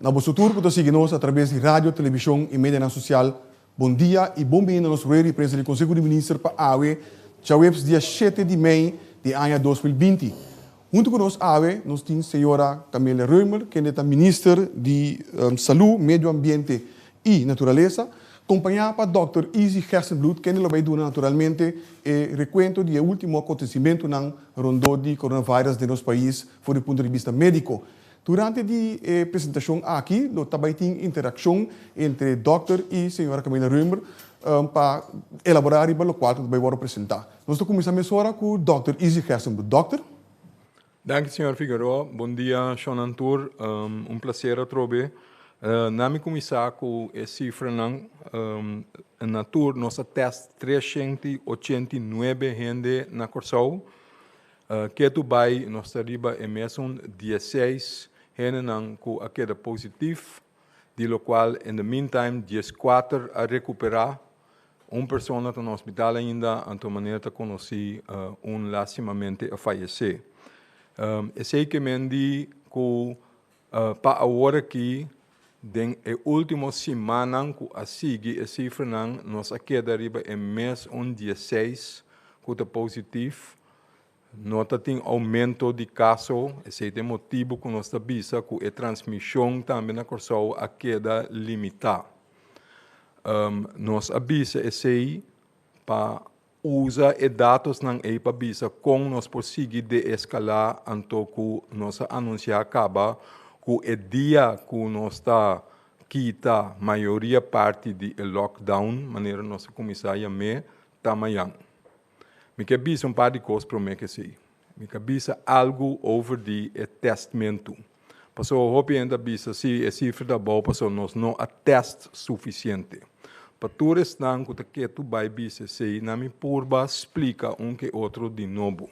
Na vosso turno, que seguir-nos através de rádio, televisão e mídia social. Bom dia e bom-vindo ao nosso rei presença do Conselho de Ministros para a AWE, dia 7 de maio de ano 2020. Junto conosco, a AWE, nós temos a senhora Camila Reumer, que é a ministra de Saúde, Meio Ambiente e Natureza, acompanhada por Dr. Izzy Gerstenbloed, que vai dar naturalmente o recuento do último acontecimento na ronda de coronavírus de nosso país, do ponto de vista médico. Durante a apresentação aqui, nós também temos interação entre o Dr. e a senhora Camila Reumer para elaborar o qual nós vamos apresentar. Nós começamos agora com o Dr. Izzy Gerstenbloed. Dr. Dank, senhor Figueroa. Bom dia, Sean Antur. Prazer a trobe. Nami começar com a cifra na tour, nossa teste 389 gente na Corsau. Que tu vai, nós arriba em mesmo 16 gente com a queda positivo, de lo qual, in the meantime, 14 a recuperar. Pessoa no hospital ainda, de maneira que conheci, lastimamente a falecer. Sei que mendi que para agora aqui, den a última semana que a seguir a cifra nós queda arriba em mês 16 que está positivo. Nota tem aumento de casos, esse é o motivo que nós sabemos que a transmissão também na Corsau a queda limitada. Nós avisa esse para usar os dados na para bisa como nós conseguir de escalar anto que nós anunciar acaba que o dia que nós está quita maioria parte do lockdown, maneira nós começar a me tamanho. Me quer bisa par de coisas para mim que sei. Me quer bisa algo over de testamento. Passou hope ainda bisa se a cifra da boa passou nós não a teste suficiente. Para todos não que tu vai bisa sei na me purba explica que outro de novo.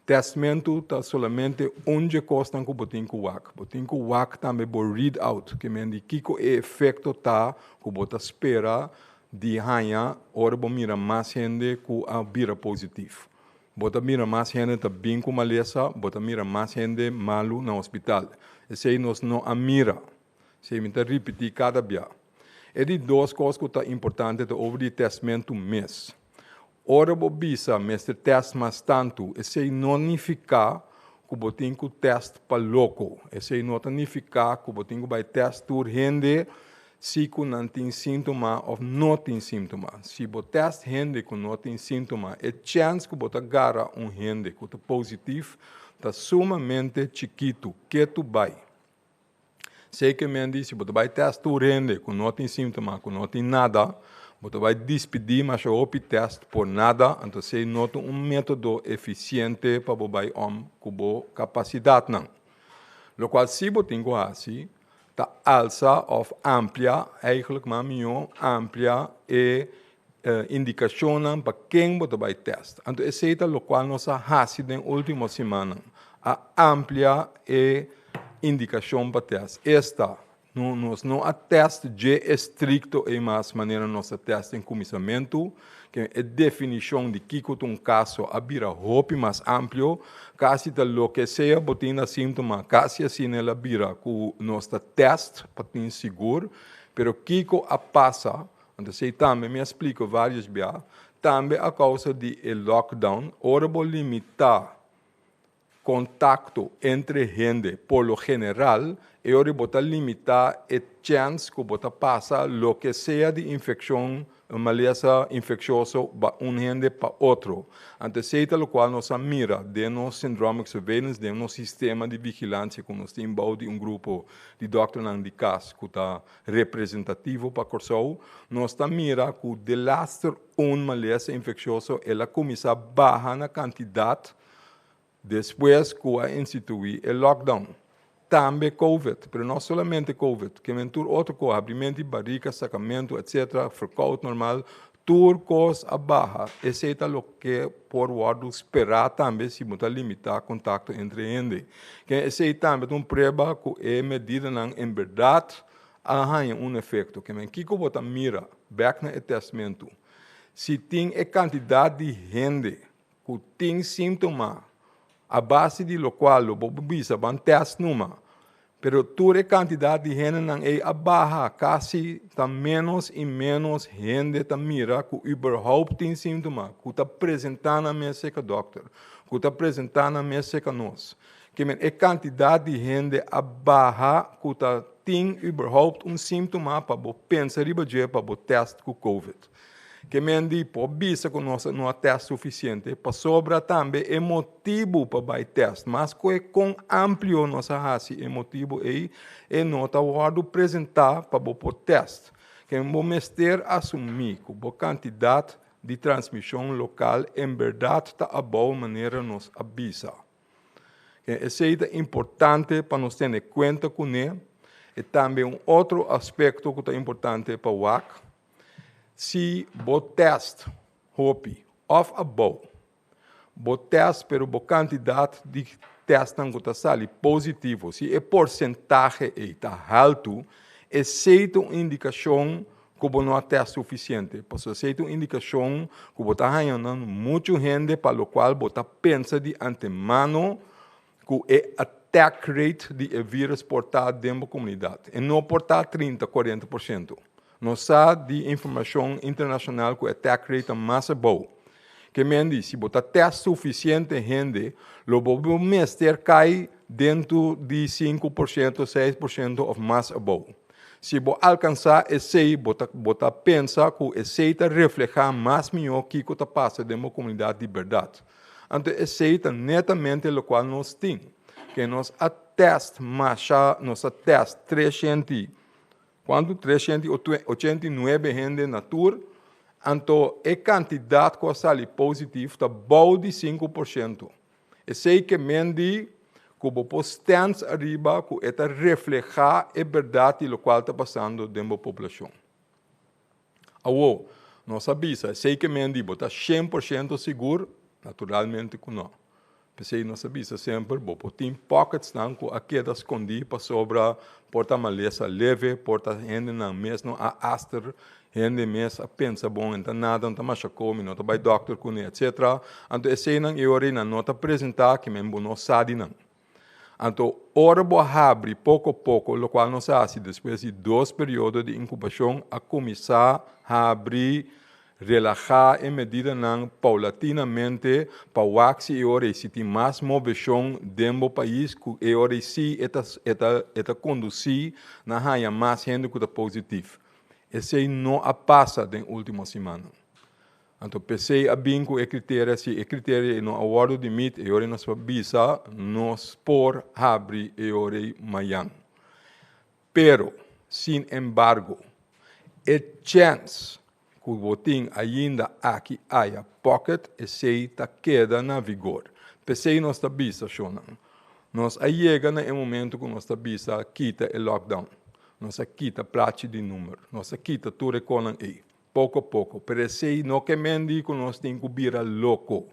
Testamento está solamente onde costa que botin com wak. Botin com wak também por read out, que me indica que o efeito tá que bota espera de hanha, ora bo mira mais gente que a vira positivo. Bota mira mais gente tá bem com maleza, bota mira mais gente malu no hospital. Esse aí nós não a mira. Se me tá repetir cada dia. É de duas coisas que tá importante over o testamento mês. Ora bo bisa mestre teste mais tanto, esse não significa que botin que teste para louco. Esse não significa que botin que vai teste gente se que não tem sintoma ou não tem sintoma. Se você testa gente que não tem sintoma, a chance que você agarra gente que é positivo está sumamente chiquito. Que tu vai? Sei que me diz, se você vai testar gente que não tem sintoma, que não tem nada, você vai despedir, mas o teste por nada, então você nota método eficiente para você com capacidade. Lo qual, se você tem assim, ta alza of amplia, eigenlijk maar meer amplia indicação para quem você vai testar. Então, esse é o qual nós fazemos na última semana. A amplia indicação para testar. Esta, nós não a teste de estricto e mais maneira nós teste em começamento, que é a definição de que um caso abrir roupa mais amplo, quase de lo que seja botina sintoma, quase assim ela vira com nosso teste para ter seguro, pero Kiko a passa, então sei também me explico várias vezes, também a causa de lockdown, ora vou limitar contato entre gente, por lo general, e ora vou limitar a chance que você passa lo que seja de infecção maleza infecciosa de gente para outro. Anteceita o qual nós mira de nosso syndromic surveillance, de nosso sistema de vigilância que nós temos de grupo de doutores de caso que está representativo para Corsau, nós mira que de lastre maleza infecciosa ela começa a baixar na quantidade depois que a instituir o lockdown. Também COVID, mas não somente COVID, que mentur outro coisa, abrimento de barriga, sacamento, etc., verkoud normal, turcos a barra. Esse é o que por word esperar também se você limitar contato entre gente. Que esse é também uma prova que é medida em verdade há efeito. Que que você mira, back no testamento, se tem a quantidade de gente que tem sintoma, a base de lo qual o bisa van teste numa, Pero toda a quantidade de gente não é abaixo, quase tá menos e menos gente tá mira que überhaupt tem sintoma, que tá apresentando a minha seca doctor, que tá apresentando a minha seca nós. Que a quantidade de gente abaixo que tá tem überhaupt sintoma para pensar riba para teste com COVID. Que mendi por bisa com nossa não teste suficiente para sobra também é motivo para vai teste, mas com amplio nossa raça é motivo é nota o apresentar para o teste, que é bom mester assumir que a quantidade de transmissão local em verdade está a boa maneira nos avisa. Isso é importante para nós ter em conta com ele, e também outro aspecto que é importante para o WAC. Se o teste, hope, of a bow, o teste, pero a quantidade de testes que está sali positivo, se a porcentagem está alto, é uma indicação que não é teste suficiente. Porque é uma indicação que está ganhando muita gente para o qual você pensa de antemano que é attack rate de vírus portado dentro da comunidade. E não portar 30%, 40%. Nós sabemos de informação internacional que o attack rate é mais bom. Que me diz, se botar teste suficiente gente, o mestre cai dentro de 5%, 6% ou mais bom. Se você alcançar esse, você pensa que esse está reflejar mais melhor que está passando dentro da comunidade de verdade. Então, esse é netamente o qual nós temos. Que nós atestamos, nós atestamos 300, quando 389 gente na tour, então a quantidade que sai positivo está boa de 5%. E sei que mendi que o postens arriba que está reflejar a verdade do qual está passando dentro da população. Nós sabemos, sei que mendi está 100% seguro, naturalmente que não. Pensei, nós sabemos sempre, tem pockets que aqui é escondido para sobra porta maleza leve, porta gente na mesmo a aster, gente mesmo a pensa bom, então nada, não mais come, não vai doctor com etc. Então esse não é hora não nota apresentar que mesmo não sabe não. Então ora bo abre pouco a pouco, o qual nós faz depois de 2 períodos de incubação a começar a abrir relajar em medida não paulatinamente para o axi e ora se tem mais movição dentro do país que e ora se eta conduzir na raia mais gente que está positivo. Esse não passa na última semana. Então pensei a bem que o critério não aguardo de mit e ora nós visa nos por abrir e ora amanhã. Pero sin embargo, a chance que o botim ainda aqui há pocket e se está queda na vigor. Pensei nós está bisa shonan. Nós chega no momento que nós está bisa quita o lockdown. Nós quita praxe de número. Nós quita tudo economia aí. Pouco a pouco. Pero sei não que mendi que nós tem que vira louco.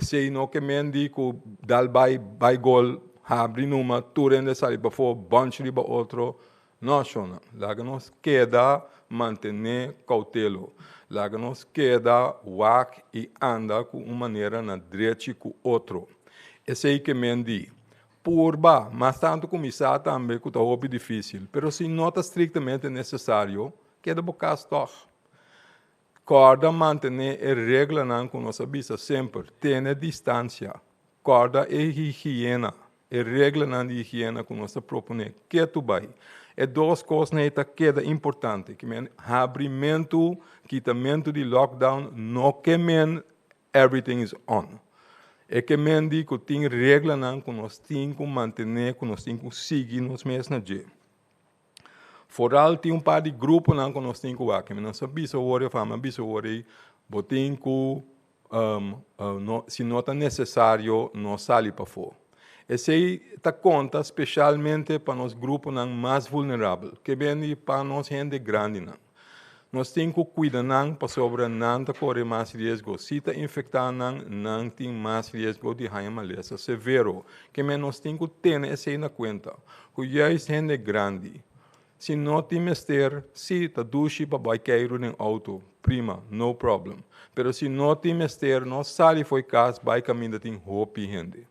Sei não que mendi que dal vai gol abre numa tudo ainda sai para fora bunch riba outro. Não shonan. Lá nós queda manter cautelo. Lá nos queda wak e anda com uma maneira na direita com outro. Esse aí que mendi. Purba, mas tanto começar também que está difícil. Mas se não está estritamente necessário, queda por caso toch. Corda manter a regra não que nós avisa sempre. Tenha distância. Corda é higiene. A regra não de higiene que nós propõe. Que tu vai. E 2 coisas que é importante, que é abrimento, quitamento de lockdown, não que everything is on. É que diz que tem regra não que nós temos que manter, que nós temos que seguir nos meses na dia. Foral tem par de grupos não que nós temos que fazer, que nós sabemos agora, família agora, botem que se não é necessário, não sai para fora. Esse está conta especialmente para os grupos mais vulneráveis, que vem para nós gente grande. Nós temos que cuidar para sobre não correr mais risco. Se está infectado, não tem mais risco de maleza severo. Que nós temos que ter esse na conta. Que já é gente grande. Se não tem mister, se está duche para vai cair no auto, prima, no problem. Pero se não tem mister, nós sai foi caso, vai caminhar tem roupa e gente.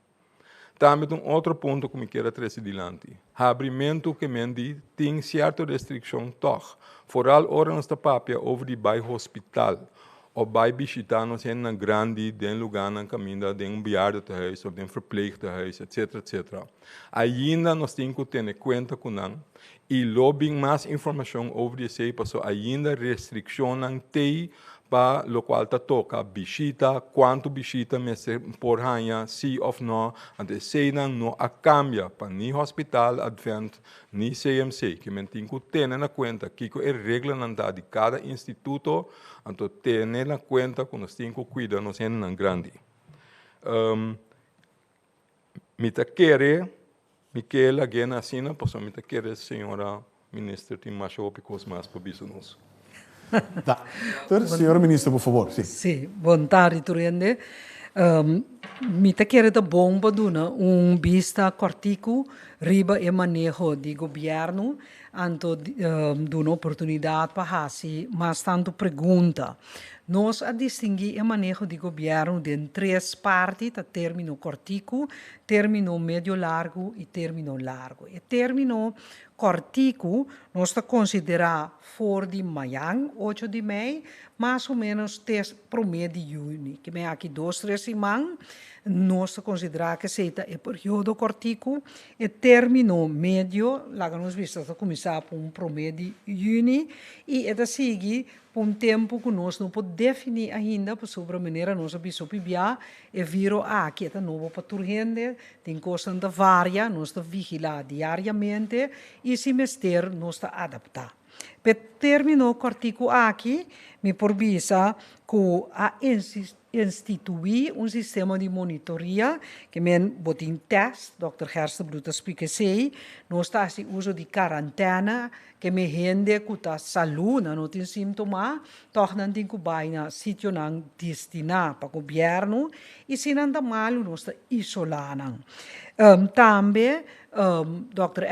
Também outro ponto que me quero trazer adiante. Abrimento que mendi tem certa restrição toch. Vooral ora nós papia over die bij hospital. Of bij visitanos in een grande, den lugar na caminho, den bejaardentehuis of den verpleegtehuis, etc. etc. Ainda nós temos que ter em conta com não e lobbying mais informação over esse cepa, so ainda restrição tem para o qual toca visita, quanto visita se por hanha, sim ou não, ante se não a cambia para nem hospital advent, nem CMC, que men tem que ter na conta que é regra de cada instituto, então ter na conta que nós temos que cuidar nos em grande. Me ta querer, Miquela, again assim, posso me ta querer, senhora ministra, tem mais opicos mais para nós. Tá. Então, senhora ministra, por favor. Sim. Sim, boa tarde, Turende. Me te quero dar bom para vista cortico riba e manejo de governo, anto uma oportunidade para fazer mas tanto pergunta. Nós a distinguir o manejo de governo de três partes, a término cortico, término médio largo e término largo. E término cortico, nós consideramos for de manhã, 8 de maio, mais ou menos para o mês de junho. Que vem aqui 2-3 semanas, nós consideramos que seja o período cortico, e término médio, lá que nós vimos que começar para o mês de junho, e é seguir por tempo que nós não podemos definir ainda, sobre a maneira nós vamos e viro aqui é novo para a gente, tem coisa de varia, nós vigilar diariamente, e se mester nós adaptar. Per termino cortico aqui, me provisa que a instituir sistema de monitoria, que men botin test, Dr. Gerstenbroek explica sei, nós está se uso de quarantena, que me rende que a saúde não tem sintoma, toch não tem que baina sítio não destinar para o governo, e se não dá mal, nós está isolando. Também, Dr.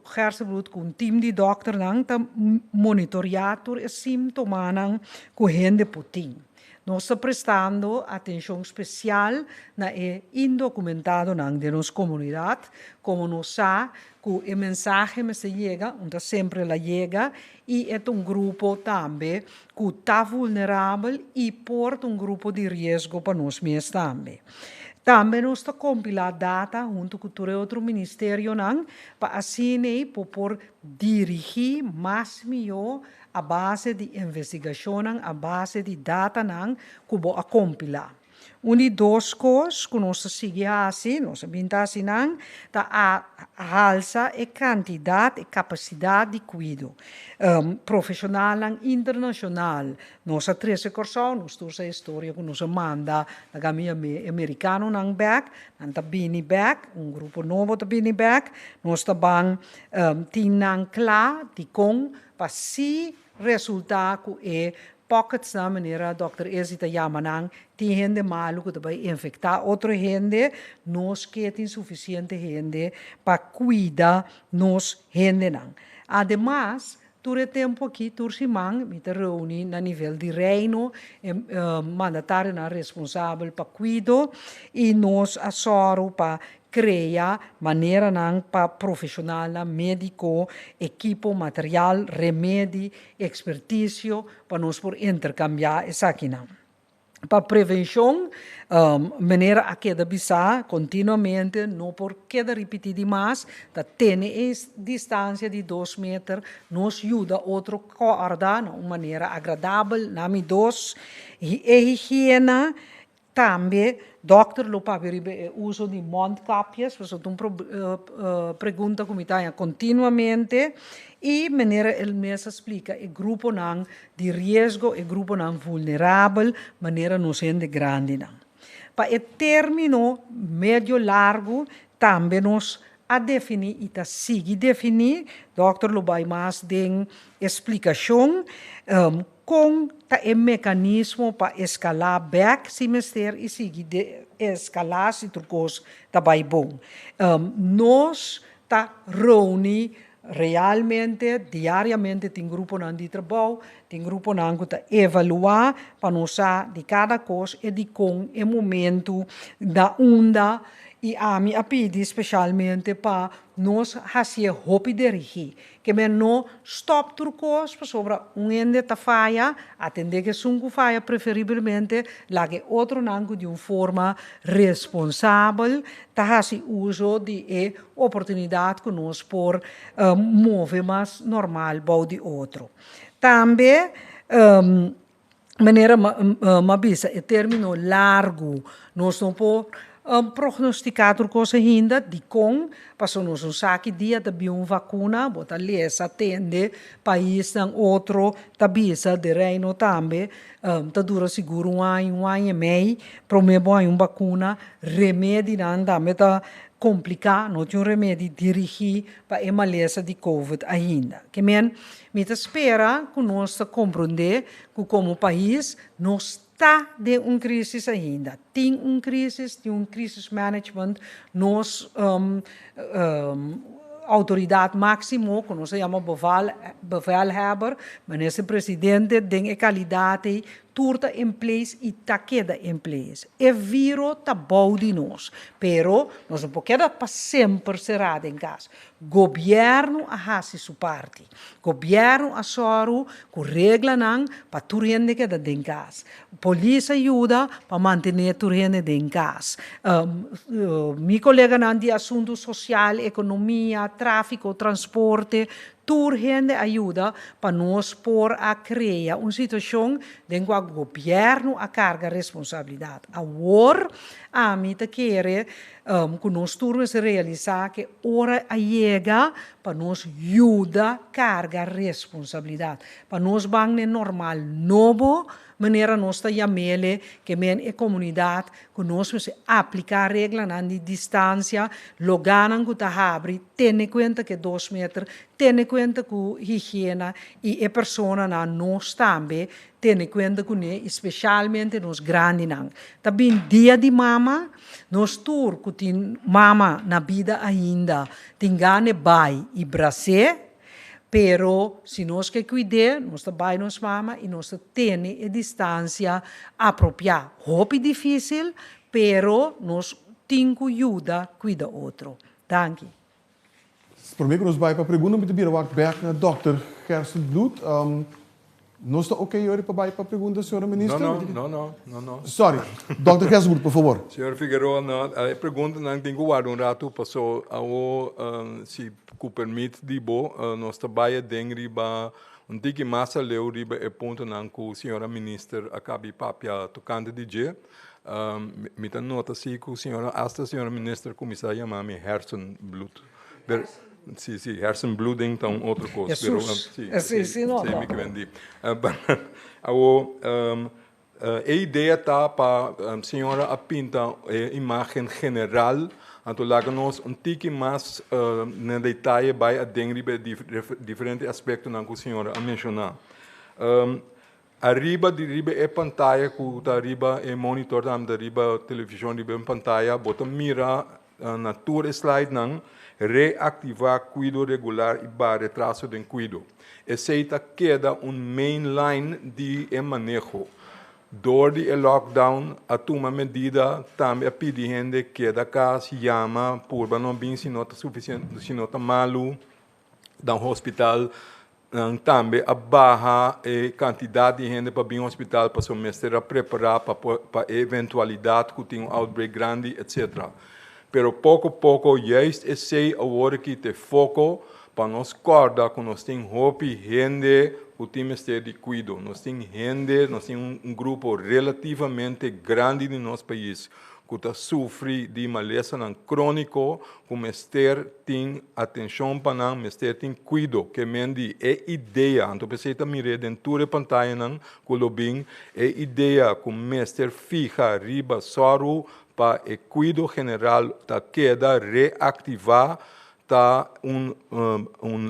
Gerstenbroek, com time de doctor, não está monitoreando os sintomas que rende putin. Nós estamos prestando atenção especial na indocumentado de nossa comunidade, como nós sabemos que a mensagem se chega, onde sempre ela chega, e é grupo também que está vulnerável e porta grupo de risco para nós mesmos também. Também nós estamos compilando data junto com o outro ministério, para assim por dirigir mais melhor a base de investigação, a base de data que vou compilar. De duas coisas que nós seguimos assim, nós vimos assim, a alça e quantidade e capacidade de cuidado. Profissional e internacional. Nós três corsos, nós temos a história que nos manda da caminha americano nang back, nanta bini back, grupo novo da bini back, nós também tinang claro de com para si resultado é pockets da maneira Dr. Ezita Yamanang tem gente malo que vai infectar outra gente, nós que tem suficiente gente para cuidar nos gente não. Ademais, todo tempo aqui, tursimang, me reúne na nível de reino, mandatário responsável para cuidar e nós assoro para criar maneira para profissional, médico, equipo, material, remédio, expertício, para nós por intercambiar essa aqui não. Para prevenção, maneira a queda bisar continuamente, não por queda repetir mais, da ter distância de 2 metros, nos ajuda outro corda, de uma maneira agradável, nami dos, e higiene, também, doctor, lo papel uso de mondkapjes, você tem pergunta como está continuamente, e maneira ele mesmo explica, o grupo não de risco, o grupo não vulnerável, maneira não sendo grande não. Para o término médio largo, também nós a definir e a seguir definir, doctor lo vai mais de explicação, com o mecanismo para escalar back semestre e seguir de escalar se trucos tá bom. Nós tá reunir realmente, diariamente, tem grupo de trabalho, tem grupo não que evaluar para usar de cada coisa e de com o momento da onda e a mim pedi especialmente para nós fazer hopi dirigir que me não stop turcos para sobre ende ta falha atender que sungu falha preferivelmente lá que outro nango de uma forma responsável ta fazer uso de oportunidade que nós por mover mais normal bom de outro também maneira mabisa e termino largo nós não por prognosticator coisa ainda de com passou nos saque dia da vacuna bota lesa atende país não outro tabisa de reino também tá dura seguro um ano e meio promebo uma vacuna remédio não também tá complicar não tinha remédio dirigir para a malesa de covid ainda que men me espera que nós compreender que como país nós está de uma crise ainda. Tem uma crise management, nós autoridade máxima, que nós chamamos bevelhebber, mas esse presidente tem a qualidade turta em place e tá queda em place. É viro tá bom de nós, pero nós não podemos para sempre cerrado em casa. Governo a fazer sua parte. Governo a soro com regra não para turrende que da em casa. Polícia ajuda para manter turrende em casa. Mi colega não de assunto social, economia, tráfico, transporte, turrende ajuda para nós por a criar uma situação em que o governo a carga responsabilidade. Agora, a mim te quer que nós turmos realizar que hora a chega para nós ajuda carga responsabilidade. Para nós banque normal novo, maneira nós está chamele que men a comunidade que nós se aplicar regra na distância, loganan que tá abre, tene conta que 2 metros, tene conta que higiene e a persona na nós também tene conta que ne especialmente nos grandes não. Também dia de mama, nós tur que tem mama na vida ainda, tem gane bai e Brasil. Pero, se nós que cuidar, nós trabalhamos mama e nós temos a distância apropriada. Hope difícil, pero nós temos que ajudar cuidar outro. Danke. Por mim, nós vamos para a pergunta, mas eu vou back na Dr. Gerson Bloed. Nós está ok hoje para a pergunta, senhora ministra? Não. Sorry, Dr. Gerson Bloed, por favor. Senhor Figueroa, a pergunta não tem que guardar rato, passou se que permite dibo nós trabalha dentro ba que massa leu riba é ponto não que a senhora ministra acabe papia tocando de dia me tá nota assim que a senhora ministra comissária mami Gerson Bloed sim, Gerson Bloed então outra coisa sim, não me que vendi a ideia tá para a senhora a pinta a imagem general então, lá nós tique mais na detalhe vai a dentro de diferentes aspectos que a senhora a mencionar. Arriba é pantalla, que arriba é monitor, arriba televisão, arriba é pantalla, bota mira na tour slide não, reativar cuido regular e para retraso de cuido. Essa queda mainline de manejo. Door o lockdown, a uma medida também a pedir gente que da casa chama por não bem se nota suficiente, se nota malo, da hospital também a barra quantidade de gente para vir ao hospital para o mestre preparar para eventualidade que tem outbreak grande, etc. Pero pouco a pouco já esse agora que te foco para nós acordar que nós temos gente o time de cuido. Nós temos grupo relativamente grande no nosso país que sofre de maleza crônico, que mestre tem atenção para nós, mestre tem cuido, que mendi é ideia, então você está mirando dentro da pantalla não, que lo bem é ideia que mestre fica riba soro para o cuido general da queda reativar tá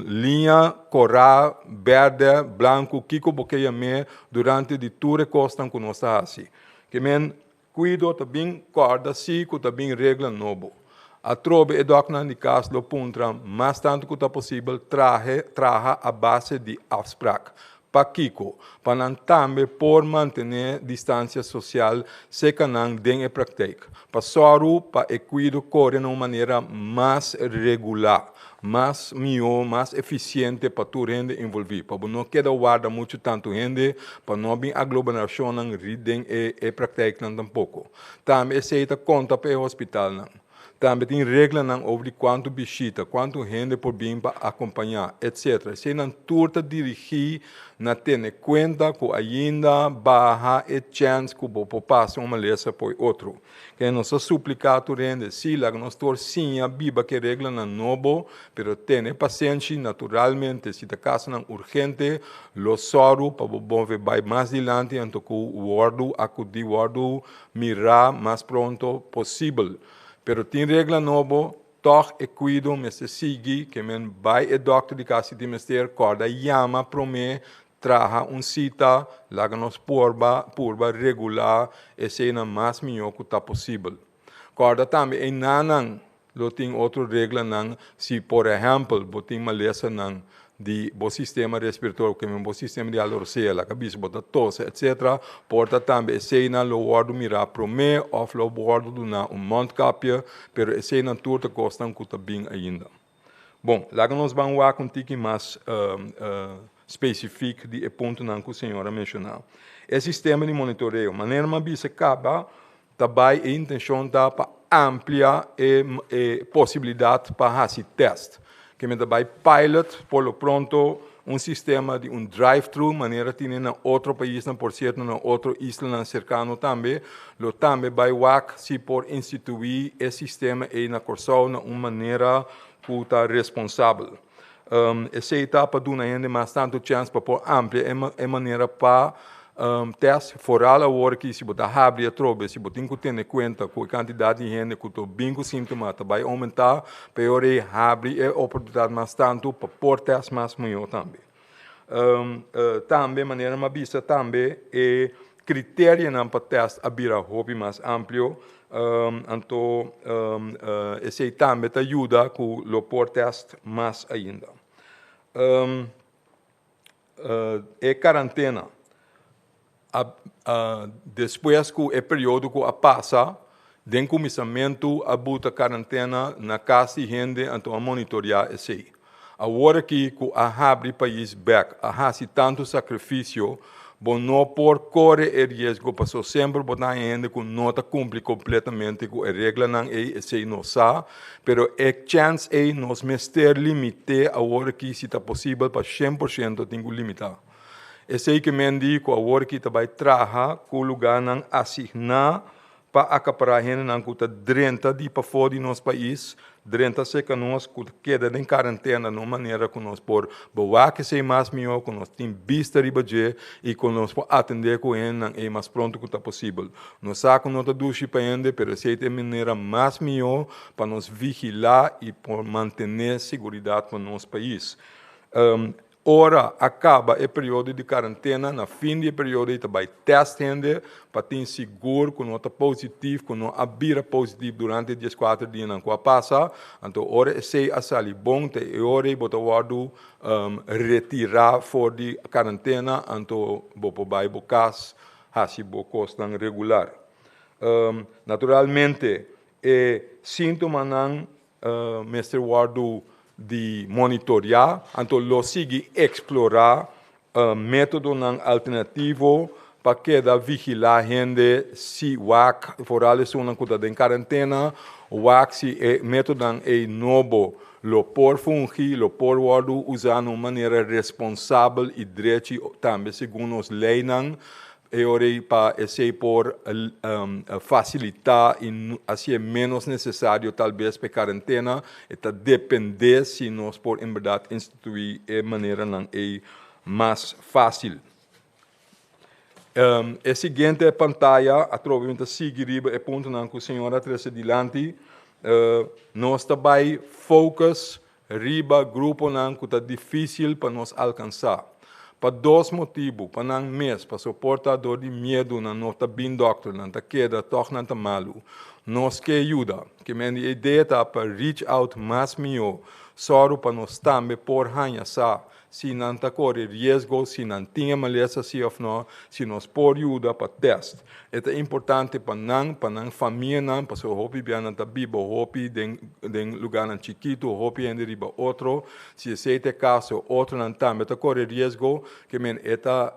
linha coral verde branco que bloqueia me durante de toda a costa que nós assim que men cuido também corda que também regra novo a trobe e docna de caso do puntra mas tanto que tá possível traga a base de afspraak pa Kiko, para também por manter distância social, se canang den praktijk. Para soro, para equido corre de uma maneira mais regular, mais melhor, mais eficiente para tu gente envolvido. Para não queda guarda muito tanto gente, para não vir aglomeração não ridem e praktijk não tampouco. Também aceita conta para o hospital não. Também tem regra não over quanto visita, quanto gente por vir para acompanhar, etc. Se não turta dirigir, não tem conta que ainda barra e chance que vou passar uma lesa por outro. Que nós suplicar tu rende, se lá nós torcinha biba que regra não novo, pero tem paciência naturalmente, se da caso não urgente, lo soro para bom ver vai mais adiante, então que o wardo acudir wardo mirar mais pronto possível. Pero tem regra nova, toch e cuido, me se sigue, que men vai e doctor de casa de mister, corda llama pro me, traja cita, laga nos purba regular, e se na mais melhor que tá possível. Corda também, e nanang, lo tem outra regra nang, se por exemplo, botem uma lesa nang, de bo sistema respiratório, que é um sistema de alorcea, la cabeça, bota tosse, etc. Porta também, se na lo guardo mirar pro me, ou lo guardo na mondkapje, pero se na turta costam que tá bem ainda. Bom, lá nós vamos lá com um tique mais específico de ponto não que a senhora mencionou. O sistema de monitoreio, maneira mais bisa acaba, também a intenção da para ampliar a possibilidade para fazer teste. Que me daí pilot, por lo pronto, sistema de drive-thru, maneira que tem em outro país, por certo, em outro isla cercano também, lo também vai se por instituir esse sistema e na corção de uma maneira que está responsável. Essa etapa do ainda mais tanto chance para por amplia é maneira para teste foral agora que se botar abre a trobe, se botar que ter em conta com a quantidade de gente que está bem com sintomas, vai aumentar, pior é abre a oportunidade mais tanto para por teste mais melhor também. Também maneira mais vista também é critério não para teste abrir a hobby mais amplo, então esse também te ajuda com o por teste mais ainda. É quarentena. Depois que o período que passa, den começamento a botar quarentena na casa de gente, então a monitorear esse aí. Agora que abre o país back, fazer tanto sacrifício, bom não por correr o risco, passou sempre botar gente que não está cumpre completamente com a regra não é esse não sabe, pero a chance é nós mestre limite agora que se está possível para 100% tem que limitar. Esse aí que me diz que agora que vai trabalhar com o lugar não assignar para acaparar gente não que está 30 dias para fora do nosso país, 30 seca nós que queda em quarentena de uma maneira que nós por boa que seja mais melhor, que nós tem vista de budget e que nós por atender com ele não é mais pronto que está possível. Nós saco nota duche para ele, pero se de maneira mais melhor para nós vigilar e por manter a segurança para o nosso país. Ora acaba o período de quarentena, na fim do período também teste para ter seguro que não está positivo, que não abrir positivo durante 14 dias não passa. Então ora se a sair bom, te ora e botar guardo retirar fora de quarentena, então vou vai bocas, assim vou costa regular. Naturalmente, sintoma não mestre guardo de monitorear, então lo sigue explorar método não alternativo para que da vigilar gente se WAC foral é uma coisa em quarentena, WAC se método não é novo, lo por fungir, lo por guardo usar de uma maneira responsável e direita também segundo as leis não para esse por facilitar e assim é menos necessário talvez para quarentena, está depender se nós por em verdade instituir de maneira não é mais fácil. A seguinte pantalla, através seguir é ponto não que a senhora trouxe adiante, nós também focus riba grupo não que está difícil para nós alcançar. Para dois motivos, para não mês, para suportar dor de medo, não está bem doctor, não está queda, toch não está malo. Nós que ajuda, que a minha ideia está para reach out mais melhor, só para nós também por ranhar, se não está corre risco, se não tinha maleza se ou não, se nós por ajuda para teste. É importante para não família não, para o hopi bem na biba, hopi den lugar na chiquito, hopi ainda riba outro, se esse é caso outro não está, mas corre risco que men eta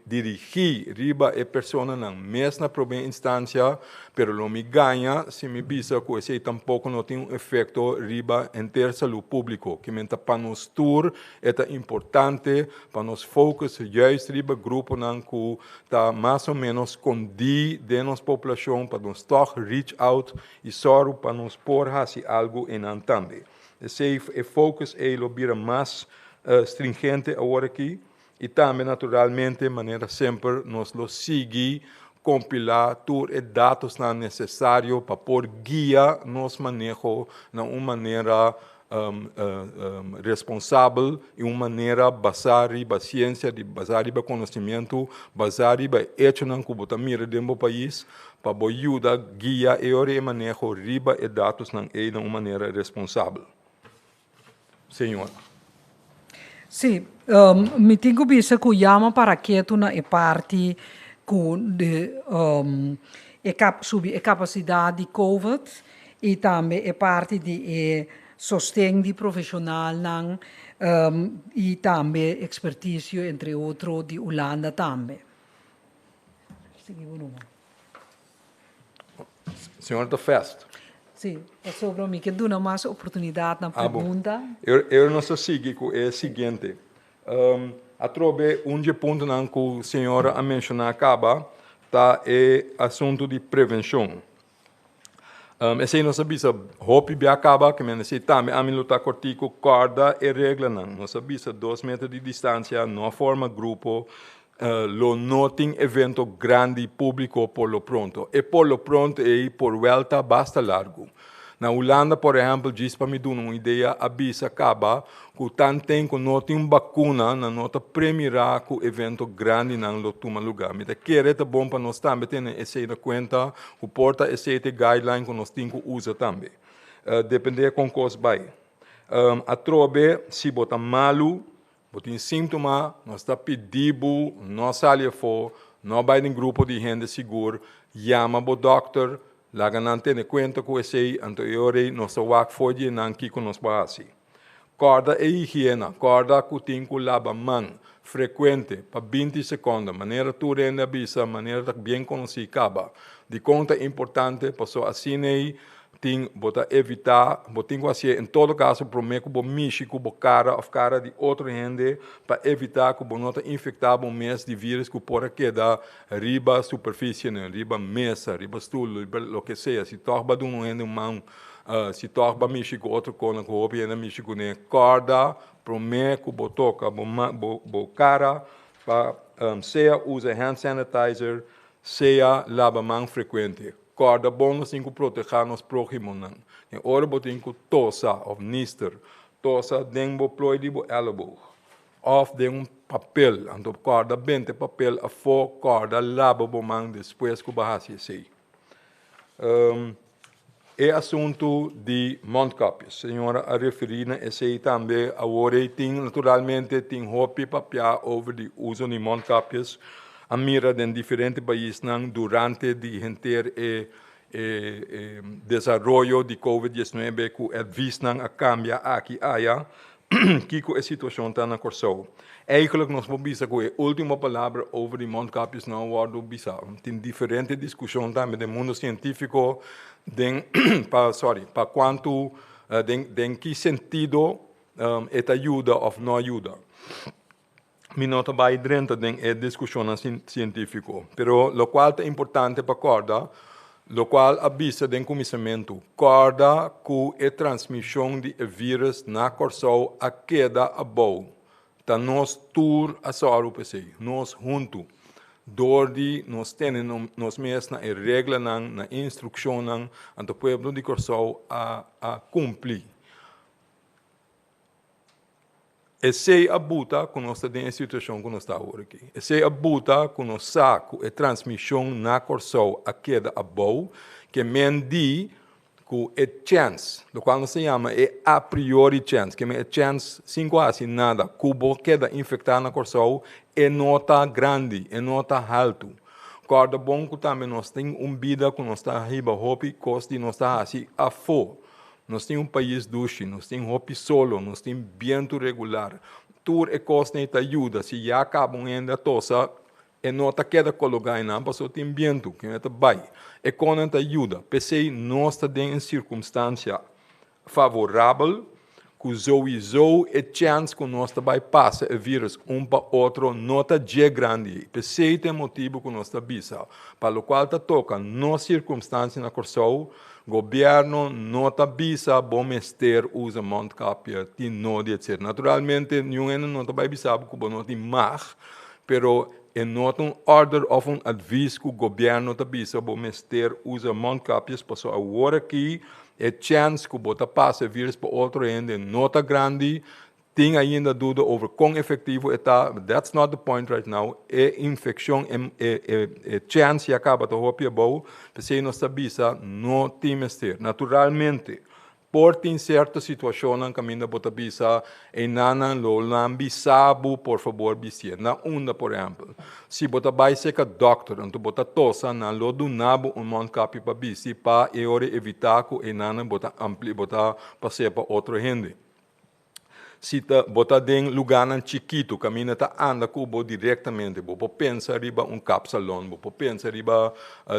dirigir riba é pessoa na mesma primeira instância, pero lo me ganha se me bisa que esse tampouco não tem efeito riba em ter saúde público, que men para nos tour é importante para nos focus juist riba grupo nan que tá mais ou menos escondi de nossa população para nos toch reach out e só para nos pôr assim algo em antande. Esse focus é o bira mais stringente agora aqui e também naturalmente maneira sempre nos lo seguir compilar todos os dados necessários para pôr guia nos manejo de uma maneira responsável e uma maneira baseada em ciência, baseada em conhecimento, baseada em hecho na que mira dentro do país para ajudar guia e manejo riba e dados de uma maneira responsável. Senhor. Sim, me tenho visto que chama para que tu na parte de capacidade de COVID e também a parte de sostém de profissional e também expertise, entre outros, de Holanda também. Senhor da Fest. Sim, é sobre mim que dá mais oportunidade na pergunta. Eu não sei se é o seguinte. A trobe ponto que o senhor a mencionar acaba, tá é assunto de prevenção. Esse não sabia se hopi bem acaba, que men se também a mim lutar cortico corda e regra não. Não sabia se 2 metros de distância, não forma grupo, lo noting evento grande público por lo pronto. E por lo pronto e por volta basta largo. Na Holanda, por exemplo, diz para me dar uma ideia, a bisa acaba que tanto tem que não tem vacuna na nota primeira que o evento grande não lo toma lugar. Mas que é bom para nós também ter esse na conta, que porta esse guideline que nós temos que usar também. Depende com coisa vai. A trobe, se botar malu, botar sintoma, nós está pedindo, nós saímos fora, nós vai em grupo de gente seguro, chama o doctor, lá não tem conta com esse anterior, nós vamos fazer não que nós vamos. Corda e higiene, corda que tem que lavar mão frequente para 20 segundos, maneira tu renda bisa, maneira bem conhecida acaba. De conta importante, para assim tem botar evitar, botar assim em todo caso prometo que mexer com cara ou cara de outra gente para evitar que não infectar o mês de vírus que pode quedar riba superfície, riba mesa, riba stool, riba o que seja, se torba de um gente mão se torba mexer com outra coisa, que o ainda mexer com corda, prometo que toca bo cara para seja usa hand sanitizer, seja lava mão frequente. Corda bom nós temos que proteger nos próximos. Em hora nós temos que tosa ou nister, tosa dentro do ploi de elbow, ou de papel, então corda bem de papel a fora corda lava o mão depois que barrasse sei. É assunto de Mondkapjes. Senhora a referir a esse também agora tem naturalmente tem hopi papia over de uso de Mondkapjes. A mira em diferentes países durante o desenvolvimento de COVID-19 que é visto a cambiar aqui allá, que a situação está na corso. Eigenlijk nós vamos ver que a última palavra over de mondkapjes não wordt bizar. Tem diferentes discussões também no mundo científico para quanto em que sentido esta ajuda ou não ajuda. Mi nota vai dentro da discussão científica, pero lo qual é importante para corda, lo qual avisa do começamento, corda que a transmissão de vírus na corso a queda a boa. Tá nós tour a soro PC, nós junto, dordi nós temos nós mesmos na regra na instrução na ante povo de corso a cumprir. Esse abuta que nós temos em situação que nós estamos aqui. Esse abuta que nós saco a transmissão na corso a queda a boa, que mendi que é chance, lo qual se chama é a priori chance, que é chance sem quase nada, que queda infectado na coração, é nota grande, é nota alto. Corda bom que também nós temos vida que nós está riba hopi, costi nós está assim a fo. Nós temos país duche, nós temos hopi solo, nós temos viento regular. Tur e costa te ajuda, se já acabam ainda tosa, e nota queda colocar em ambas, só tem viento, que é vai. E quando te ajuda, pensei nós está em circunstância favorável, que sowieso é chance que nós vai passar o vírus para outro, nota de grande. Pensei tem motivo que nós está bisa, para o qual te toca, nas circunstâncias na corção, governo nota bisa, bom mester usa montcapia, ti nodi, etc. Naturalmente, nenhum não vai bisa, porque não tem mais, pero é nota order of adviso que o governo está bisa, bom mester usa montcapias, passou agora aqui, é chance que bota passa vírus para outro ende, nota grande, tem ainda dúvida over quão efetivo está, that's not the point right now, é infecção, é chance e acaba de hopia bom, porque nós sabisa, não tem mester. Naturalmente, por tem certa situação na caminho bota bisa, e nana lo lambi sabu, por favor, bisie. Na onda, por exemplo, se bota vai ser que doctor, então bota tosa, na lo do nabo montcapi para bisi, para evitar que e nana bota ampli, bota passear para outro gente. Se bota em lugar chiquito, caminha tá anda cubo diretamente, bo pensa riba capsalão, bo pensa riba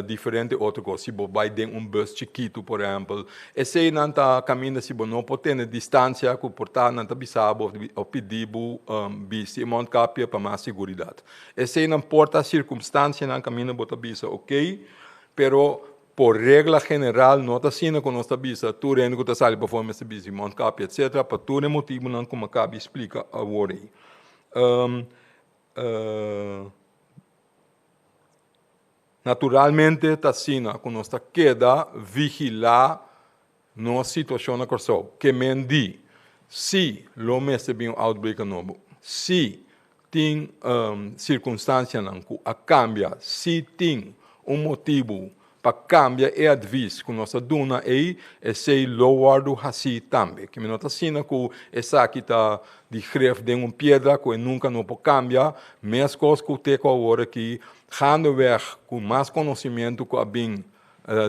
diferente outra coisa, se bo vai em bus chiquito, por exemplo, e se não tá caminha se bo não pode ter distância, que portar não tá bisabo ou pedir bisi montcapia para mais segurança. E se não importa a circunstância na caminha bota bisa, ok, pero por regla general, não está sendo com nossa bisa, tu rende que está saindo para fora essa bisa, montcapia, etc., para tu motivo não como cabe explica agora. Naturalmente, está sendo com nossa queda vigilar nossa situação na corção, que mendi, se lo mês bem outbreak novo, se tem circunstância não a cambia, se tem motivo para cambiar e adviso com nossa duna e se lower do hasi também. Que me nota assim que essa aqui está de greve de pedra que nunca não pode cambiar, mas coisas que eu tenho agora que handwerk com mais conhecimento que bem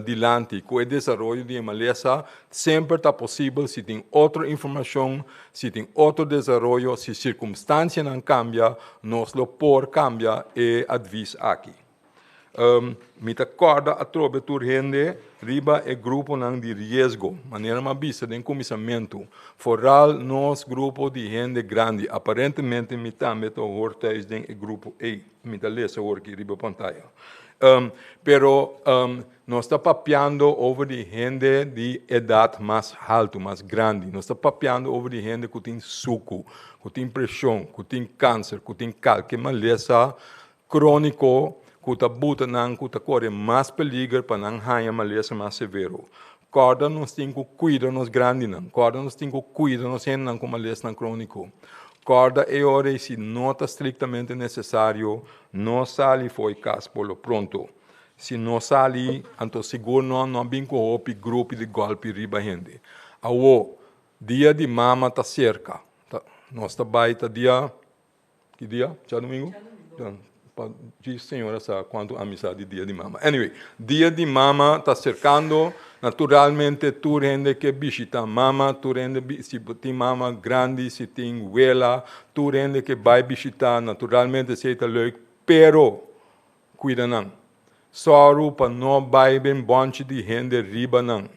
dilante, com o desenvolvimento de maleza, sempre está possível se tem outra informação, se tem outro desenvolvimento, se circunstância não cambia, nós lo por cambia e adviso aqui. Me acorda a trobe turhende riba e grupo nang de risco, maneira mais vista de comissamento. Foral nos grupo de gente grande, aparentemente me também to hortais de grupo E, me da lesa aqui riba pantalla. Pero nós está papeando over de gente de idade mais alta, mais grande. Nós está papeando over de gente que tem suco, que tem pressão, que tem câncer, que tem qualquer maleza crônico, que buta nang que corre mais peligro para não ganhar maleza mais severo. Corda nós tem que cuidar nos grandes não. Corda nós tem que cuidar nos gente não com maleza crônico. Corda é hora se não está estritamente necessário, não sale foi caso por lo pronto. Se não sale, então seguro não bem com o grupo de golpe riba gente. Awo dia de mama tá cerca. Nós tá baita dia que dia? Já domingo? Diz senhora sabe quanto amizade dia de mama. Anyway, dia de mama está cercando, naturalmente tu rende que visita mama, tu rende se tem mama grande, se tem vela, tu rende que vai visitar, naturalmente se está leuk, pero cuida não. Só para não vai bem bonde de gente riba não.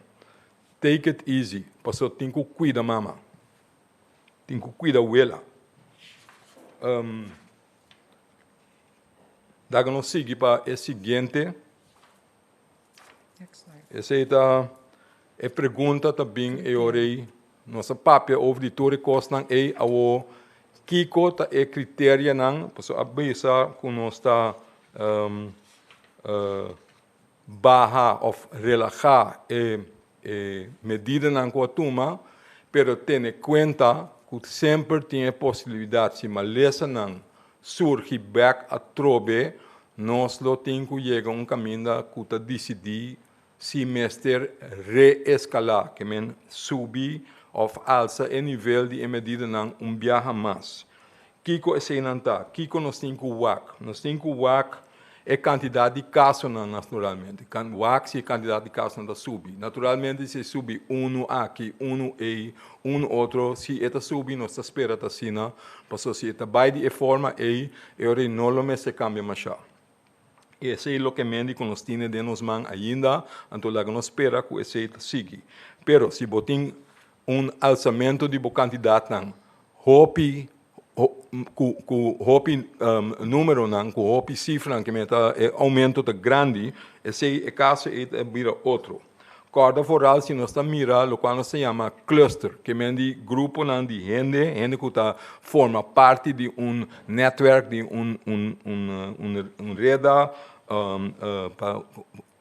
Take it easy, porque tem que cuidar mama, tem que cuidar vela. Daí nós seguimos para o seguinte. Essa é a pergunta também, eu orei. Nossa papel auditor costa é o que é critério não, para abrir com nossa barra ou relaxar medida não com a turma, pero ter conta que sempre tem a possibilidade se maleza não surge back a trobe, nós lo temos que chegar caminho que decidir si mester reescalar, que men subir of alza o nível de medida ng viaja mais. Kiko é senanta, Kiko nos tem WAC é quantidade de casos naturalmente. WAC é quantidade de casos da subir. Naturalmente se subir aqui, aí, outro, se eta subir nós espera ta sina, passo se eta vai de forma aí, normalmente se cambia mais. E esse é o que mendi com os times de nos man ainda, então lá nos espera que esse siga. Pero se botem alçamento de quantidade não, hopi número não, com hopi cifra que meta aumento tá grande, esse é caso é vira outro. Corda foral se nós mira o qual se chama cluster, que mendi grupo não de gente que tá forma parte de network, de rede,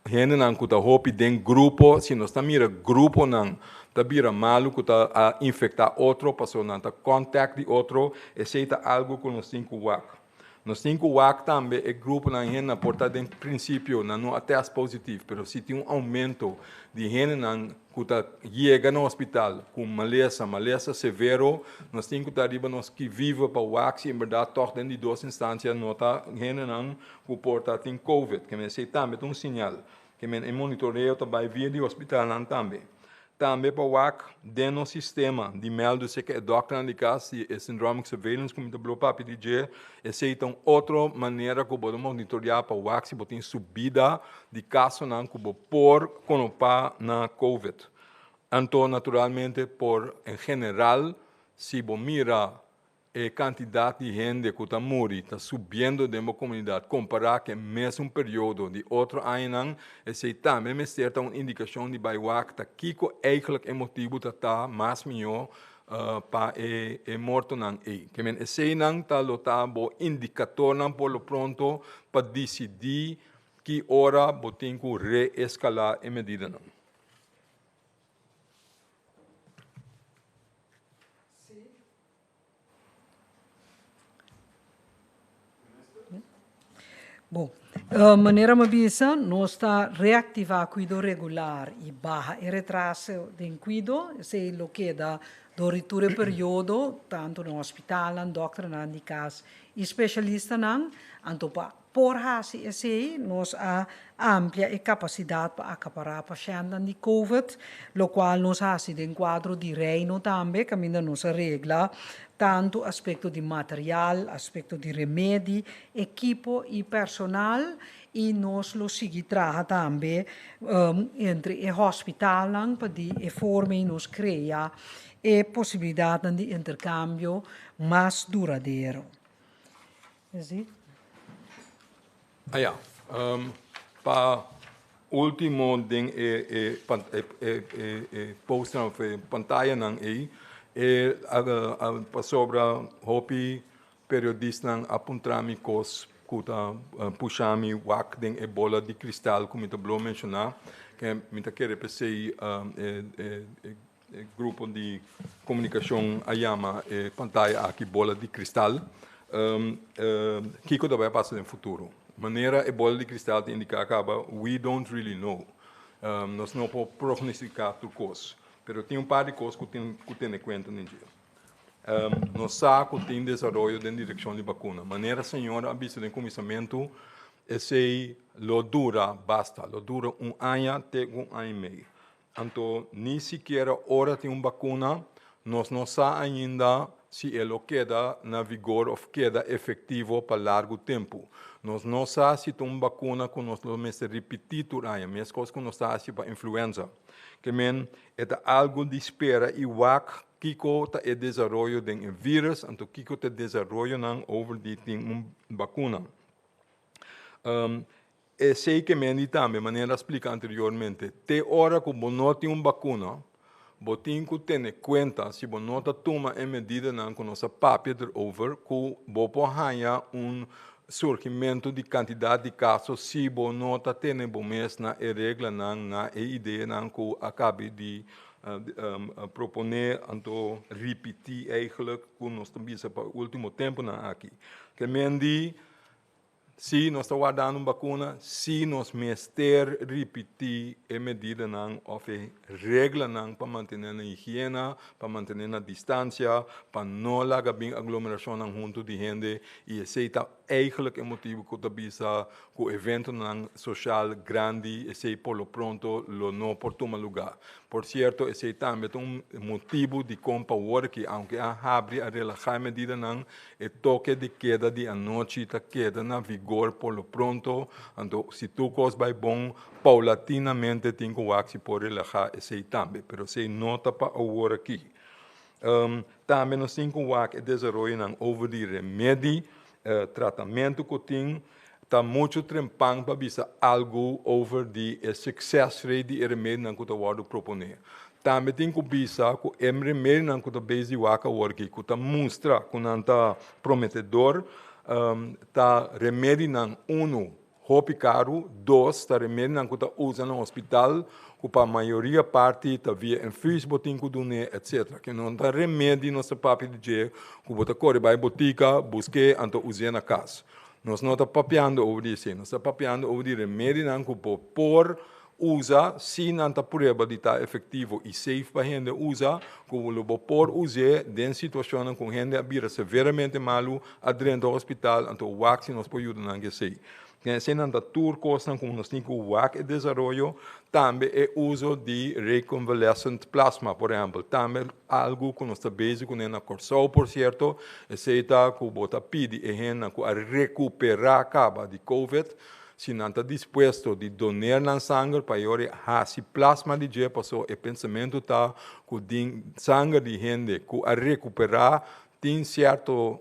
gente não que tá hopi den grupo, se nós mira grupo não tá vira malo que tá a infectar outro, passou não tá contact de outro, esse é algo que nós temos que WAC. Nós temos que WAC também é grupo na gente na porta de princípio não até as positivo, mas se tem aumento de gente não que tá chega no hospital com maleza severo, nós temos que estar arriba nós que vive para WAC, se em verdade toque dentro de duas instâncias nota gente não que porta tem COVID, que me sei também um sinal, que me monitoreio também via de hospital não também. Também para o WAC, dentro do sistema de melde-se que é doctor de casa e syndromic surveillance, como o papi DJ, essa é então outra maneira que podemos monitorar para o WAC, se tem subida de casos não que por conopar na COVID. Então, naturalmente, em geral, se você mira a quantidade de gente que está morrendo, está subindo dentro da comunidade, comparar com o mesmo período de outro ano, esse também me certa uma indicação de baiuac, que eigenlijk é motivo de estar mais melhor para morto não é. Que esse não está lotado indicador não por lo pronto para decidir que hora tem que reescalar a medida não. Bom, maneira mabisa, nós está reativar cuido regular e barra e retraso de cuido, se lo que da doriture período, tanto no hospital, no doctor, no de casa, e especialista não, anto pa por hasi esse, nós a amplia e capacidade para acaparar pacientes de COVID, lo qual nos hasi de quadro de reino também, que ainda nos regla, tanto aspecto de material, aspecto de remédio, equipo e personal, e nós lo seguirá também entre o hospital, para de forma nos cria e possibilidade de intercâmbio mais duradouro. Para último ding post na pantalla nang sobre hopi periodista nang apuntrami kos kuta puxami wak ding bola de cristal como eu blo mencionar que me tá querer pensei grupo de comunicação ayama pantalla aqui bola de cristal que coisa vai passar no futuro maneira bola de cristal te indica acaba we don't really know nós não podemos prognosticar tudo coisa pero tem par de coisas que tem em conta no dia nós sabemos que tem desenvolvimento em direção de vacuna maneira senhora avisa de começamento esse lo dura basta lo dura ano até ano e meio então nem sequer hora tem vacuna nós não sabemos ainda se ele queda na vigor ou queda efetivo para largo tempo. Nós não sabemos se tem uma vacuna que nós vamos repetir durante a mesma coisa que nós sabemos para influenza. Que é algo de espera e o que está o desenvolvimento de um vírus, então que está o desenvolvimento over de uma vacuna. Sei que também, de maneira explicar anteriormente, até hora que não tem uma vacuna, você tem que ter em conta, se você não toma a medida com nossa papel over, que você pode surgimento de quantidade de casos, se você não tem na regra, na ideia que acabe de proponer, então repetir eigenlijk, que nós estamos para o último tempo aqui. Que mendi se nós estamos guardando vacuna, se nós mester repetir a medida não, ou a regra não, para manter a higiene, para manter a distância, para não lagar bem aglomeração não junto de gente, e esse é eigenlijk o motivo que eu visa que o evento não social grande, esse por lo pronto, lo não por tomar lugar. Por certo, esse também é um motivo de comprar que, aunque abre a relajar a medida não, o toque de queda de a noite está queda na vigor por lo pronto, então se tu cos vai bom, paulatinamente tem que se por relajar esse também, pero se nota para agora aqui. Também nós temos que desenvolver over de remédio, tratamento que tem, está muito trempang para ver algo over de success rate de remédio que eu vou proponer. Também tem que ver que o remédio que eu base o que está mostra que não está prometedor, está remédio não hopi caro, dois, está remédio que está usando no hospital, que para a maioria parte está via infus botinho do etc. Que não está remédio no seu papel de dia, que você corre para a botica, busque, então use na casa. Nós não estamos papiando over isso, nós estamos papiando over remédio que por usa, se não está prueba de estar efetivo e safe para a gente usa, como o por usar, em situação com a gente vira severamente malo, dentro do hospital, então o vacina nos pode ajudar a sei. Se não está turcos, como nós temos o VAC e desenvolvimento, também é uso de reconvalescent plasma, por exemplo. Também algo que nós está básico na Corsol, por certo, é que o bota pede a gente a recuperar a caba de COVID, se não está disposto de donar na sangue para esse plasma de dia, passou o pensamento está que o sangue de gente que a recuperar tem certo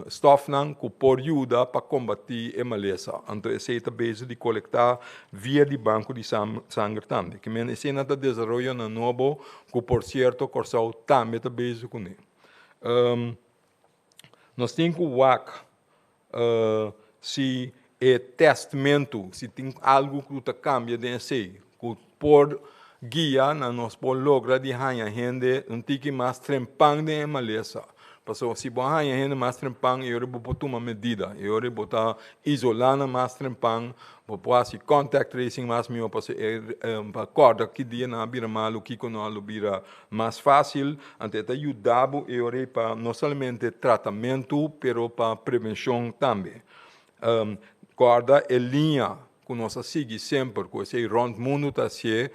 stoff que pode ajudar para combater a maleza. Então, esse é a base de coletar via de banco de sangue também. Que men esse não está desenvolvendo novo, que por certo, Corsol também está base com ele. Nós temos o WAC, se é testamento, se tem algo que cambia de si, que por guia, nós podemos lograr de ganhar gente, não tem que mais trempang de maleza. Porque se você tem gente mais trempang, eu vou tomar medida, eu vou estar isolando mais trempang, vou fazer contact tracing mais meu, para corda que dia na bira malu, que não bira mais fácil, até ajudar eu para não somente tratamento, pero para prevenção também. Corda é linha que nós seguimos sempre, que esse round mundo está se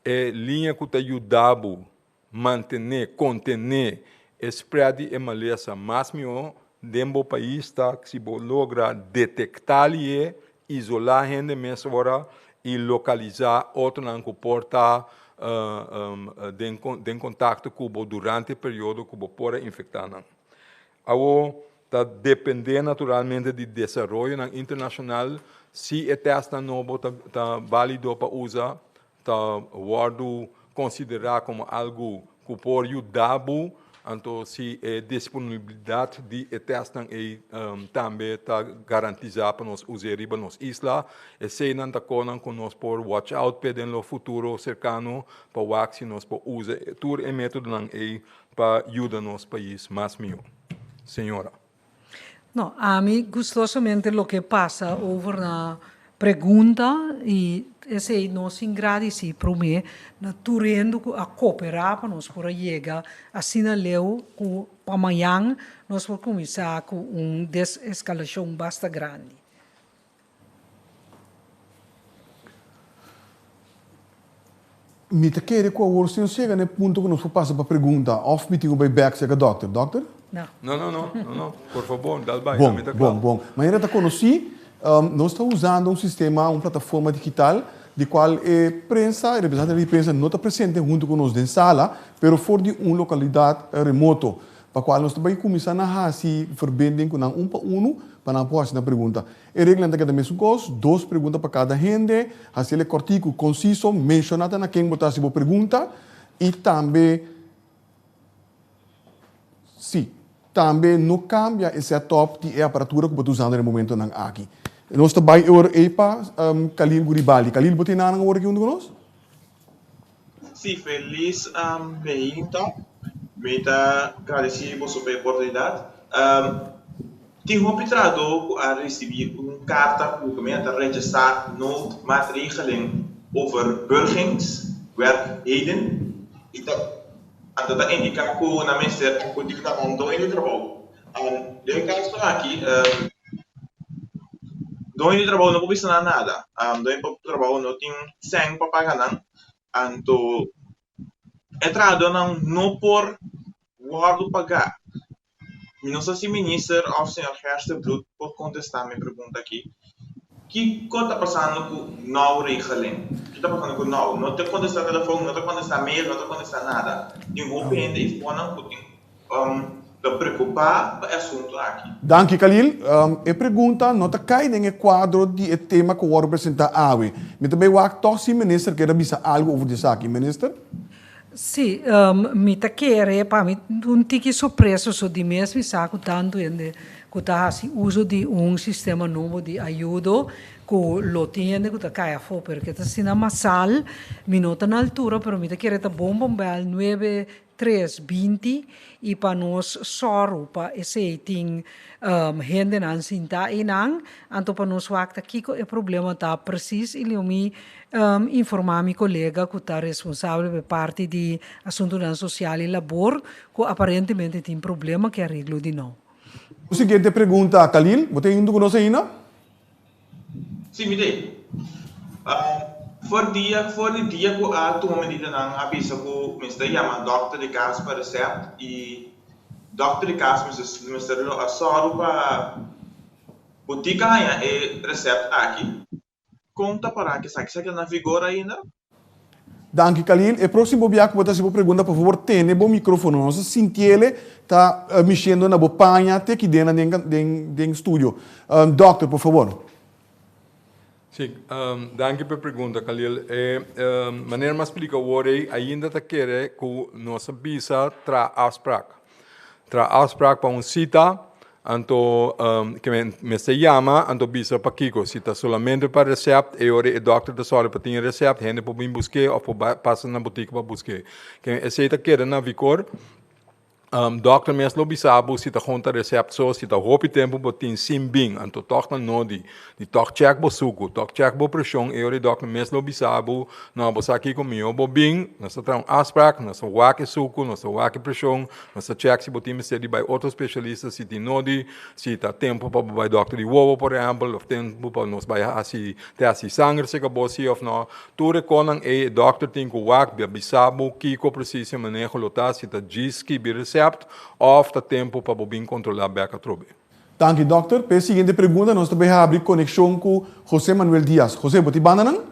é linha que está ajudando manter, conter spread e maleza, mas meu dentro do país está que se logra detectar e isolar a gente mesmo agora e localizar outro que porta em contato com o durante o período que o pode infectar. Agora, está depender naturalmente do desenvolvimento internacional, se o teste novo está válido para usar, está considerar como algo que pode ajudar. Então, se a disponibilidade de testes também está garantizada para nós usar em nossa isla, e se não está com nós por watch out no futuro cercano para o que nós podemos usar todo o método para ajudar nosso país mais melhor. Senhora. No, a mí gustosamente lo que pasa over na pergunta e esse nós ingradeci para mim na turendo a cooperar para nós por chegar assim na leu com amanhã nós vamos começar com desescalação bastante grande. Me te querer com o senhor chega no ponto que nós passar para a pergunta, of meeting by back chega doctor, Não, por favor, dá bem. Bom. Mas ainda conheci, nós estamos usando um sistema, uma plataforma digital, de qual a prensa, a representante de prensa não está presente junto conosco na sala, mas for de uma localidade remoto, para a qual nós também começamos a fazer verbinding com um para não pôr na pergunta. A regra é que também gosto, 2 perguntas para cada gente, fazer cortico, conciso, mencionar na quem botar a pergunta, e também, sim, também não cambia esse setup de aparatura que você está usando no momento aqui. Nós também para Khalil Guribali. Khalil, você tem nada agora aqui conosco? Sim, feliz então. Me agradecer por sua oportunidade. Tenho arbitrado a receber carta hoe gemeente registreert noodmaatregelen over burgingswerkheden. En dat indica que na minister que está com de trabalho. De caso aqui, dois de trabalho não precisa nada. Dois de trabalho não tem 100 para pagar não. Então, entrada não por guardo pagar. Não sei se o ministro ou o senhor Herstenbloed pode contestar minha pergunta aqui. O que está passando com não regeling? O que está passando com não? Não está contestando telefone, não está contestando mail, não está contestando nada. Ninguém pende e te preocupar com o assunto aqui. Dank je, Khalil. A pergunta não está caindo no quadro de tema que eu vou apresentar hoje. Mas também o actor, se o ministro quer dizer algo over isso aqui, ministro? Sim, me tá querendo para mim tique surpresa so de mesmo saco tanto ende que tá assim uso de sistema novo de ajuda que lo tiene que tá caia fo porque tá sina masal minuta na altura pero me tá querendo tá bom bombal 9320 e para nós soro para esse ting gente nan sinta inang anto para nós wakta kiko e problema tá preciso ele me informar meu colega que está responsável por parte de assuntos social e labor que aparentemente tem problema que arreglo de não. A seguinte pergunta, Khalil, você ainda conosco ainda? Sim, me dei. Voor die que a tua medida não avisa que o ministério chama doctor de caso para recept e doctor de caso ministério a só para botica e recept aqui. Conta para que sabe que na vigor ainda? Dank je, Khalil. E próximo dia que você vai perguntar, por favor, tenha bom microfone. Nós sentimos está mexendo na bopanha até aqui dentro do estúdio. Doctor, por favor. Sim, danke pela pergunta, Khalil. Maneira mais explica hoje, ainda está querendo que nossa visa tra afspraak para cita. Anto que me se llama anto bisa pa kiko sita solamente para recept e ore e doctor da sole para tinha recept gente para vir buscar ou para passar na boutique para buscar que essa queda na vicor doctor mesmo bisabo sita conta recept so sita hopi tempo botin simbing anto toch na nodi di toch check bo suku toch check bo pressão e ore doctor mesmo bisabo na bo saki comigo bo bing na sa trão asprak na sa wake suku na sa wake pressão na sa check se botin se di by outro especialista sita nodi sita tempo para by doctor di wowo por exemplo of tempo para nos by asi te asi sangre se acabou se of no ture konang e doctor tem ko wak bisabo kiko preciso manejo lota sita giski bi of the tempo para bem controlar bem a trobe. Dank je, dokter. Para a seguinte pergunta, nós também abrir conexão com José Manuel Dias. José, você banda não?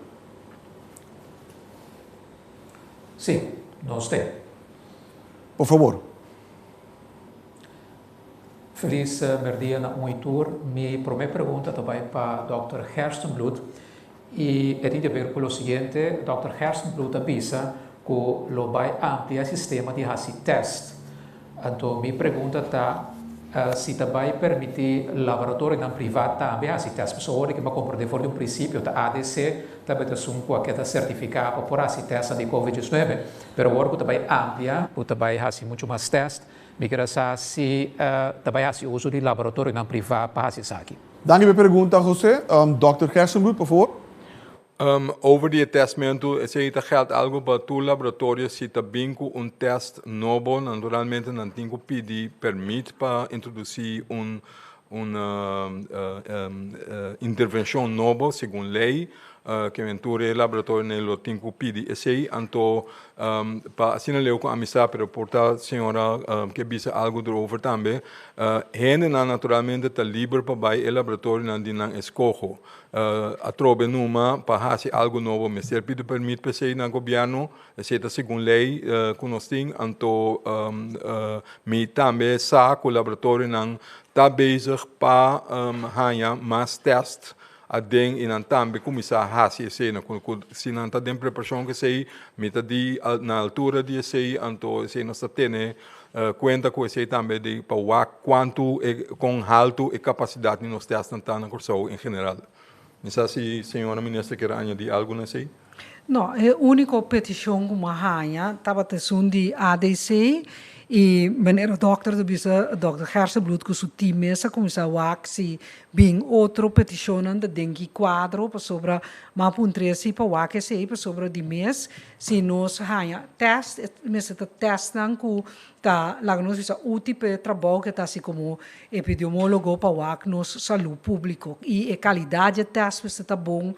Sim, nós temos. Por favor. Feliz merdia na monitor. Minha primeira pergunta também para Dr. Herstenbloed. E é de ver com o seguinte, Dr. Herstenbloed avisa que o vai ampliar o sistema de test. Então, minha pergunta está se também permite laboratório não privado também assim teste pessoas que me compreender fora de princípio da ADC também tem qualquer certificado para assim teste de COVID-19 mas agora também amplia também assim muito mais teste me quero saber se também assim uso de laboratório não privado para assim aqui. Dank je pergunta, José. Dr. Hersenbloed, por favor. Over die testmento, dat geldt algo para tu laboratorio si ta binco test novo, naturalmente não tem que pedir permite para introduzir intervenção nova, segundo lei, que venture laboratório não tem que pedir. Esse então para assinaleu com a missa para portar senhora que bisa algo over também, gente naturalmente está livre para vai laboratório não dinang escojo. A trobe numa para fazer algo novo, mas se ele permite para ser no governo, se é segundo lei que nós temos, então me também sa o laboratório não está bezig para ganhar mais testes a den in também começar a fazer se não está dentro preparação que sei, me está na altura de sei, então se nós temos conta com esse também de para quanto com alto e capacidade de nós testes na curso em geral. Não sei se a senhora ministra quer añadir algo nesse aí? Não, a única petição que eu estava tendo de ADC E meneer dokter, Dr. Gersenbloed, que su team mesa começa a si bem outro peticionan de dengue quadro para sobre ma puntresi para wake sei para sobre de mês se nos hanya test mesa ta test nan ku ta lagnos bisa útil para trabalho que tá assim como epidemiólogo para wake nos saúde público e a qualidade de test mesa tá bom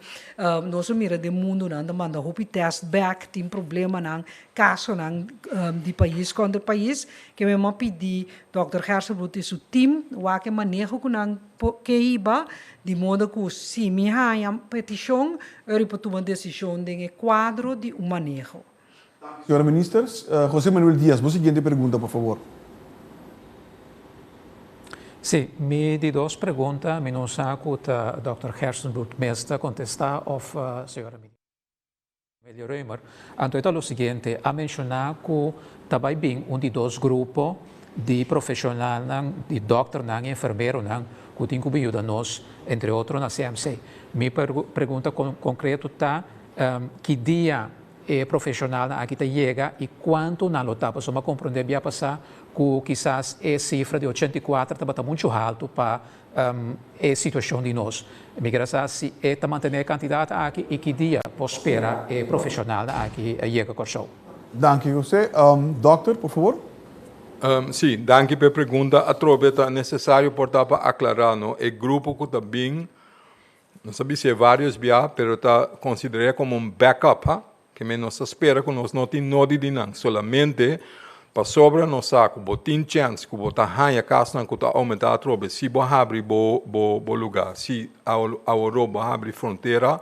nós mira de mundo nan manda hopi test back tem problema nan caso nan de país contra país que me ma pedi Dr. Gersenbloed e su team wake manejo com nan que iba de modo que se me há petição eu para tomar decisão de quadro de manejo. Senhora Minister, José Manuel Díaz, a seguinte pergunta, por favor. Sim, me de duas perguntas, me não sei que o Dr. Gersenbloed mesmo contestar ou a senhora Melio Römer. Então, é o seguinte, a mencionar que também bem de dois grupos de profissionais, de doctor, de enfermeiro, que tem que ajudar nós, entre outros, na CMC. Minha pergunta concreta está, que dia é profissional aqui chega e quanto na lota, para só compreender bem passar que quizás a cifra de 84 está muito alto para a situação de nós. Me graças se é manter a quantidade aqui e que dia pode esperar é profissional aqui chega com o show. Danke, José. Doctor, por favor. Sim, danke pela pergunta. A trobeta é necessário para aclarar, não? O grupo que também, não sabia se é vários via, mas está considerado como um backup, que nós espera que nós não tenhamos nada de nada, solamente para sobra nós saco, botin chance que botar hanha casa que está aumentar a trobeta, se bo abre bo lugar, se a Europa abre fronteira,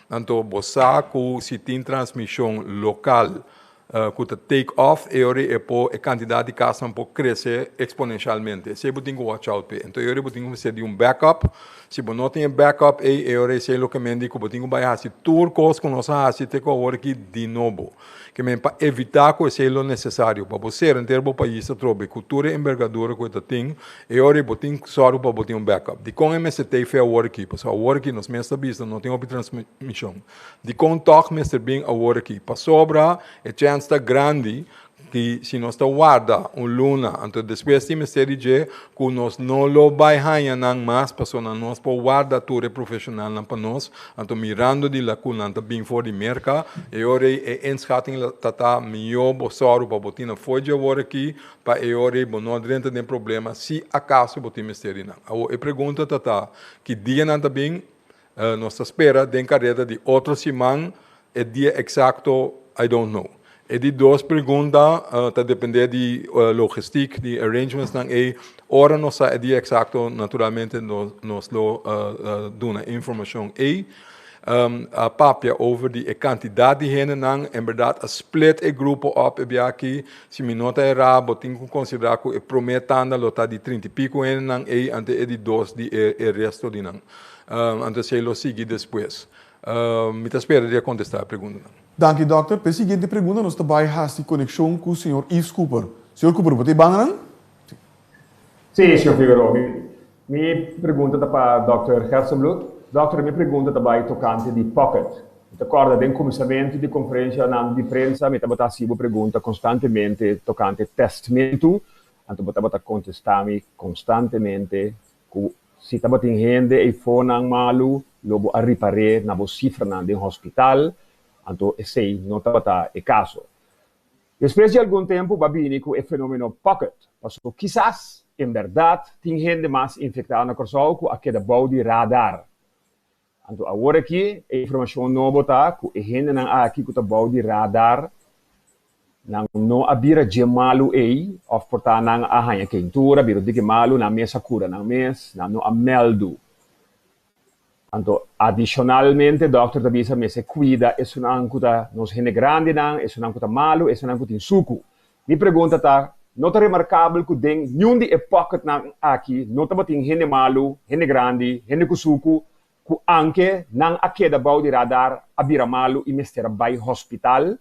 então bo saco se tem transmissão local. Que o take-off a quantidade de casos pode crescer exponencialmente. Se você tem que watch out, então eu tenho que fazer um backup. Se você não tem backup, eu sei locamente que você tem que fazer tudo coisa que nós fazemos aqui de novo. Que para evitar que seja necessário para você entrar no país a trobe cultura e envergadura que você tem, eu tenho que só para você um backup. De como MST fez a work porque a work nos meus business não tem uma transmissão. De como toque Mr. bem a work para sobra a chance está grande que se nós está guarda luna, então depois de Mr. que nós não lo vai ganhar mais para nós para guarda tudo profissional para nós, então mirando de lá que bem fora de mercado, e agora é inschatting tata melhor bosoro para botar na folha agora aqui para agora não dentro de problema se acaso botar Mr. não. A pergunta tata que dia não bem nós espera de carreira de outra semana é dia exato I don't know. E de duas perguntas, está depender de logística, de arrangements, e hora não é dia exato, naturalmente, nós damos informação. E a papia over de quantidade de gente, em verdade, a split o grupo op aqui, se me nota errado, tenho que considerar que prometendo lota de 30 e pico gente, e ante de dois de o resto de não. Então, se lo sigue depois. Me espera de contestar a pergunta. Danke, doctor. Para a seguinte pergunta, nós também temos conexão com o Sr. Yves Cooper. Sr. Cooper, você tem banana? Sim, Sr. Figueroa. Minha pergunta é para o Dr. Gersenbloed. Doutor, minha pergunta também tocante de pocket. Recorda, no começamento da conferência de imprensa, me estava fazendo pergunta constantemente tocante testamento. Então, eu estava contestando constantemente que se estava tendo gente e foi malo, logo a reparar na cifra do hospital. Então, esse não estava o caso. Depois de algum tempo, vai vir o fenômeno pocket. Porque, quizás, em verdade, tem gente mais infectada na Corsol que aquele bom de radar. Então, agora aqui, a informação nova está que a gente não aqui que está bom de radar, não abira de malo aí, ou portar não arranha quentura, biro de malo na mesa cura, na mesa, não ameldo. Então, adicionalmente, o doutor também se cuida, é uma ancuta nos gente grande, é uma ancuta malo, é uma ancuta em suco. Minha pergunta está, não é remarcável que tem nenhum de pocket aqui, não está batendo gente malo, gente grande, gente com suco, que anche não aquele bau de radar abira malo e mestre vai hospital,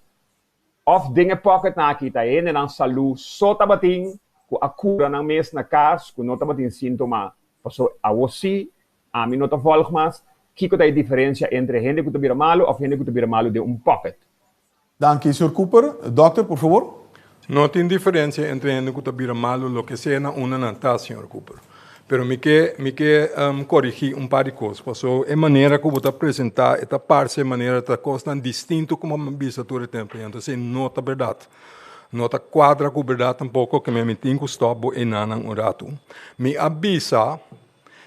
of dinge pocket aqui, tá gente na saúde, só está batendo, que a cura na mês na casa, que não está batendo sintoma, passou a você, a mim não está volg mais, que é a diferença entre gente que está malo ou gente que está malo de pocket. Danke, Sr. Cooper. Doctor, por favor. No tem diferencia entre gente que está malo, lo que sea, una nata, señor Cooper. Pero me que corrigir un par de cosas. Pasó en manera que você apresentar esta parte, de maneira esta coisa tan distinto como me vista todo o tempo. Então, não é verdade. Não está quadra com verdade tampouco que me tenho que stop e não um rato. Me avisa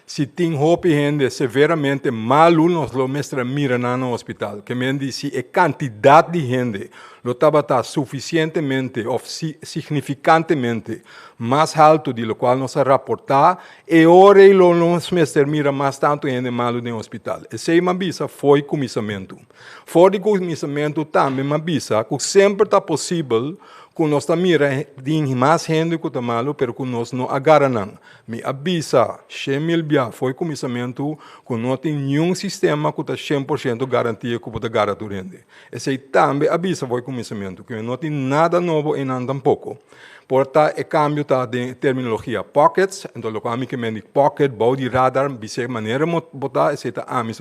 se tem roupa gente severamente malo, nós lo mestra mira no hospital. Que me diz se a quantidade de gente lo estava suficientemente ou significantemente mais alto de lo qual nós raportar, e ora lo nós mestra mira mais tanto gente malo no hospital. Esse me avisa foi comissamento. Fora de comissamento também me avisa que sempre está possível que nós mira tem mais gente que está malo, pero que nós não agarra não. Me avisa, Shemilbia foi comissamento que não tem nenhum sistema que está 100% garantia que pode agarrar a gente. Esse também avisa foi comissamento, que não tem nada novo em nada tampouco. Porta e cambio de terminologia pockets, então lo que me diz pocket, body radar, bisa maneira botar essa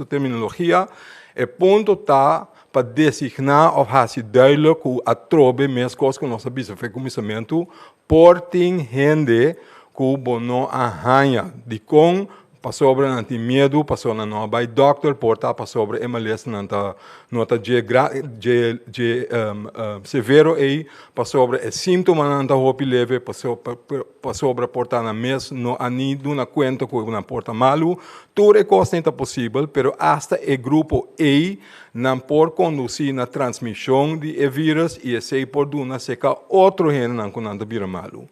terminologia, e ponto tá para designar ou fazer duidelijk que a trobe mesmo coisas que nós sabemos foi comissamento por tem gente que não arranha de com para sobre não tem medo para sobre não vai doctor porta para sobre MLS não tá severo aí para sobre é sintoma não tá roupa leve para sobre porta na mês não anido na conta que uma porta malo tudo é coisa não possível pero hasta o grupo A não por conduzir na transmissão de vírus e esse por duna seca outro gente não que não tá vira malo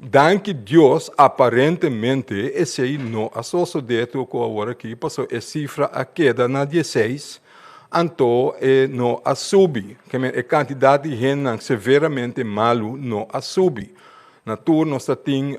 danke Deus, aparentemente, esse não associado com agora aqui, passou a cifra a queda na 16, então não a subir, que a quantidade de gente severamente malo não a subir. Na tour nós temos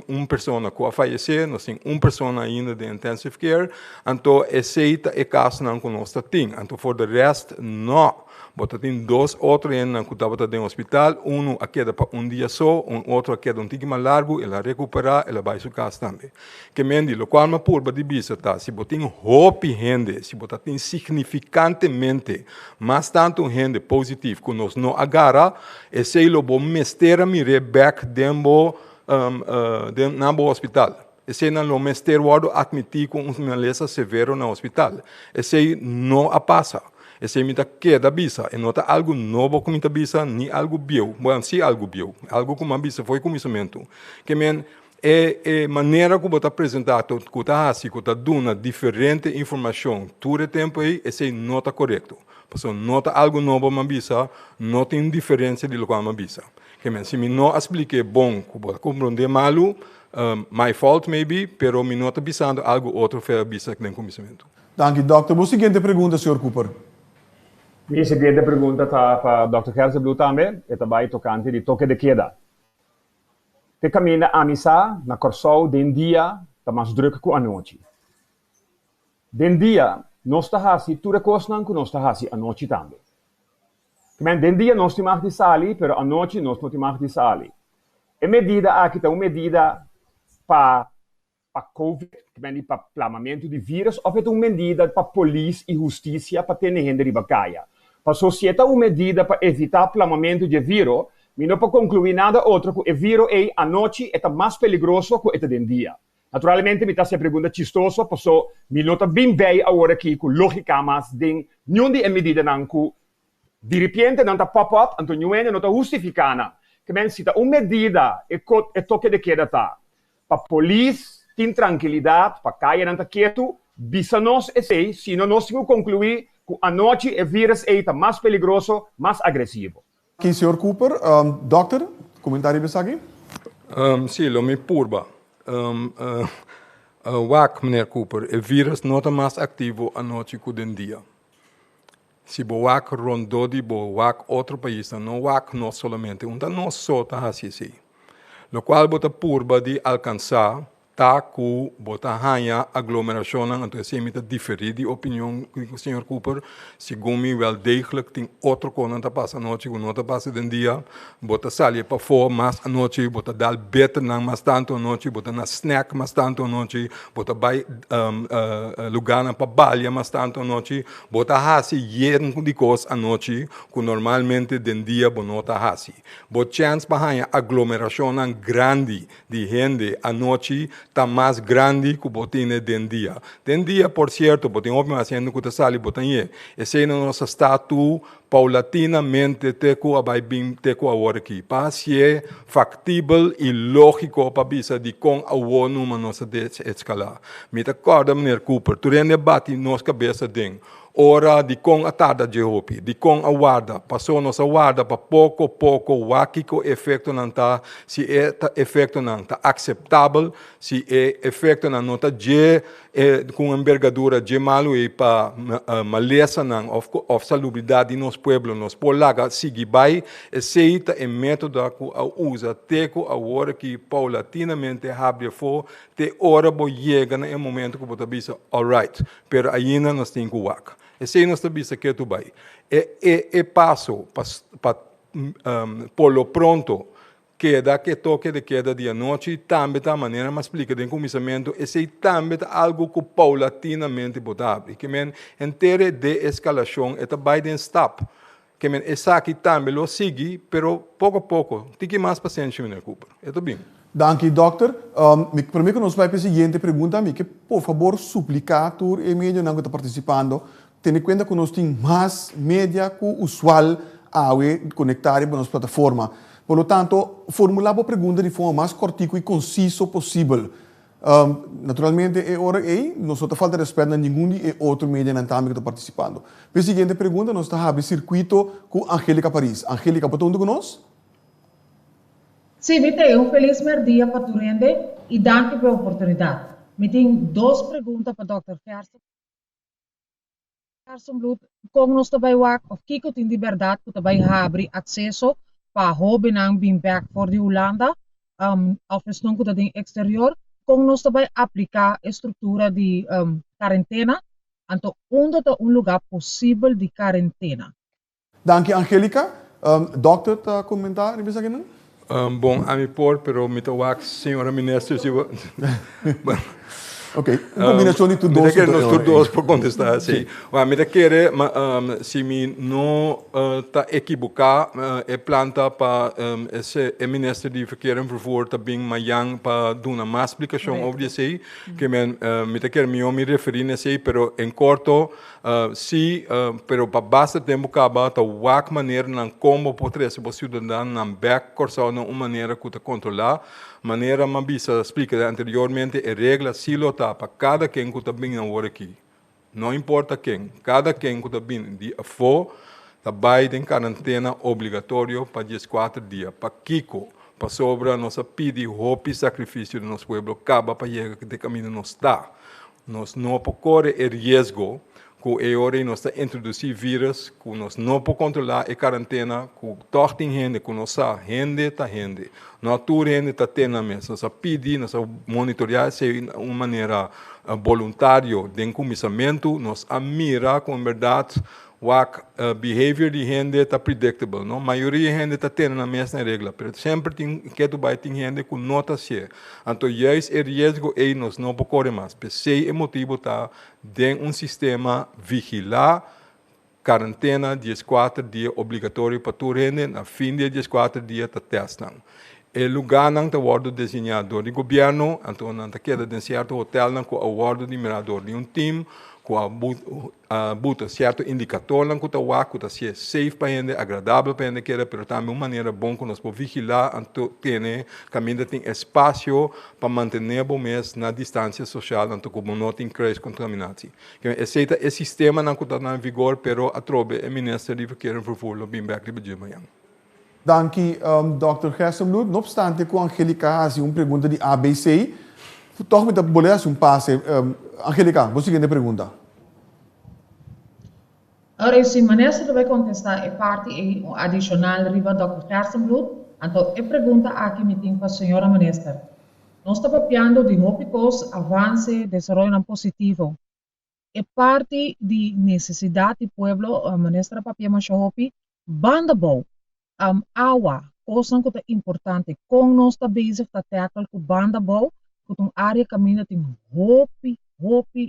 uma pessoa que faleceu, nós temos uma pessoa ainda de intensive care, então esse é o caso que nós temos. Então, for the rest, não. Bota tem dois outros que estavam no hospital, a queda para dia só, outro a queda um pouquinho mais largo, ela recuperar, ela vai para casa também. Que mendi, lo qual me purba de vista tá, se botar hope gente, se botar tem significantemente mais tanto gente positivo que nós não agarra, esse lo bom mestera mire back dembo no hospital. Esse não lo mester wado admitir com uma lesão severa no hospital. Esse não a passa. Esse me queda bisa, e não está algo novo como está bisa, nem algo bio. Bom, sim algo bio, algo como a bisa foi comissamento. Que men maneira como está apresentado, que está assim, que está dando diferente informação, todo o tempo aí, esse não está correto. Porque não está algo novo uma bisa, não tem diferença de lo que uma bisa. Que men se me não explique bom, que compreender malo, my fault maybe, pero me não está bisando algo outro foi a bisa que tem comissamento. Danke, doctor. Boa seguinte pergunta, senhor Cooper. Minha seguinte pergunta está para o Dr. Hersenbloem também, e também tocante de toque de queda. Te caminha a missa na Corsol den dia, está mais druk que a noite. Den dia, nós está assim, tudo coisa que nós está assim a noite também. Men den dia nós temos de sair, pero a noite nós não temos de sair. E medida aqui está uma medida para COVID, para plamamento de vírus, ou é uma medida para polícia e justiça para ter gente de bacaia. Para a sociedade, uma medida para evitar plamamento de vírus, mas não para concluir nada outro que o vírus é a noite é mais perigoso que o dia. Naturalmente, me está se pergunta chistoso, porque me não está bem bem agora aqui com lógica, mas de nenhuma de medida não que de repente não está pop-up, então não está justificada. Que men cita uma medida e toque de queda tá. Para polícia tem tranquilidade, para cair não está quieto, bisa nós esse, se não nós temos concluir que a noite o vírus é mais perigoso, mais agressivo. Aqui, senhor Cooper, doctor, comentário bisa aqui? Sim, lo me purba. Wak, meneer Cooper, o vírus não está mais ativo a noite que o dia. Se o wak rondou de o wak outro país, não wak não somente, não só está assim. Lo qual bota purba de alcançar taku bota hanya aglomeração então se imita diferir de opinião com o senhor Cooper segundo mim wel degelijk tem outro coisa tá passa noite com nota passa den dia bota salir para fora mas a noite bota dar beter não mas tanto a noite bota na snack mas tanto a noite bota vai lugar na para balha mas tanto a noite bota hasi yen de coisa a noite que normalmente den dia bonota hasi bota chance para hanya aglomeração grande de gente a noite tá mais grande que o botine den dia. Den dia, por certo, botin óbvio fazendo que o sali botin esse no nosso status paulatinamente teco abai bim teco agora aqui. Para se é factível e lógico para bisa de com a ONU uma nossa escala. Me te acorda, Mr. Cooper, tu rende bate nossa cabeça den. Ora de com a tarda de hopi, de com a guarda, passou nossa guarda para pouco o aquilo efeito não tá, se é efeito não tá aceitável, se é efeito não tá de com envergadura de malo e para maleza não of salubridade nos pueblo, nos polaga sigue vai, aceita e método que usa teco a hora que paulatinamente abre for, te hora bo chega no momento que você bisa, alright, pero ainda nós tem que waka. Esse nós também que tu vai. É passo para polo pronto queda que toque de queda de noite também da maneira mas explica de começamento esse também algo que paulatinamente botável que men inteira de escalação é também de stop que men essa aqui também lo sigue pero pouco a pouco tem que mais paciência Mr. Cooper é tudo bem. Danke, dokter. Para mim, que nós vamos para a seguinte pergunta, que por favor, suplicar por e meio não está participando, tendo em conta que nós temos mais mídia que o usual a conectar com nossa plataforma. Por lo tanto, formular a pergunta de forma mais cortica e concisa possível. Naturalmente, é hora aí, nós não falta respeito a nenhum de outro mídia que está participando. Para a seguinte pergunta, nós estamos abrindo circuito com Angélica Paris. Angélica, pode estar conosco? Sim, me tenho feliz dia para tu rende e danke pela oportunidade. Me tenho duas perguntas para o Dr. Gerson Blut, como nós também of kiko tem liberdade que também abre acesso para hobby nang bem back for de Holanda, of não que tem exterior, como nós também aplicar a estrutura de quarentena, então onde está lugar possível de quarentena. Danke, Angélica. Dokter, tá comentar, me sabe Bom, a mim por, pero me toca senhora ministra se Ok, combinação de tudo dois. Nós dois por contestar, sim. Mas me querer, se me não está equivocado, é planta para esse ministro de Verkeer en Vervoer também mayang para dar uma mais explicação over isso, que me querer me referir nesse, pero em curto, sim, pero para bastante tempo acaba, tá wak maneira não como poder ser cidadão não back corção uma maneira que tá controlar. Maneira mabisa explica anteriormente a regra se lo tá para cada quem que está bem na hora aqui. Não importa quem, cada quem que está bem de afo tá vai em quarentena obrigatório para 14 dias. Para Kiko, para sobra nossa pedi hopi sacrifício do nosso povo acaba para chegar de caminho nós está. Nós não podemos correr risco que é hora nós está introduzir vírus, que nós não podemos controlar a quarentena, que toda gente, que nós gente está gente. Não toda gente está tendo mesmo. Nós pedir, nós monitorar de uma maneira voluntária, de começamento, nós mira com verdade o behavior de gente está predictable, não? A maioria de gente está tendo a mesma regra, mas sempre tem que tu vai ter gente que nota se. Então, esse risco aí nós não podemos correr mais. Esse é o motivo tá de sistema vigilar quarentena 14 dias obrigatório para tu gente, na fim de 14 dias tá testando. O lugar não está sido desenhado do governo, então não está queda de certo hotel não com o acordo de mirador de time. Com a buta certo indicador não que está se safe para gente, agradável para gente queira, mas também uma maneira bom que nós podemos vigilar, então caminho tem espaço para manter o mês na distância social, então como não tem cresce contaminação. Aceita esse sistema não está em vigor, mas atrobe o Ministério de Verkeer en Vervoer bem back de manhã. Danke, Dr. Gerson Blut. Não obstante, com a Angélica faz uma pergunta de ABC, toch met dat boleas um passe. Angélica, você seguinte pergunta. Ora, se maneira de vai contestar é parte adicional riba Dr. Gerson Blut, então a pergunta aqui me tem para a senhora ministra. nós estamos piando de hópicos, avance, desenvolvimento positivo. É parte de necessidade do povo, a manestra papia machohopi, banda bom, água, coisa que é importante, com nós está bezig tá tackle com banda bom, com área caminho tem hopi,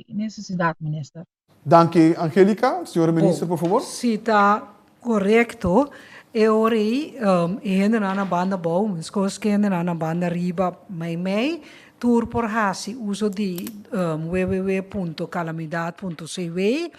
necessidade, manestra. Danke, Angelica. Senhora Ministra, por favor. Se está correto, eu orei na banda bom, as coisas que na banda riba, mai, tour por hasi, uso de www.calamidade.cw,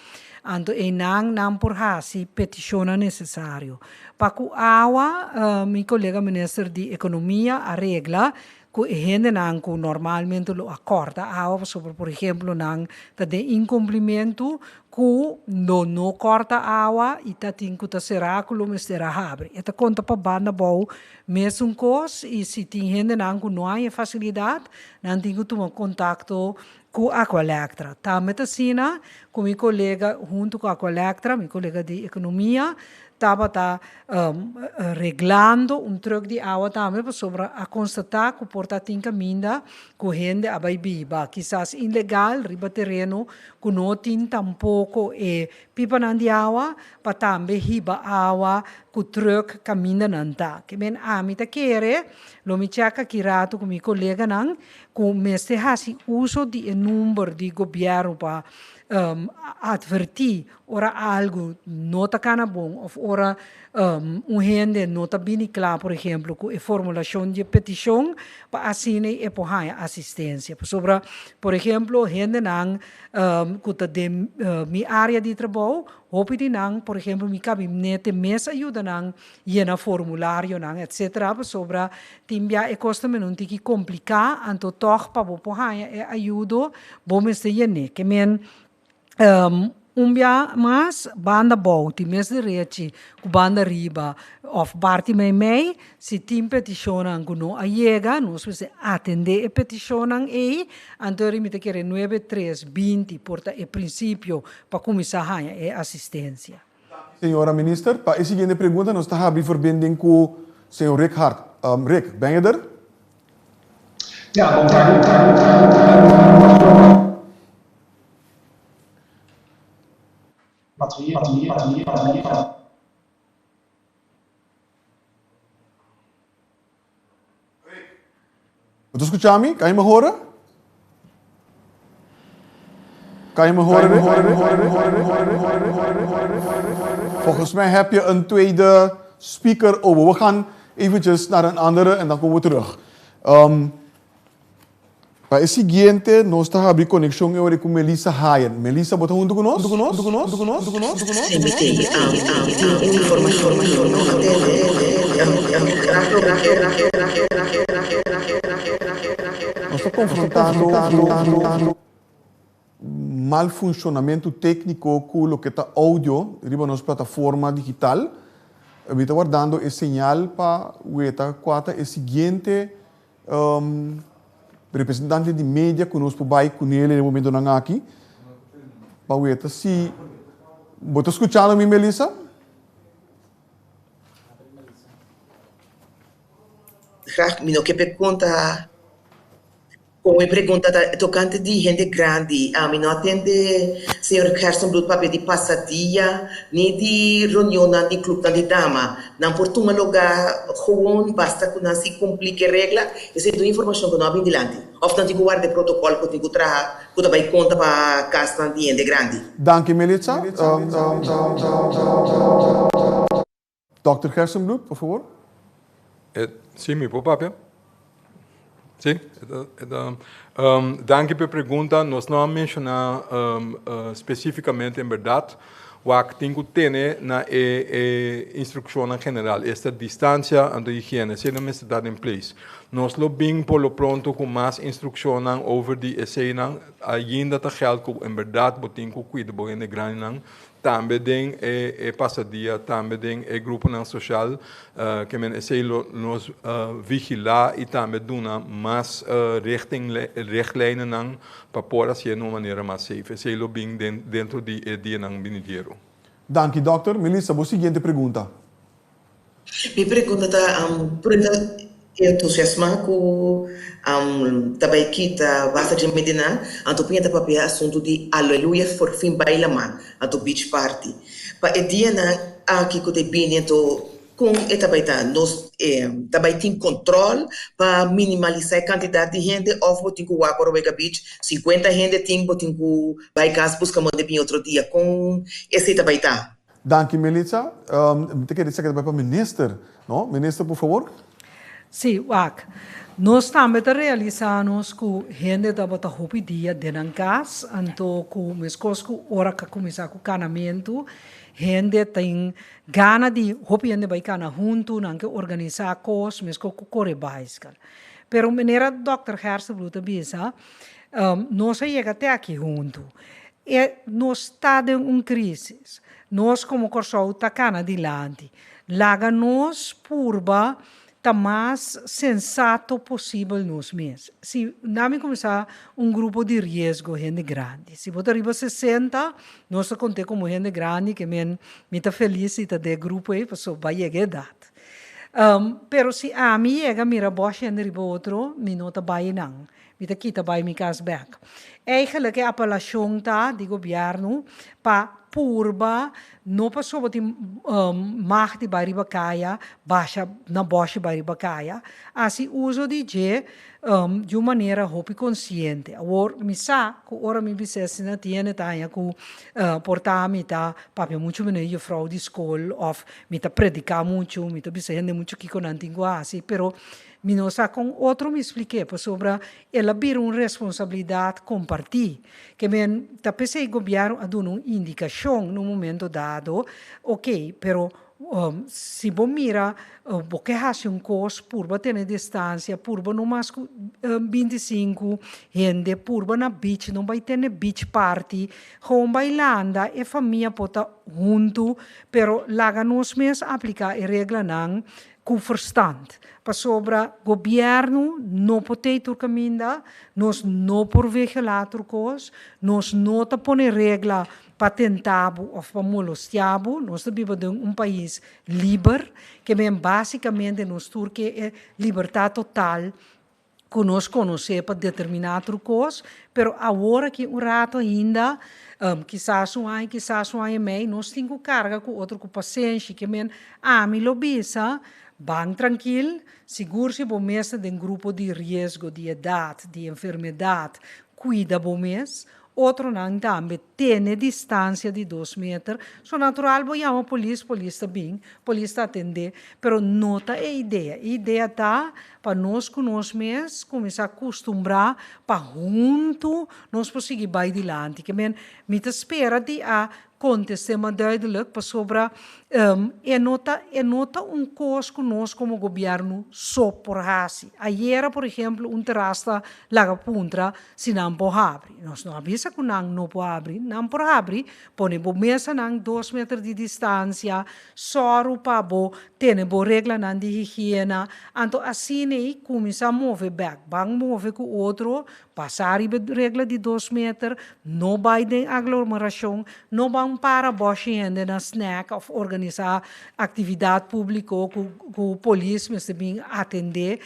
anto nang por hasi, peticiona necessário. Paku awa, mi colega ministro de Economia, arregla, que gente não que normalmente lo acorda sobre, por exemplo, não tá de incumprimento que não corta água e tá tem que tá será que lo mistera abre. Eta conta para banda bom mesmo coisa e se tem gente não que não há facilidade, não tem que tomar contato com a Aqualectra. Tá metacina com meu colega junto com a Aqualectra, meu colega de Economia, estava reglando truque de água também sobre a constatar que o porta tem caminho com gente a biba, quizás ilegal, riba terreno, que não tem tampouco pipa de água, para também riba água que o truque caminho não está. Que bem, me tá querer, lo me checa que rato com meu colega não, com este hasi uso de número de governo para advertir ora algo não está bom ou ora gente não está bem claro, por exemplo, com a formulação de petição para assinar e porra assistência. Sobre, por exemplo, gente não que está de minha área de trabalho, hope de não, por exemplo, mi gabinete mes ajuda não llena formulário não, etc. Sobre timbia e costa não tem que complicar, anto toch para porra ajuda, bom este llene, que men mas banda bom, tem mais direito com banda riba, of parte mei, se tem peticionam que não chega, nós precisamos atender a peticionam anterior me te querer 9320, porta é princípio para começar a assistência. Senhora Ministra, para a seguinte pergunta, nós estamos abrindo verbinding com o senhor Rick Hart. Rick, ben je er? Ja, bom material. Você escuta-me? Kan je me horen? Kan je me horen? Volgens mij heb je een tweede speaker open. We gaan eventjes naar een andere en dan komen we terug. Para o seguinte, nós estamos abrindo conexão agora com Melissa Hayen. Melissa, bota junto conosco? Nós estamos confrontando mal funcionamento técnico com o que está áudio riba nossa plataforma digital. Eu estou guardando o sinal para o seguinte representante de mídia conosco vai com ele no momento não aqui. Para ver se você escutando-me, Melissa? Graag, me que pergunta como pergunta tocante de gente grande, me não atende senhor Carson Blood papel de passadia, nem de reunião de clube de dama, não por tomar lugar, gewoon basta que não se complique a regra, e se tu informação que não vem diante, ou não te guarde protocolo que tu traga, que tu vai conta para casa de gente grande. Danke, Melissa. Dr. Carson Blood, por favor. Sim, meu papel. Sim, danke pela pergunta. Nós não mencionamos especificamente, em verdade, o que tem que ter na instrução general, esta distância entre higiene, se não está em place. Nós lo bem por lo pronto com mais instrução over de cena, ainda está geld que em verdade tem que cuidar bem de grande também tem passadia, também tem grupo social que nos vigilar e também dona mais richtlijnen para poder ser de uma maneira mais safe. Esse é o bem dentro de dia não dinheiro. Danke, doutor. Melissa, a seguinte pergunta. Minha pergunta entusiasma com também kita basta de Medina, anto pinta papel assunto de aleluia for fim bailama, anto beach party. Pa e dia na aqui que te bem então com etabaita nós também tem controle para minimalizar a quantidade de gente of botin com o Corobeca Beach 50 gente tem botin com vai casa busca onde bem outro dia com esse etabaita. Dank je, Melissa. Te quero dizer que para o ministro, não? Ministro, por favor. Sim, Wak. Nós estamos realizando que a gente está botando dia dentro de casa, então com as coisas que hora que começar com o canamento, gente tem gana de hopi gente vai cana junto, não que organizar coisas, mas com corre básica. Pero maneira Dr. Gerson Bluta bisa, nós chega até aqui junto. E nós está em uma crise. Nós como corso tá cana adiante. Laga nós purba tá mais sensato possível nos mesmos. Se nós começar grupo de risco, gente grande. Se botar arriba 60, nós contamos como gente grande, que me tá feliz de grupo aí, porque vai chegar a idade. Pero se a mim chega, mira, boa gente arriba outro, me não tá bem não. Me tá aqui, tá bem, me cas back. Eigenlijk a apelação tá, de governo, para purba, não passou de mag de baribacaya, baixa na bocha baribacaya, assim uso de uma maneira hopi consciente. Agora, me sa, que ora me bicesse na tiene taia que portar me tá papi muito menos frau de escola, of me tá predicar muito, me tá bicesse muito que com antigo assim, pero me não sa com outro me expliquei sobre ela vir uma responsabilidade compartilhar, que me tá pensei governo a dar uma indicação no momento dado, ok, pero se bom mira, porque hace coisa purba ter distância, purba no mais 25 gente, purba na beach, não vai ter beach party, gewoon bailanda, e família pode junto, pero laga nos mesmos aplicar a regra não, com verstand. Para sobre governo, não pode ter caminho, nós não por vigilar coisas, nós não te põe regra para tentar ou para molestar, nós vivemos país livre, que bem basicamente nós turque é liberdade total, que nós conhecemos para determinar coisas, pero agora que rato ainda quizás um ano e meio, nós temos carga com outro com paciente, que bem me lo bisa, bem tranquilo, seguro se bom mês de grupo de risco, de idade, de enfermidade, cuida bom mês. Outro não também tem distância de 2 metros. So natural, vou chamar a polícia está bem, polícia atender, pero nota a ideia. A ideia está para nós mesmos começar a acostumbrar para junto nós conseguir ir adiante. Que me espera de a contestar duidelijk para sobre nota coisa que nós como governo só por hasi. Ayer, por exemplo, terrasta laga puntra se não pode abrir. Nós não avisa que não pode abrir, não pode abrir, põe bo mesa não 2 metros de distância, só para bo ter bo regra não de higiene, então assim aí começa a mover back, bang mover com outro, passar a regra de 2 metros, não vai de aglomeração, não vai para boche ainda na snack of organizar atividade pública com polícia mas também atender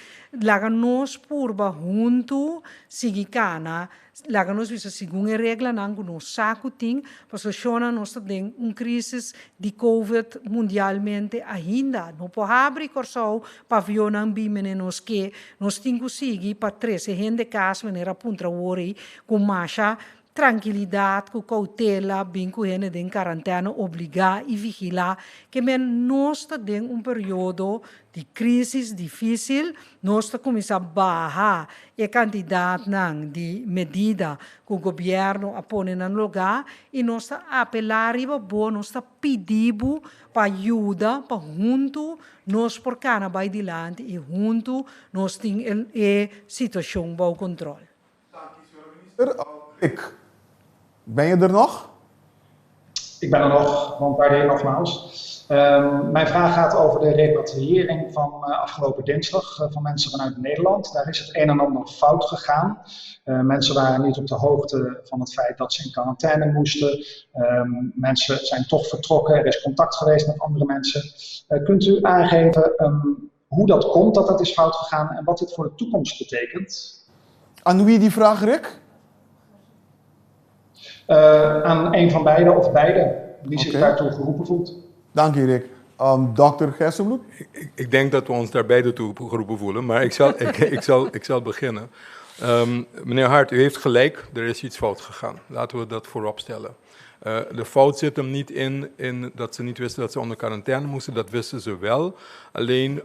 laga nós purba junto seguir cana laga nós visa segundo regra não nós saco ting porque chona nós tem crise de COVID mundialmente ainda não pode abrir corso pavião não bimene nós que nós temos que seguir para 13 gente casa maneira puntra worry com marcha tranquilidade, com cautela, bem com gente em quarentena, obrigar e vigilar, que nós estamos em período de crise difícil, nós estamos começando a baixar a quantidade de medidas que o governo põe no lugar e nós estamos apelando, nós estamos pedindo para ajuda, para junto, nós por cá vai adiante e junto nós temos a situação sob controle. Ben je er nog? Ik ben er nog, Bonpardier nogmaals. Mijn vraag gaat over de repatriëring van afgelopen dinsdag van mensen vanuit Nederland. Daar is het een en ander fout gegaan. Mensen waren niet op de hoogte van het feit dat ze in quarantaine moesten. Mensen zijn toch vertrokken, er is contact geweest met andere mensen. Kunt u aangeven hoe dat komt dat is fout gegaan en wat dit voor de toekomst betekent. Aan wie die vraag, Rick? Aan een van beide of beide, die zich daartoe geroepen voelt. Dank je, Rick. Dr. Gerstenbloed? Ik denk dat we ons daar beide toe geroepen voelen, maar ik zal beginnen. Meneer Hart, u heeft gelijk, er is iets fout gegaan. Laten we dat voorop stellen. De fout zit hem niet in dat ze niet wisten dat ze onder quarantaine moesten, dat wisten ze wel. Alleen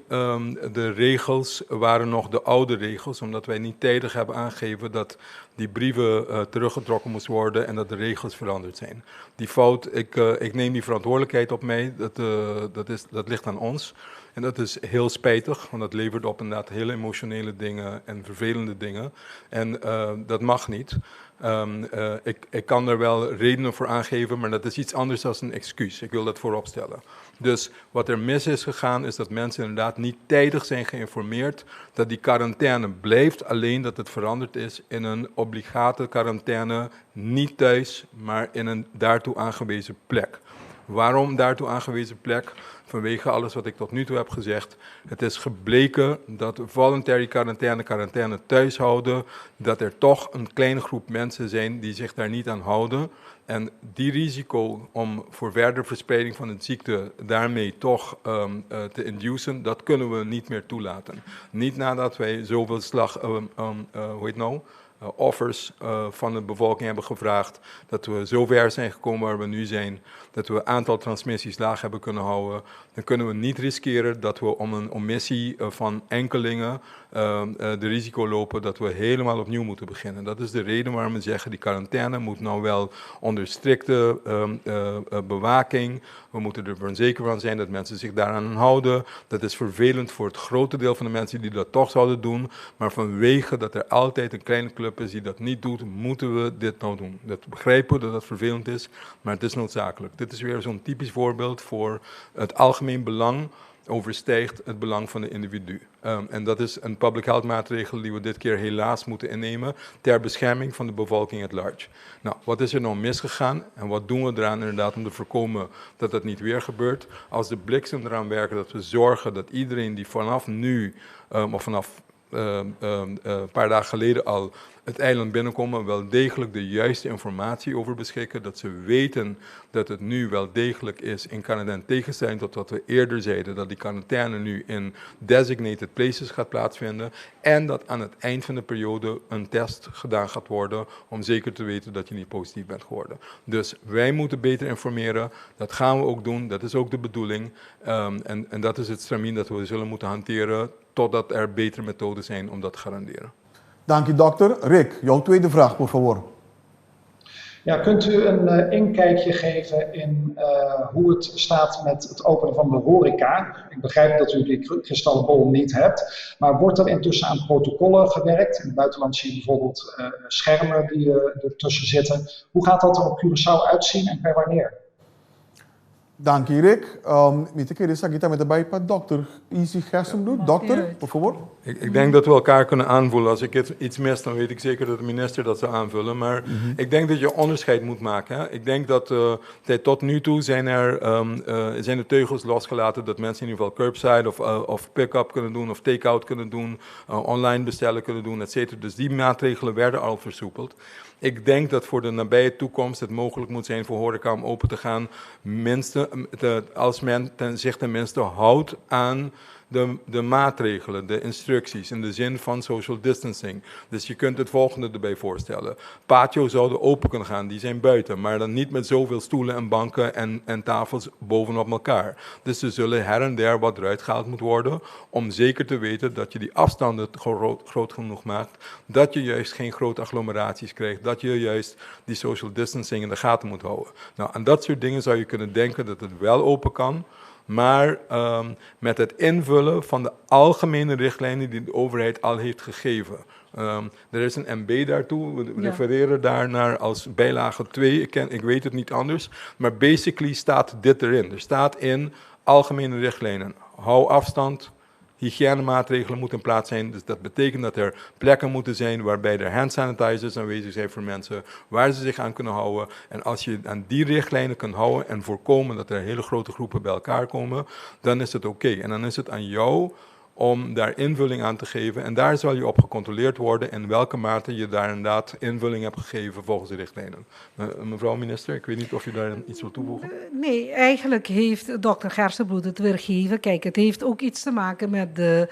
de regels waren nog de oude regels, omdat wij niet tijdig hebben aangegeven dat die brieven teruggetrokken moesten worden en dat de regels veranderd zijn. Die fout, ik neem die verantwoordelijkheid op mij, dat ligt aan ons. En dat is heel spijtig, want dat levert op inderdaad hele emotionele dingen en vervelende dingen. En dat mag niet. Ik kan er wel redenen voor aangeven, maar dat is iets anders dan een excuus. Ik wil dat voorop stellen. Dus wat er mis is gegaan, is dat mensen inderdaad niet tijdig zijn geïnformeerd dat die quarantaine blijft, alleen dat het veranderd is in een obligate quarantaine, niet thuis, maar in een daartoe aangewezen plek. Waarom daartoe aangewezen plek? Vanwege alles wat ik tot nu toe heb gezegd. Het is gebleken dat voluntary quarantaine thuis houden, dat er toch een kleine groep mensen zijn die zich daar niet aan houden. En die risico om voor verdere verspreiding van de ziekte daarmee toch te inducen, dat kunnen we niet meer toelaten. Niet nadat wij zoveel offers van de bevolking hebben gevraagd, dat we zo ver zijn gekomen waar we nu zijn, dat we het aantal transmissies laag hebben kunnen houden, dan kunnen we niet riskeren dat we om een omissie van enkelingen de risico lopen dat we helemaal opnieuw moeten beginnen. Dat is de reden waarom we zeggen, die quarantaine moet nou wel onder strikte bewaking. We moeten er zeker van zijn dat mensen zich daaraan houden. Dat is vervelend voor het grote deel van de mensen die dat toch zouden doen. Maar vanwege dat er altijd een kleine club is die dat niet doet, moeten we dit nou doen. Dat begrijpen we dat dat vervelend is, maar het is noodzakelijk. Dit is weer zo'n typisch voorbeeld voor het algemeen belang overstijgt het belang van de individu. En dat is een public health maatregel die we dit keer helaas moeten innemen ter bescherming van de bevolking at large. Nou, wat is er nou misgegaan en wat doen we eraan inderdaad om te voorkomen dat dat niet weer gebeurt? Als de bliksem eraan werken dat we zorgen dat iedereen die vanaf nu of vanaf een paar dagen geleden al het eiland binnenkomen, wel degelijk de juiste informatie over beschikken, dat ze weten dat het nu wel degelijk is in Canada, in tegenstelling tot wat we eerder zeiden, dat die quarantaine nu in designated places gaat plaatsvinden en dat aan het eind van de periode een test gedaan gaat worden om zeker te weten dat je niet positief bent geworden. Dus wij moeten beter informeren, dat gaan we ook doen, dat is ook de bedoeling en dat is het stramien dat we zullen moeten hanteren totdat er betere methoden zijn om dat te garanderen. Dank je, dokter. Rick, jouw tweede vraag, por favor. Ja, kunt u een inkijkje geven in hoe het staat met het openen van de horeca? Ik begrijp dat u die kristallenbol niet hebt, maar wordt er intussen aan protocollen gewerkt? In het buitenland zie je bijvoorbeeld schermen die ertussen zitten. Hoe gaat dat er op Curaçao uitzien en per wanneer? Dank je, Rick. Met de dokter Isi Gerstenbloed. Dokter, por favor. Ik denk dat we elkaar kunnen aanvullen. Als ik iets mis, dan weet ik zeker dat de minister dat zal aanvullen. Maar ik denk dat je onderscheid moet maken. Hè. Ik denk dat tot nu toe zijn de teugels losgelaten dat mensen in ieder geval curbside of pick-up kunnen doen of take-out kunnen doen, online bestellen kunnen doen, et cetera. Dus die maatregelen werden al versoepeld. Ik denk dat voor de nabije toekomst het mogelijk moet zijn voor horeca om open te gaan, als men zich tenminste houdt aan de maatregelen, de instructies in de zin van social distancing. Dus je kunt het volgende erbij voorstellen. Patio's zouden open kunnen gaan, die zijn buiten, maar dan niet met zoveel stoelen en banken en tafels bovenop elkaar. Dus er zullen her en der wat eruit gehaald moet worden om zeker te weten dat je die afstanden groot genoeg maakt, dat je juist geen grote agglomeraties krijgt, dat je juist die social distancing in de gaten moet houden. Nou, aan dat soort dingen zou je kunnen denken dat het wel open kan. Maar met het invullen van de algemene richtlijnen die de overheid al heeft gegeven. Er is een MB daartoe, we refereren daarnaar als bijlage 2, ik weet het niet anders. Maar basically staat dit erin. Er staat in algemene richtlijnen, hou afstand, hygiënemaatregelen moeten in plaats zijn. Dus dat betekent dat er plekken moeten zijn waarbij er hand sanitizers aanwezig zijn voor mensen, waar ze zich aan kunnen houden. En als je aan die richtlijnen kunt houden en voorkomen dat er hele grote groepen bij elkaar komen, dan is het oké. En dan is het aan jou om daar invulling aan te geven. En daar zal je op gecontroleerd worden in welke mate je daar inderdaad invulling hebt gegeven volgens de richtlijnen. Mevrouw minister, ik weet niet of je daar iets wil toevoegen. Nee, eigenlijk heeft dokter Gerstenbloed het weergegeven. Kijk, het heeft ook iets te maken met de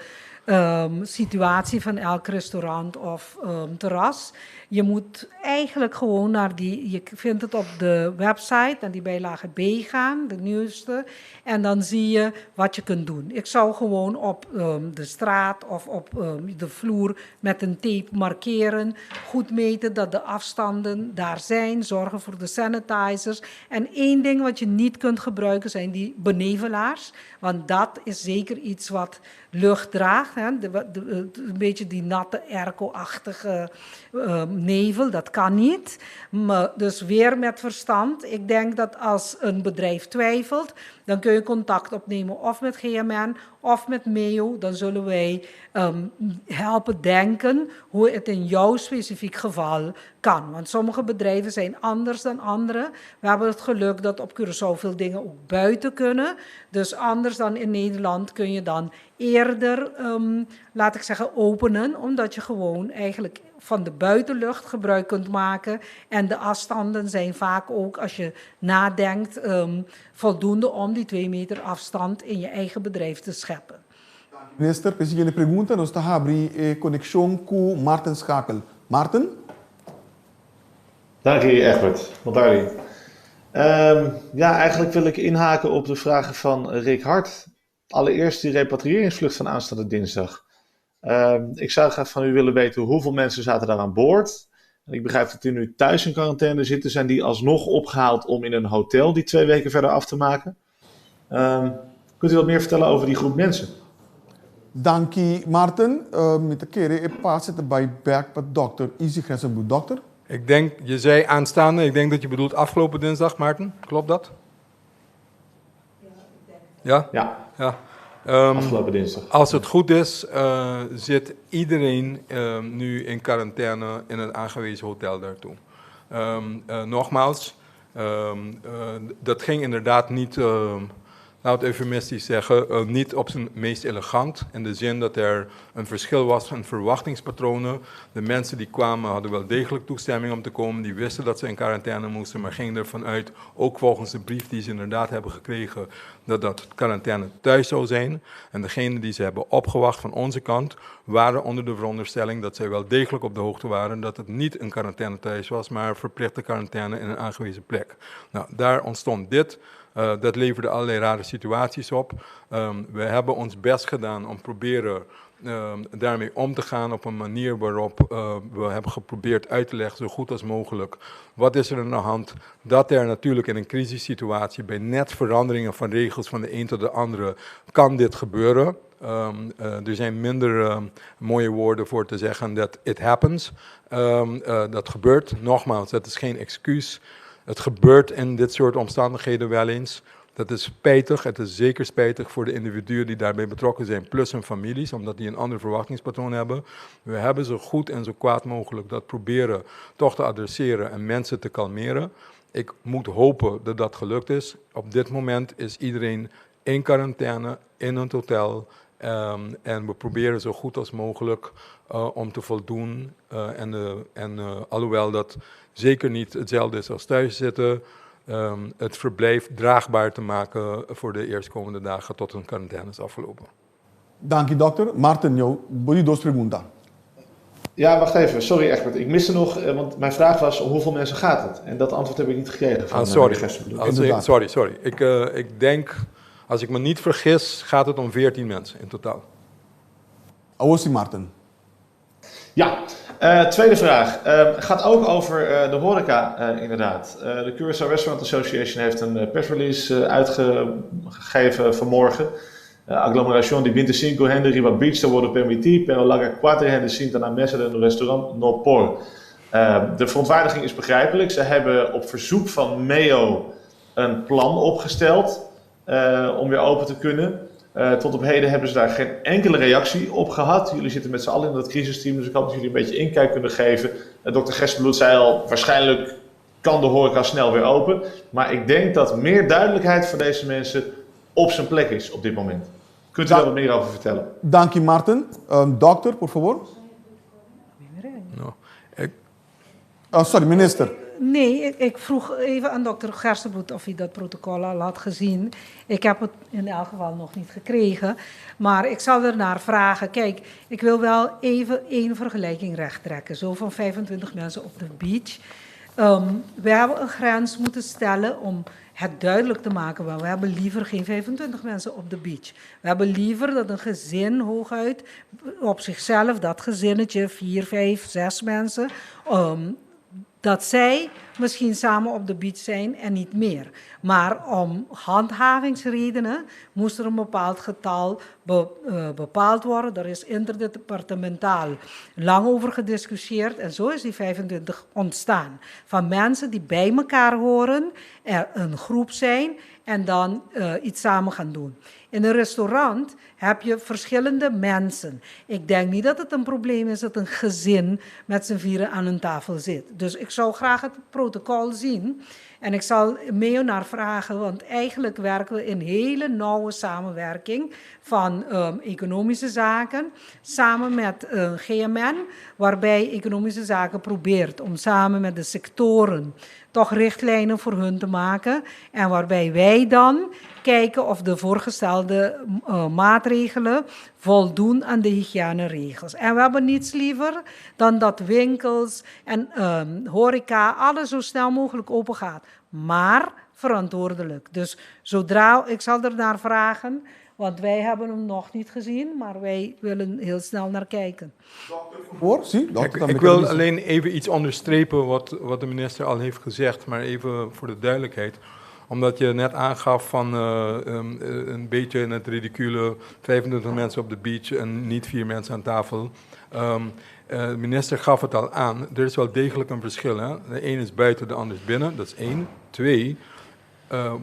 situatie van elk restaurant of terras. Je moet eigenlijk gewoon naar je vindt het op de website, naar die bijlage B gaan, de nieuwste. En dan zie je wat je kunt doen. Ik zou gewoon op de straat of op de vloer met een tape markeren. Goed meten dat de afstanden daar zijn. Zorgen voor de sanitizers. En één ding wat je niet kunt gebruiken zijn die benevelaars. Want dat is zeker iets wat lucht draagt. Hè? Een beetje die natte airco-achtige nevel, dat kan niet. Maar dus weer met verstand. Ik denk dat als een bedrijf twijfelt, dan kun je contact opnemen of met GMN of met MEO. Dan zullen wij helpen denken hoe het in jouw specifiek geval kan. Want sommige bedrijven zijn anders dan andere. We hebben het geluk dat op Curaçao veel dingen ook buiten kunnen. Dus anders dan in Nederland kun je dan eerder, laat ik zeggen, openen. Omdat je gewoon eigenlijk van de buitenlucht gebruik kunt maken. En de afstanden zijn vaak ook, als je nadenkt, voldoende om die 2 meter afstand in je eigen bedrijf te scheppen. Minister, precies pergunta, nós está abrir conexão com Martin Schakel. Martin? Dank je, Egbert. Montari. Ja, eigenlijk wil ik inhaken op de vragen van Rick Hart. Allereerst die repatriëringsvlucht van aanstaande dinsdag. Ik zou graag van u willen weten hoeveel mensen zaten daar aan boord. En ik begrijp dat die nu thuis in quarantaine zitten. Zijn die alsnog opgehaald om in een hotel die 2 weken verder af te maken? Kunt u wat meer vertellen over die groep mensen? Dank je, Martin. Met de keren, ik pas het bij Berg met dokter Easy Gerstenbloed. Dokter? Ik denk, je zei aanstaande, ik denk dat je bedoelt afgelopen dinsdag, Maarten. Klopt dat? Ja? Ja. Afgelopen dinsdag. Als het goed is, zit iedereen nu in quarantaine in een aangewezen hotel daartoe. Nogmaals, dat ging inderdaad niet, laat het eufemistisch zeggen, niet op zijn meest elegant. In de zin dat er een verschil was in verwachtingspatronen. De mensen die kwamen hadden wel degelijk toestemming om te komen. Die wisten dat ze in quarantaine moesten, maar gingen ervan uit, ook volgens de brief die ze inderdaad hebben gekregen, dat quarantaine thuis zou zijn. En degenen die ze hebben opgewacht van onze kant, waren onder de veronderstelling dat zij wel degelijk op de hoogte waren dat het niet een quarantaine thuis was, maar verplichte quarantaine in een aangewezen plek. Nou, daar ontstond dit. Dat leverde allerlei rare situaties op. We hebben ons best gedaan om proberen daarmee om te gaan op een manier waarop we hebben geprobeerd uit te leggen zo goed als mogelijk. Wat is er aan de hand? Dat er natuurlijk in een crisissituatie bij net veranderingen van regels van de een tot de andere kan dit gebeuren. Er zijn minder mooie woorden voor te zeggen dat it happens. Dat gebeurt. Nogmaals, dat is geen excuus. Het gebeurt in dit soort omstandigheden wel eens. Dat is spijtig. Het is zeker spijtig voor de individuen die daarbij betrokken zijn, plus hun families, omdat die een ander verwachtingspatroon hebben. We hebben zo goed en zo kwaad mogelijk dat proberen toch te adresseren en mensen te kalmeren. Ik moet hopen dat dat gelukt is. Op dit moment is iedereen in quarantaine, in een hotel. En we proberen zo goed als mogelijk om te voldoen. Alhoewel dat zeker niet hetzelfde is als thuis zitten, het verblijf draagbaar te maken voor de eerstkomende dagen tot een quarantaine is afgelopen. Dank je, dokter. Martin, jou, body dos pergunta. Ja, wacht even. Sorry, Egbert. Ik miste nog, want mijn vraag was om hoeveel mensen gaat het? En dat antwoord heb ik niet gekregen van Sorry. Ik denk, als ik me niet vergis, gaat het om 14 mensen in totaal. Awosi, Martin. Ja, tweede vraag. Gaat ook over de horeca inderdaad. De Curaçao Restaurant Association heeft een persrelease uitgegeven vanmorgen. Aglomeración de 25 gente riba beach te worden permitir, pero la 4 gente sientan a mesa del restaurant no por. De verontwaardiging is begrijpelijk. Ze hebben op verzoek van MEO een plan opgesteld om weer open te kunnen. Tot op heden hebben ze daar geen enkele reactie op gehad. Jullie zitten met z'n allen in dat crisisteam, dus ik hoop dat jullie een beetje inkijk kunnen geven. Dr. Gerstenbloed zei al, waarschijnlijk kan de horeca snel weer open. Maar ik denk dat meer duidelijkheid voor deze mensen op zijn plek is op dit moment. Kunt u daar wat meer over vertellen? Dank je, Martin. Dokter, por favor. No. Sorry, minister. Nee, ik vroeg even aan dokter Gerstenbloed of hij dat protocol al had gezien. Ik heb het in elk geval nog niet gekregen, maar ik zal er naar vragen. Kijk, ik wil wel even één vergelijking rechttrekken. Zo van 25 mensen op de beach. We hebben een grens moeten stellen om het duidelijk te maken, maar we hebben liever geen 25 mensen op de beach. We hebben liever dat een gezin hooguit op zichzelf, dat gezinnetje, 4, 5, 6 mensen, dat zij misschien samen op de beach zijn en niet meer. Maar om handhavingsredenen moest er een bepaald getal bepaald worden. Er is interdepartementaal lang over gediscussieerd en zo is die 25 ontstaan. Van mensen die bij elkaar horen, er een groep zijn en dan iets samen gaan doen. In een restaurant heb je verschillende mensen. Ik denk niet dat het een probleem is dat een gezin met z'n vieren aan een tafel zit. Dus ik zou graag het protocol zien. En ik zal Meo naar vragen, want eigenlijk werken we in hele nauwe samenwerking van economische zaken samen met GMN, waarbij economische zaken probeert om samen met de sectoren toch richtlijnen voor hun te maken en waarbij wij dan kijken of de voorgestelde maatregelen voldoen aan de hygiëneregels. En we hebben niets liever dan dat winkels en horeca alles zo snel mogelijk open gaat. Maar verantwoordelijk. Dus zodra, ik zal er naar vragen, want wij hebben hem nog niet gezien, maar wij willen heel snel naar kijken. Ik wil alleen even iets onderstrepen wat de minister al heeft gezegd, maar even voor de duidelijkheid. Omdat je net aangaf van een beetje in het ridicule 25 mensen op de beach en niet 4 mensen aan tafel. De minister gaf het al aan, er is wel degelijk een verschil. Hè? De een is buiten, de ander is binnen, dat is 1. 2,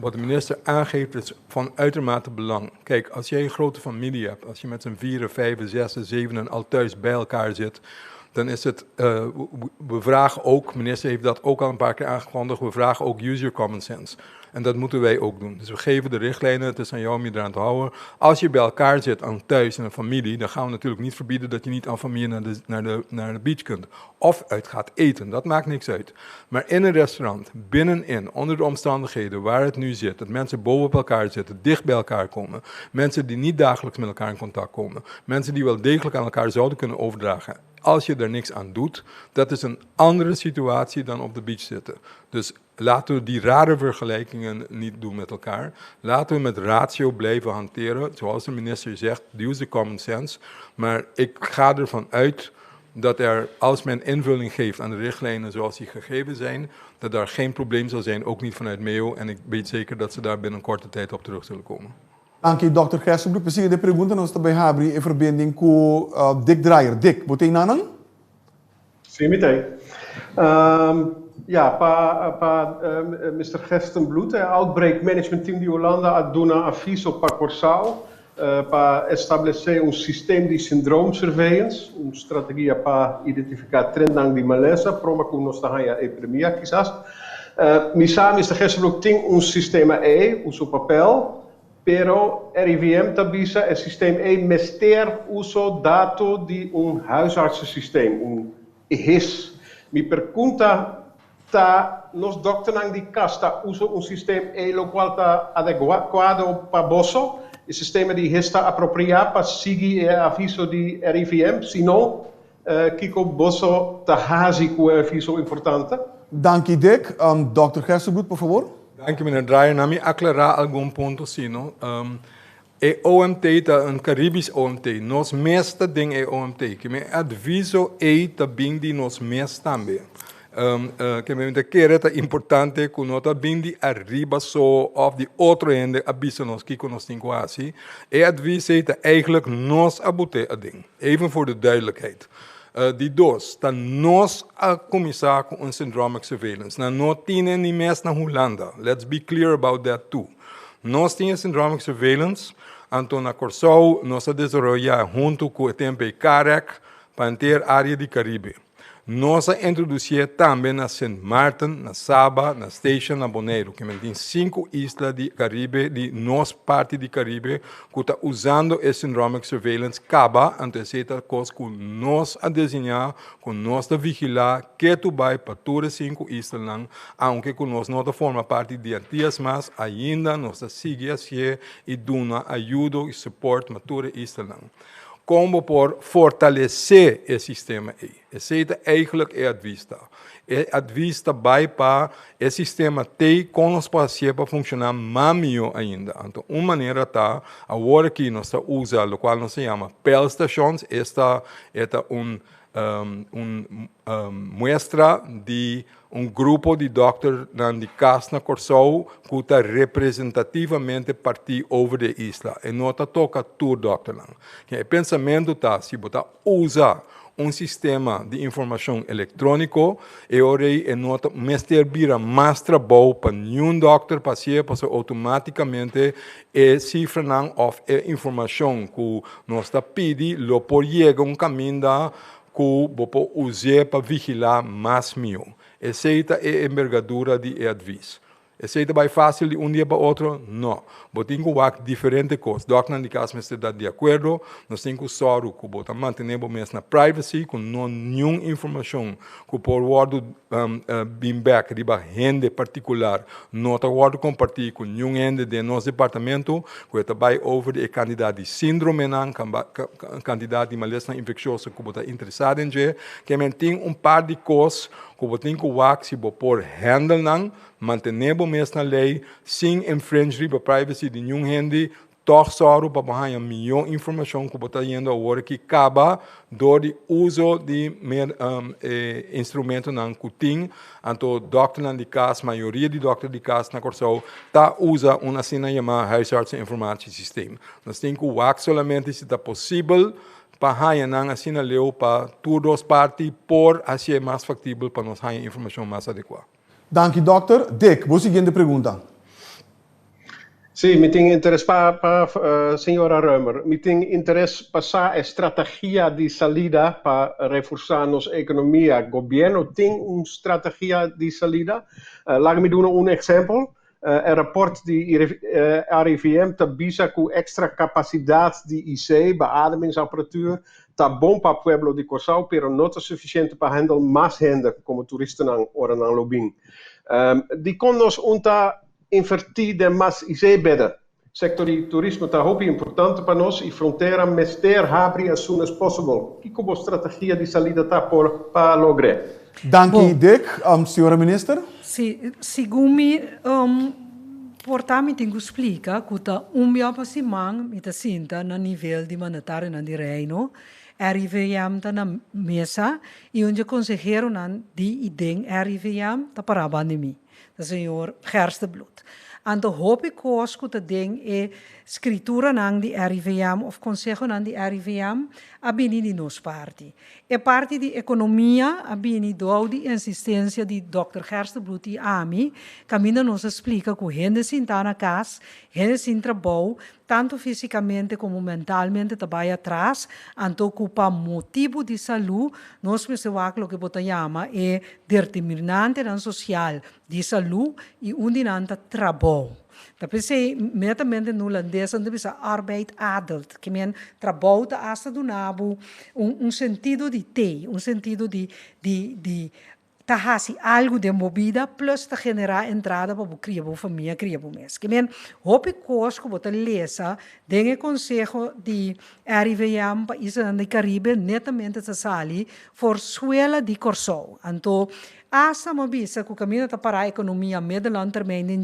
wat de minister aangeeft is van uitermate belang. Kijk, als jij een grote familie hebt, als je met z'n 4, 5, 6, 7 al thuis bij elkaar zit, dan is het, we vragen ook, de minister heeft dat ook al een paar keer aangekondigd, we vragen ook use your common sense. En dat moeten wij ook doen. Dus we geven de richtlijnen, het is aan jou om je eraan te houden. Als je bij elkaar zit, aan thuis in een familie, dan gaan we natuurlijk niet verbieden dat je niet aan familie naar de beach kunt. Of uit gaat eten, dat maakt niks uit. Maar in een restaurant, binnenin, onder de omstandigheden waar het nu zit, dat mensen bovenop elkaar zitten, dicht bij elkaar komen, mensen die niet dagelijks met elkaar in contact komen, mensen die wel degelijk aan elkaar zouden kunnen overdragen. Als je er niks aan doet, dat is een andere situatie dan op de beach zitten. Dus laten we die rare vergelijkingen niet doen met elkaar. Laten we met ratio blijven hanteren. Zoals de minister zegt, use the common sense. Maar ik ga ervan uit dat er, als men invulling geeft aan de richtlijnen zoals die gegeven zijn, dat daar geen probleem zal zijn, ook niet vanuit MEO. En ik weet zeker dat ze daar binnen korte tijd op terug zullen komen. Dank je, Dr. Gerstenbloed. We zien de pergunta nós também abrir in verbinding com Dick Dreyer. Dick, botei nanang? Sim, imitei. Mr. Gerstenbloed, Outbreak Management Team de Holanda aduna aviso para Corsal para estabelecer sistema de syndrome surveillance, estratégia para identificar trendang de malesa, proma com nós tahaya epidemia, quizás. Misa, Mr. Gerstenbloed, tem sistema o seu papel, pero RIVM tabisa é sistema mester uso dato de huisartsensysteem, HIS. Me pergunta, nos doctores de casta usam sistema lo qual está adequado para bosso, o sistema de HIS está apropriado para seguir o aviso de RIVM, senão, Kiko bosso está hazi com o aviso importante. Dank je, Dick. Dr. Gerstenbloed, por favor. Dank je, meneer Dreyer. Nami aclarar algum ponto, sino. OMT é um Caribisch OMT. Nós mesta ding OMT. Que me adviso também de nós mesta também. Que me quer é importante que nós também de arriba so of de outro ende aviso nós que nós tem quase. Adviso é eigenlijk nós abute a ding. Even voor de duidelijkheid. Die dos, dan nós a começar com syndromic surveillance. Na nós tínhamos nem mais na Holanda. Let's be clear about that too. Nós tínhamos syndromic surveillance. Então, na Corsau, nós a desenvolver junto com o TMP CAREC para ter área de Caribe. nós introduzimos também na St. Martin, na Saba, na Station, na Bonaire, que tem 5 islas do Caribe, de nossa parte do Caribe, que está usando esse syndromic surveillance, acaba, antecita coisa que nós a desenhar, que nós a vigilar, que tu vai para todas as 5 islas, não, aunque que nós não forma parte de dias, mas ainda nós a seguir assim e duna ajuda e suporte para todas as islas, não. Como por fortalecer esse sistema aí. Esse eigenlijk é a vista. A vista vai para o sistema tem como os pacientes para funcionar mais melhor ainda. Então, uma maneira está, agora que nós usamos, o qual nós chama PEL stations, esta é muestra de grupo de doctores de Casna Corsou que está representativamente partir over a isla. E não toca todo doctor. O pensamento está, se você usa sistema de informação eletrônico, e ora nota mestre vira mais trabalho para nenhum doctor paciente, porque automaticamente cifra não of informação que nós está pedindo, lo por chegar caminho que você usa para vigilar mais melhor. Essa é a envergadura de adviso. Essa é fácil de dia para outro? Não. Você tem que fazer diferentes coisas. Doctor, de caso, está de acordo. Nós temos que só manter na privacy, com nenhuma informação que por word beamback de gente particular, não está word compartilhar com nenhum gente de nosso departamento, que está vai over a candidato de síndrome, candidato de malestar infeccioso que você está interessado em, que tem par de coisas que você tem que fazer se você por handle não, manter na lei, sem infringir a privacy de nenhum gente, toch só para ganhar melhor informação que você está indo agora que acaba do uso de instrumento não que tem, então doctor de casa, maioria de doctor de casa na Corsou, usa uma cena chamada Huisarts Information System. Nós temos que fazer solamente se está possível para ganhar assim leu para todas as partes, por assim é mais factível para nós ganhar informação mais adequada. Dank u, dokter. Dick, vou seguinte pergunta. Sim, me tem interesse para a senhora Römer. Me tem interesse passar a estratégia de salida para reforçar nossa economia. O governo tem uma estratégia de salida. Laat me dar exemplo. O rapport de RIVM visa com extra capacidade de IC, beademingsapparatuur, está bom para o pueblo de Corsau, pero não é suficiente para handle mais gente como turistas ora na Lobin. Die kon nos unta invertir de mais IC-bedden. Sector de turismo está muito importante para nós e fronteira mester abre as soon as possible. Que como estratégia de salida está para lograr? Dank u, Dick. Senhora Minister? Sì, segundo portami tengo explica que mio passimang mita sinta na nível de monetário na de reino, RIVM ta na mesa e onde consejero nan di ideng RIVM ta paraba de mim, o senhor Gerstebloed. Anto hoop ik koos que ding e escritura nang di RIVM of consejo nang di RIVM abini di nos parti. E parte di economia abini do di insistência di Dr. Gerstebloed e AMI, camina nos explica que gente sinta na casa, gente sin trabalho, tanto fisicamente como mentalmente também atrás, anto ocupa motivo de saúde, nós pensamos o que bota chama é determinante na social de saúde e onde não trabalho. Dat pensei, metamente no holandês, onde pensa arbeid adelt, que men trabalho da asa do nabo, sentido de ter, sentido de tahasi algo de movida, plus te generar entrada para criar uma família, criar um mês. Que men, hoop ik koos que você leça, dengue consejo de RIVM para isso no Caribe, netamente se sali, for suela de Corsou. Então, asa mabisa que o caminho está para a economia médio longo termino,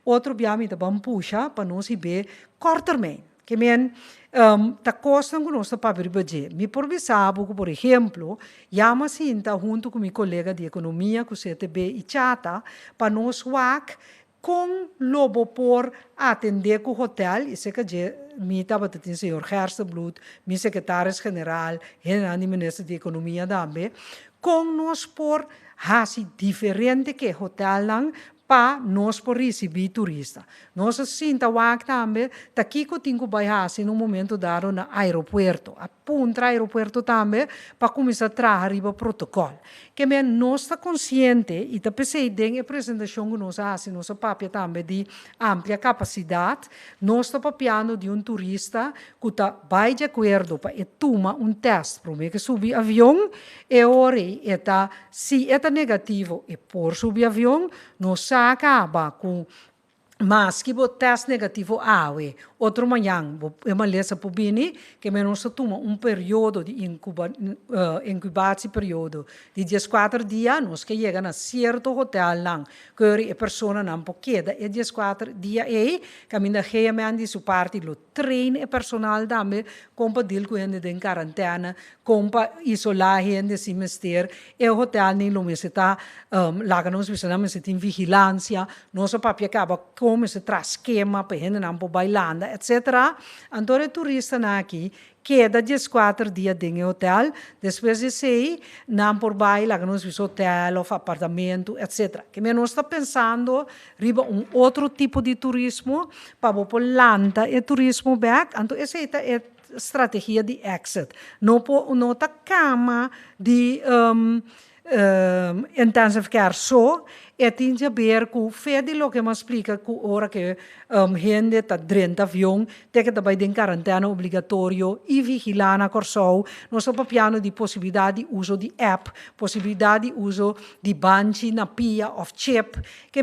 outro biami está bom puxa para nós ver curto termino. Que men, ta costa que nós para ver me por sabe que, por exemplo, chama sinta junto com meu colega de economia, que o CTB e chata, para nós com lobo por atender com o hotel, e se que me estava tendo o senhor Gerstebloed, meu secretário-geral, o ministro de economia também, com nós por hasi diferente que hotel lang para nós por receber turista. Nós sinta wak também, daqui que tenho que no momento dado na aeroporto. A punta aeroporto também, para começar a trazer o protocolo. Que nós está consciente, e está pensando em a apresentação que nós fazemos, nossa papel também de ampla capacidade, nós está papiando de turista que está bem de acordo para tomar teste, para que subir avião, e ora, se é negativo, e por subir avião, nós acaba com mas que o teste negativo outro manhã, é uma lesa por bini, que menos toma período de incubação período de 14 dias, nós que chega a certo hotel lang, que a pessoa não pode quedar, 14 dias caminha realmente sua parte, lo treina o personal também, como para deal com gente em quarentena, como para isolar gente sem mister, e o hotel nem lo está, lá que nós precisamos em vigilância, nosso papel acaba como se traz esquema para gente não pode bailar, etc. Então, o turista aqui queda 14 dias em hotel, depois de sair, não por bailar, nós vimos hotel, ou apartamento, etc. Que nós está pensando riba outro tipo de turismo, para o landa e turismo back, então essa é a estratégia de exit. Não está cama de intensive care só, e tinha a ver com fede lo que me explica que ora que gente está dentro do avião, tem que estar em quarentena obrigatório e vigilar na corso. Nós estamos piano de possibilidade de uso de app, possibilidade de uso de banchi na pia of chip, que é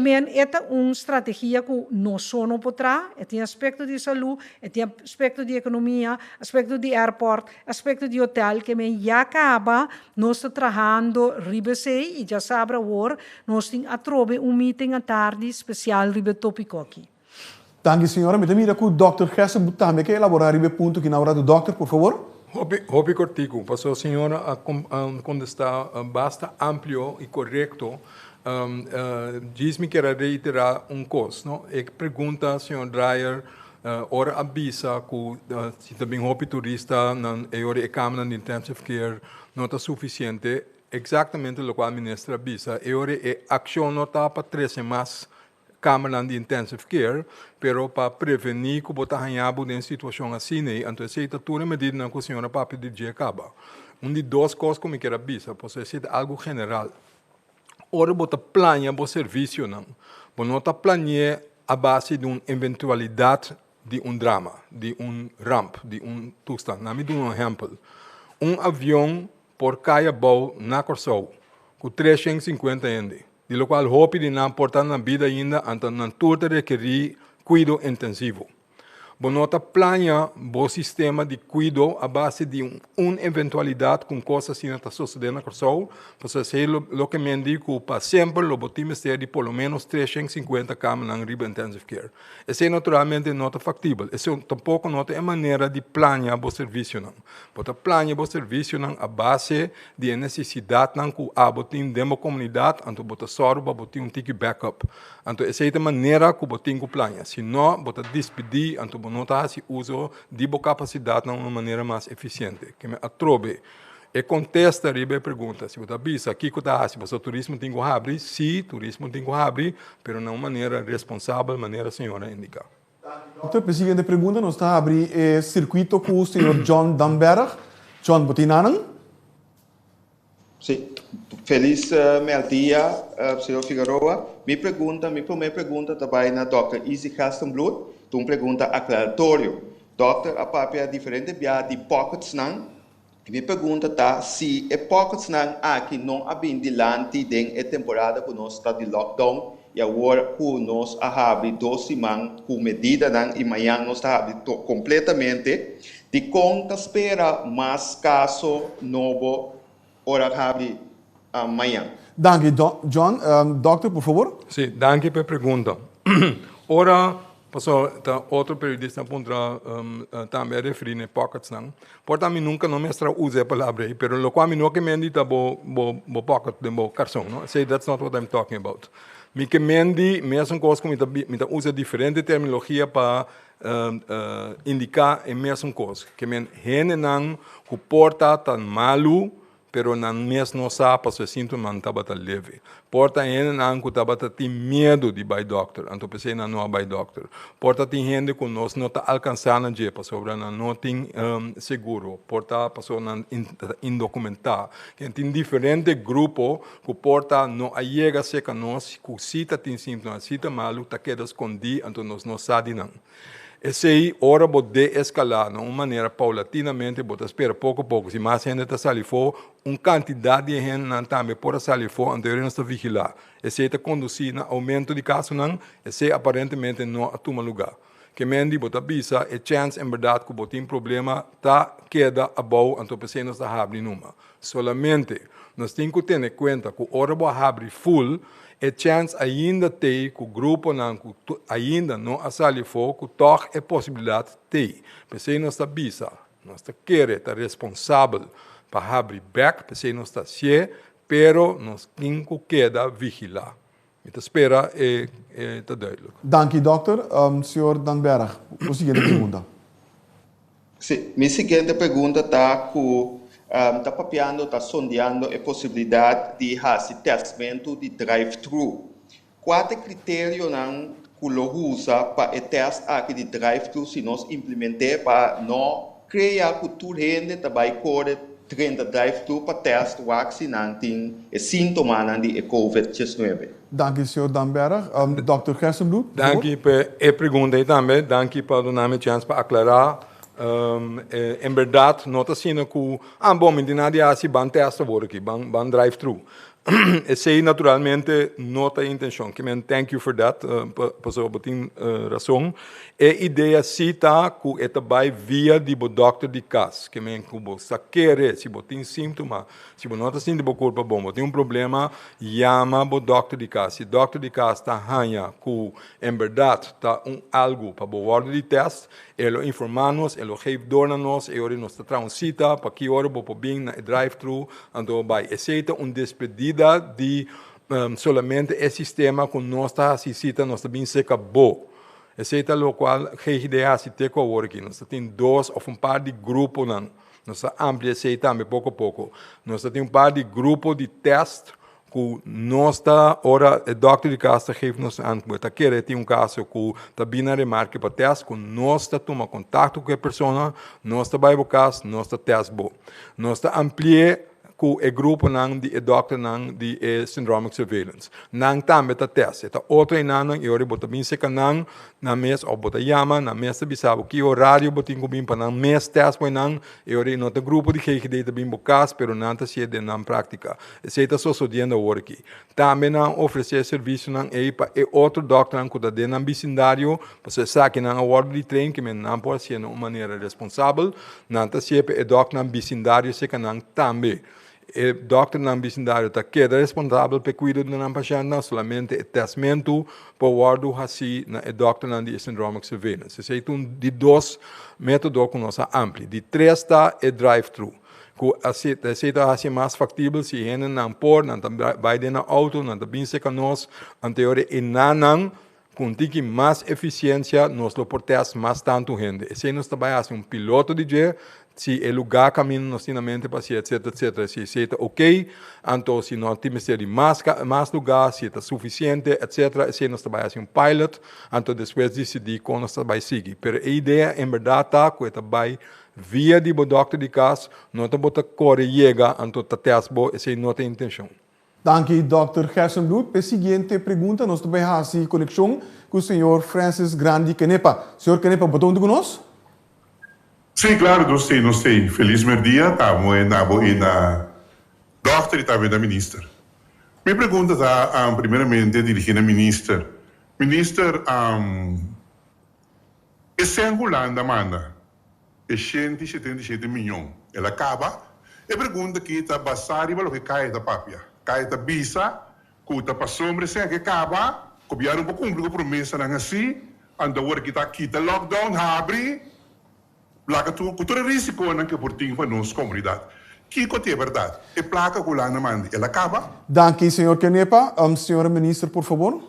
uma estratégia que não só não potrá, tem aspecto de saúde, tem aspecto de economia, aspecto de airport, aspecto de hotel, que já acaba, nós estamos trabalhando ribesei e já sabe agora, nós temos trobe meeting à tarde especial ribe tópico aqui. Danke, senhora. Me mira que o Dr. Gerson também quer elaborar ribe ponto que na hora do Dr., por favor. Hobby cortico, passou a senhora a contestar bastante amplo e correto. Diz-me que era reiterar coisa, não? E pergunta, senhor Dreyer, ora avisa que se também hobby turista na hora câmara de intensive care não está suficiente. Exatamente o que a ministra avisa. A ação não está para 3 semanas câmara de intensive care, pero para prevenir que você tenha uma situação assim, então se está toda medida que a senhora papi de dia acaba. De 2 coisas que eu quero avisar, porque é algo general. Ora, você planeia o serviço, não. Você não está planeando a base de uma eventualidade de drama, de ramp, de toestand. Não me dou exemplo. Avião por cada voo na Corsou, com 350 ende, de lo qual hope de não portar na vida ainda, então não tudo requerir cuidado intensivo. Bonota planeia o sistema de cuidado a base de uma eventualidade com coisas assim que está sucedendo na Corsou, para ser o que me digo para sempre, o botimos de por lo menos 350 camas na riba intensive care. Isso naturalmente não é factível. Isso tampouco não é maneira de planear o serviço. Você planeia o serviço a base de necessidade que a botim demo comunidade, então você só para botim tique backup. Então essa é a maneira que botim que planeia. Se não, você despedir, então não está se uso de boa capacidade de uma maneira mais eficiente. Que me atrobe e contesta a pergunta se você avisa aqui que está se você turismo tem que abrir, sim, turismo tem que abrir, mas de uma maneira responsável, maneira a senhora indica. Doutor, a seguinte pergunta nós está a abrir o circuito com o senhor John Damberg. John, Botinanan? Sim, feliz dia, senhor Figueroa. Minha primeira pergunta também na Dr. Easy Castenblood. Uma pergunta aclaratória. Doctor, a papel é diferente de pockets não? Minha pergunta está se é pockets não aqui não há bem dilante da temporada que nós está de lockdown e agora que nós abre 2 semanas com medida não e amanhã nós está abre completamente de conta espera mais caso novo ora abre amanhã. Danke, John. Doctor, por favor. Sim, danke pela pergunta. Ora passou outro periodista apontar também referir a pockets não. Portanto, nunca não mestra usa a palavra, pero lo qual não que me dita bo pocket de bo cartão, não? Say that's not what I'm talking about. Me que mendi mesmo coisa que me usa diferente terminologia para indicar a mesma coisa. Que men gente não que porta tan malu pero na mes não sabe se sintoma tabata leve. Porta gente não que tabata tem medo de by doctor, então pensei na não by doctor. Porta tem gente que nós não está alcançando de para sobre na não tem seguro. Porta passou na indocumentar. Que tem diferente grupo que porta não chega a ser que nós que cita tem sintoma, cita malu tá queda escondido, então nós não sabe não. Esse aí, ora, pode escalar de uma maneira paulatinamente, pode esperar pouco a pouco. Se mais gente está saindo fora, uma quantidade de gente não também pode sair fora, então não está vigilar. Esse aí está conduzindo a aumento de casos, não, esse aparentemente não toma lugar. Que mendi bota bisa, e chance em verdade que botem problema, tá queda abaixo, então você não está abrindo numa. Solamente, nós temos que ter em conta que ora boa abre full, e chance ainda tem que o grupo não ainda não assale fogo, toch é possibilidade tem. Pensei nós está bisa, nós está querer, está responsável para abrir back, pensei nós está se, pero nós temos que queda vigilar. Então espera está duidelijk. Dank u, dokter. Senhor Danberg, a seguinte pergunta. Sim, minha seguinte pergunta está com está papiando, está sondeando a possibilidade de fazer testamento de drive-thru. Qual é o critério que lo usa para o teste aqui de drive-thru se nós implementar para não criar que toda gente também corre 30 drive-thru para teste o vacina tem sintomas de COVID-19. Dank u, senhor Danberg. Dr. Gerstenbloed. Dank u per a pergunta também. Dank u por dar-me chance para aclarar. Em verdade, não está sendo que bom, me dinadi assim, ban testa agora aqui, ban drive-thru. Esse naturalmente não tem intenção. Que men thank you for that, por botin razão. A ideia cita que é também via de bo doctor de casa, que men que bo saquere, se botin sintoma, se bo não está sendo bo corpo bom, botin problema, chama bo doctor de casa. Se doctor de casa está hanha que em verdade está algo para bo ordem de teste, ele informa-nos, ele geeft door naar ons, ele nos transita, para que hora bo bem na drive-thru, então vai. Esse é despedida de solamente o sistema que nós está assistida, nós também se acabou. Esse é o qual GGDA se tem com aqui. Nós temos dois ou par de grupos, nós ampliamos esse também pouco a pouco. Nós temos par de grupos de teste que nós está, ora, o doctor de casa geeft nos antwoord. Aqui tem caso que também na remarque para teste, que nós está tomando contato com a pessoa, nós está vai para casa, nós está teste bom. Nós está ampliar ku e grupo nang di doctor nang di syndromic surveillance. Nang também tá teste. Tá outro nang e ori bota bem seca nang na mes ou bota yama na mes bisabo que horário botin ko bem para nang mes teste foi nang e ori no tá grupo de que tá bem bocas, pero não tá se de nang prática. Esse tá só sodiando o aqui. Também nang oferecer serviço nang e para e outro doctor nang kuda de nang bicindário, você sabe nang award de trein que men nang pode ser de uma maneira responsável, nang tá se e doctor nang bicindário seca nang também. O doctor na vecindário está queda responsável pelo cuidado do paciente, não somente o testamento para o guardo assim na o doctor na syndromic surveillance. Esse é de dois métodos que nós ampli. De três está o drive-thru. Que aceita assim mais factível se gente não pode, não vai dentro do auto, não bem seca nós, anterior e não com mais eficiência, nós lo portamos mais tanto gente. Esse nós trabalha assim piloto de dia. Se o lugar caminho no sinamento para si, etc, etc. Se está ok, então se não temos mais lugar, se está suficiente, etc. Se nós trabalhamos um pilot, então depois decidir como nós trabalhamos seguir. Mas a ideia, em verdade, está que trabalha via de doctor de casa, não está bota corre chega, então está tesbo, essa não tem intenção. Dank u, Dr. Gerstenbloed. A seguinte pergunta, nós também fazemos conexão com o senhor Francis Grandi Canepa. Senhor Canepa, botou conosco? Sim, claro, não sei. Feliz dia, estamos na doctor e também da ministra. Minha pergunta está, primeiramente, dirigida ao ministro. Ministro, esse Angolanda manda 177 milhões. Ela acaba. E pergunta que está basada em que cai da papia. Cai da bisa, que está para sombra, se que acaba, copiar pouco cumprir a promessa, não assim, anda agora que está aqui, está lockdown, abre. Placa tu, cultura risco que portinho para nossa comunidade. Que é verdade? É placa que lá na manda, ela acaba? Dank u, senhor Canepa. Senhora ministra, por favor.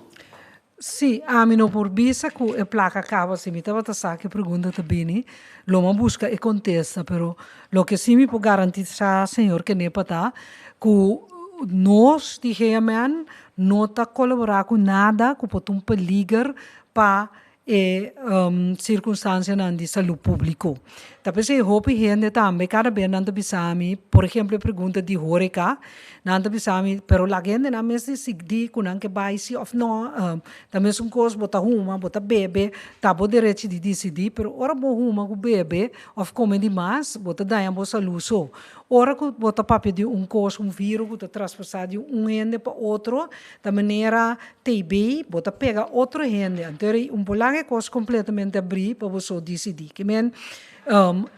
Sim, a mim não por bisa que a placa acaba se me estava a saber que pergunta também, loma busca e contesta, pero lo que sim me pode garantizar, senhor, que nem para que nós, de Heiman, não está colaborar com nada, que pode peligro para circunstância de saúde pública. Tapi se hope gente também cada vez não bisami, por exemplo, pergunta de horeca, não bisami, pero la gente não mesmo se di com que vai se of não, também são coisas bota uma, bota bebe, tá bom direito de decidir, pero ora bom uma com bebe, of come demais, bota daí a saluso. Ora que bota papel de coisa, vírus, bota transpassar de gente para outro, da maneira TB, bota pega outro gente, então bolang é coisa completamente abrir para você decidir, que men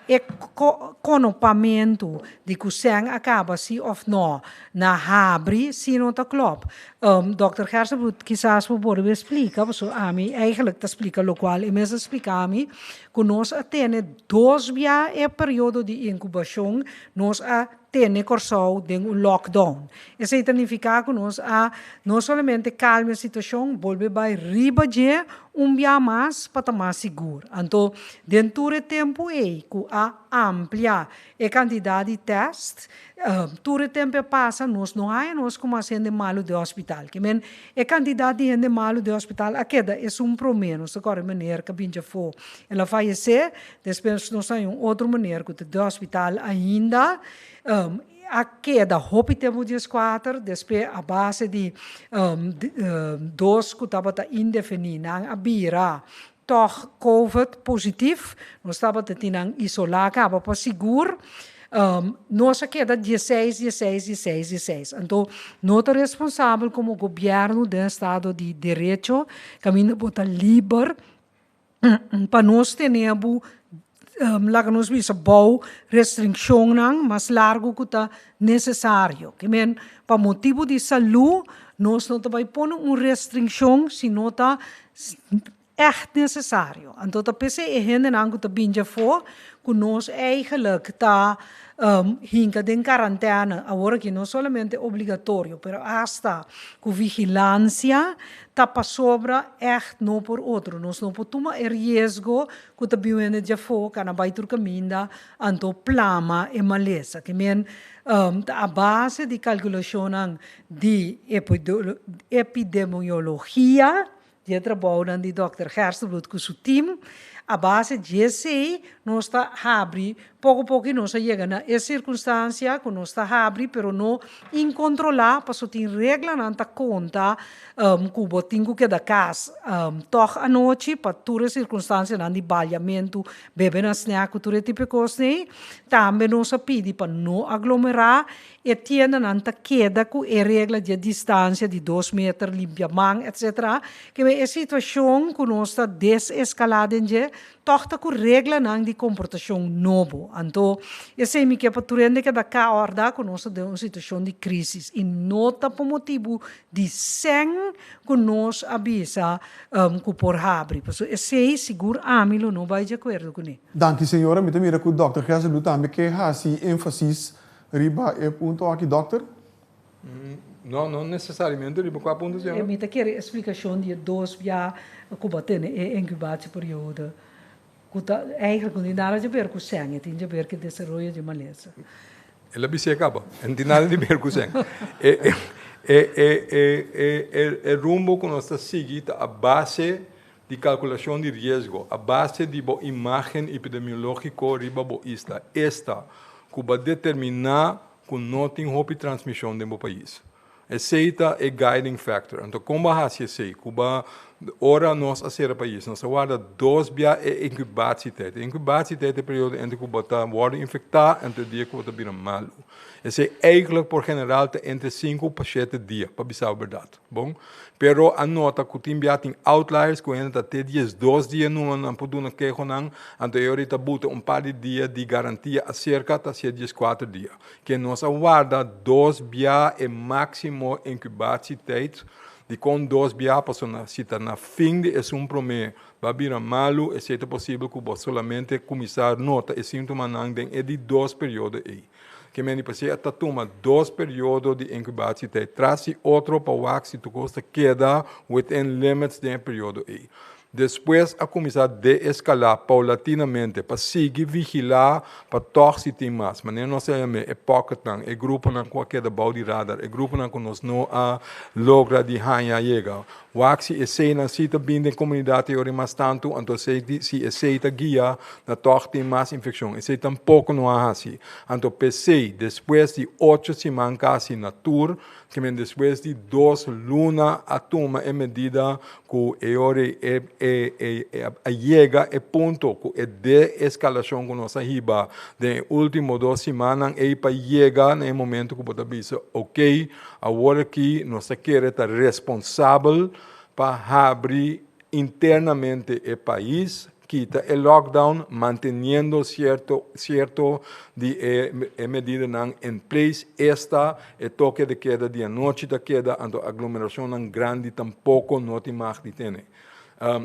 é conopamento de que o sangue acaba se ou não na abre se não está claro. Dr. Hersenbloed quizás pode explicar, porque a mim eigenlijk explica o qual e mesmo explica a mim que nós temos 2 meses é período de incubação, nós temos corso de lockdown. Isso significa que nós não somente calma a situação, volve para riba de dia mais para estar mais seguro. Então, dentro do tempo que amplia a quantidade de testes, todo o tempo passa, nós não há como gente malo de hospital. Que men, a quantidade de gente malo de hospital, a queda é problema. Nós agora maneira que binja for, ela falecer, depois nós temos outra maneira que de hospital ainda. A queda, hope tempo dias 4, depois a base de 2 que estava indefinido, a bira, toch COVID positivo, nós estava tentando isolar, acaba para seguro. Nossa queda 16. Então, nós somos responsáveis como governo do Estado de Direito, caminho para livre, para nós termos laga nos bisa boa restrição não, mas largo que está necessário. Que men para motivo de saúde nós não vai pôr restrição se não está echt necessário. Então tá pense é gente não que está binja for que nós eigenlijk está hinca de quarentena agora que não somente obrigatório, pero hasta com vigilância tapa sobra echt não por outro. Nós não podemos tomar risco que está bem de for, que na vai tur caminda, anto plama e maleza. Que men a base de calculação de epidemiologia de trabalho de Dr. Hersenbloed com seu time, a base de esse nós está abre pouco a pouco nós chega na circunstância que nós está abre, pero não incontrolar, para tem regra não tá conta que o botinho que da casa toch a noite para toda circunstância não de balhamento, beber na snack, tudo tipo de coisa, também nós pede para não aglomerar e tienda não tá queda com a regra de distância de 2 metros, limpiamento, etc. Que é a situação que nós está desescalada em toch tá com regra não de comportação novo. Então, esse é o que para turende que da cá ordem que nós de uma situação de crise e nota por motivo de sangue que nós avisa que por abre. Esse é seguro a mim não vai de acordo com ele. Danke, senhora. Me mira que o Dr. Hersenbloed também que faz ênfase riba e ponto aqui, doutor? Não necessariamente riba qual ponto, senhora? Eu me quer explicação de 2 meses que batendo é incubação período. Eigenlijk não tem nada a ver com o sangue, tem a ver com o desenvolvimento de maleza. Ela se acaba, não tem nada a ver com o sangue. É rumbo que nós estamos seguindo a base de calculação de risco, a base de imagem epidemiológica riba esta que vai determinar que não tem roupa de transmissão no país. Esse é guiding factor. Então, como vai ser esse? Ora nós a ser país, nós guarda 2 dias de incubação. Incubação é o período em que o bota worden infectado e o dia que o bota vira malo. Esse é eigenlijk por general entre 5 a 7 dias, para dizer a verdade. Bom, pero a nota que tem outliers que ainda até 2 dias não podem queixar não, então eu ahorita boto par de dias de garantia acerca de 4 dias. Que nós guarda 2 dias e máximo incubação de com 2 dias para se na fim de um promedio vai virar malo, é possível que você solamente começar nota e sintoma não de 2 períodos aí. que me pase ata toma 2 períodos de incubação traz outro para o se tu gosta queda within limits de período aí. Depois, a começar a desescalar paulatinamente para seguir vigilar para torcer mais. Mas não sei é pocket não, é grupo não qualquer da balde radar, é grupo não que nós não logra de hanha chega. O axi é sei na cita bem da comunidade ori mais tanto, então se é sei ta guia na torce mais infecção, é sei tampouco não há assim. Então pensei depois de 8 semanas assim na tour, que men depois de 2 lunas a toma é medida que ori chega é ponto que é de escalação que nós riba de último 2 semanas é para chegar no momento que pode dizer ok, agora que nós queremos estar responsável para abrir internamente o país, quita o lockdown, manteniendo cierto de medida em place. Esta é toque de queda de noite da queda, então aglomeração grande tampouco não tem mais de ter.